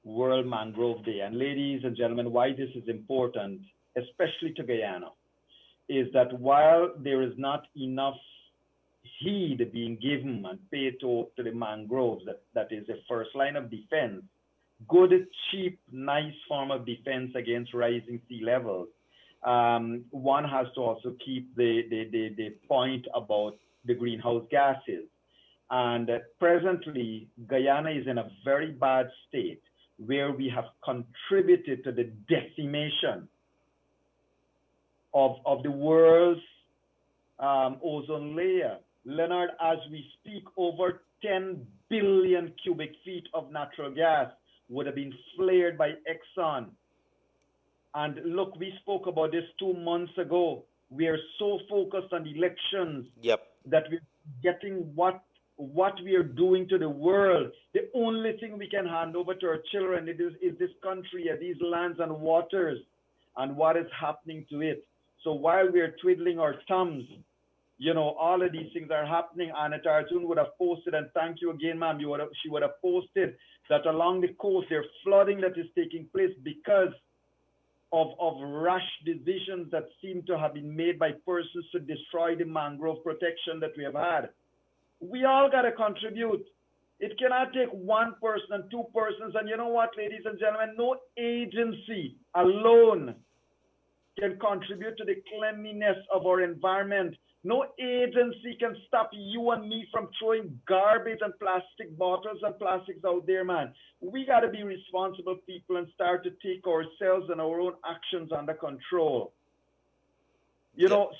World Mangrove Day. And ladies and gentlemen, why this is important, especially to Guyana, is that while there is not enough heed being given and paid to the mangroves, that is the first line of defense, good, cheap, nice form of defense against rising sea levels, one has to also keep the point about the greenhouse gases. And presently, Guyana is in a very bad state where we have contributed to the decimation of the world's ozone layer. Leonard, as we speak, over 10 billion cubic feet of natural gas would have been flared by Exxon. And look, we spoke about this 2 months ago. we are so focused on elections Yep. that we're getting what we are doing to the world. The only thing we can hand over to our children is this country and these lands and waters and what is happening to it. So while we are twiddling our thumbs, all of these things are happening. Anna Tartun would have posted, and thank you again, ma'am. She would have posted that along the coast there's flooding that is taking place because of rash decisions that seem to have been made by persons to destroy the mangrove protection that we have had. We all got to contribute. It cannot take one person and two persons. And you know what, ladies and gentlemen, no agency alone can contribute to the cleanliness of our environment. No agency can stop you and me from throwing garbage and plastic bottles and plastics out there, man. We got to be responsible people and start to take ourselves and our own actions under control.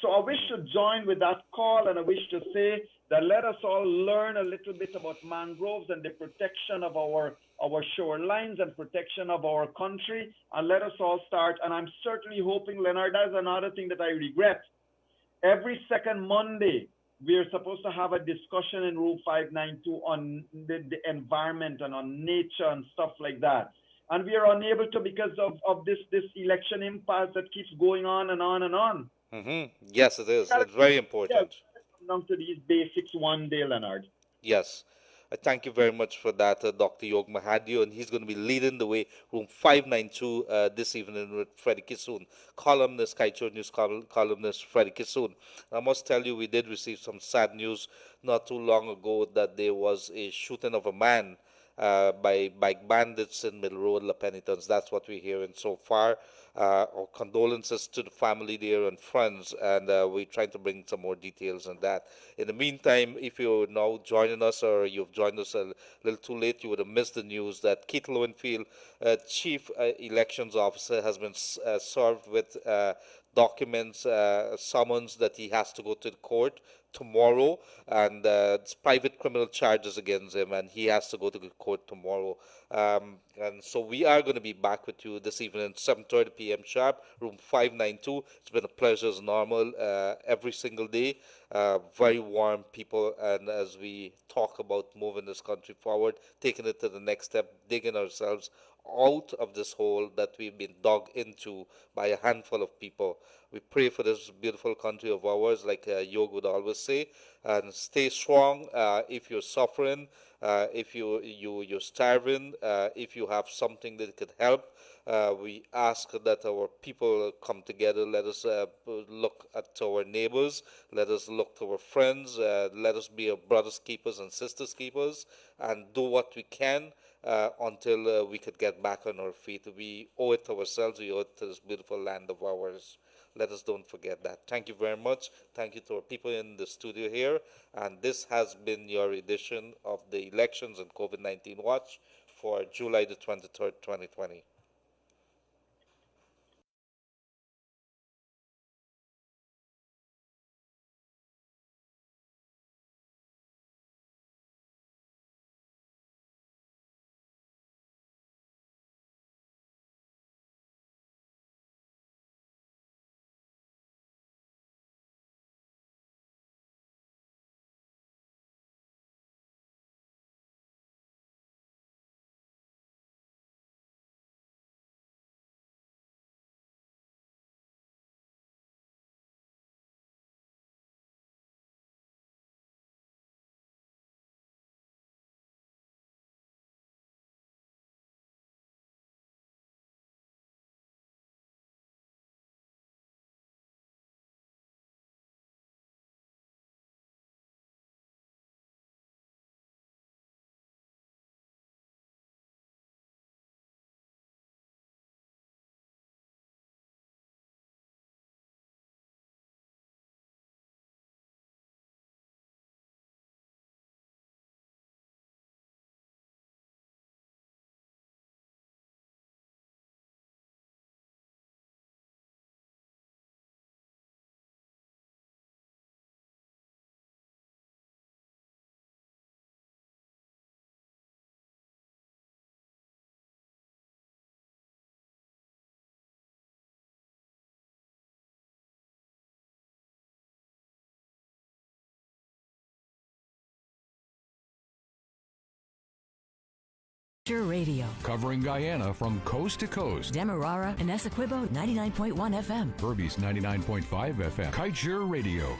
So I wish to join with that call, and I wish to say that let us all learn a little bit about mangroves and the protection of our shorelines and protection of our country, and let us all start. And I'm certainly hoping, Leonard, that's another thing that I regret. Every second Monday, we are supposed to have a discussion in Rule 592 on the environment and on nature and stuff like that. And we are unable to because of this election impasse that keeps going on and on and on. Mm-hmm. Yes, it is. It's very important. Come down to these basics one day, Leonard. Yes. I thank you very much for that, Dr. Yog Mahadeo, and he's going to be leading the way, room 592, this evening with Freddie Kissoon, columnist, Kaito News columnist Freddie Kissoon. I must tell you, we did receive some sad news not too long ago that there was a shooting of a man by bandits in Middle Road, La Penitence. That's what we're hearing so far. Our condolences to the family there and friends, and we're trying to bring some more details on that. In the meantime, if you're now joining us or you've joined us a little too late, you would have missed the news that Keith Lowenfield, Chief Elections Officer, has been served with documents, summons that he has to go to the court tomorrow, and it's private criminal charges against him, and he has to go to the court tomorrow. And so we are going to be back with you this evening, 7:30 p.m. sharp, room 592. It's been a pleasure as normal every single day. Very warm people, and as we talk about moving this country forward, taking it to the next step, digging ourselves out of this hole that we've been dug into by a handful of people. We pray for this beautiful country of ours, like Yog would always say, and stay strong. If you're suffering, if you're starving, if you have something that could help, we ask that our people come together. Let us look at our neighbors. Let us look to our friends. Let us be our brothers keepers and sisters keepers, and do what we can until we could get back on our feet. We owe it to ourselves. We owe it to this beautiful land of ours. Let us don't forget that. Thank you very much. Thank you to our people in the studio here. And this has been your edition of the Elections and COVID-19 Watch for July the 23rd, 2020. Radio. Covering Guyana from coast to coast. Demerara and Essequibo 99.1 FM. Berbice 99.5 FM. Kite Radio.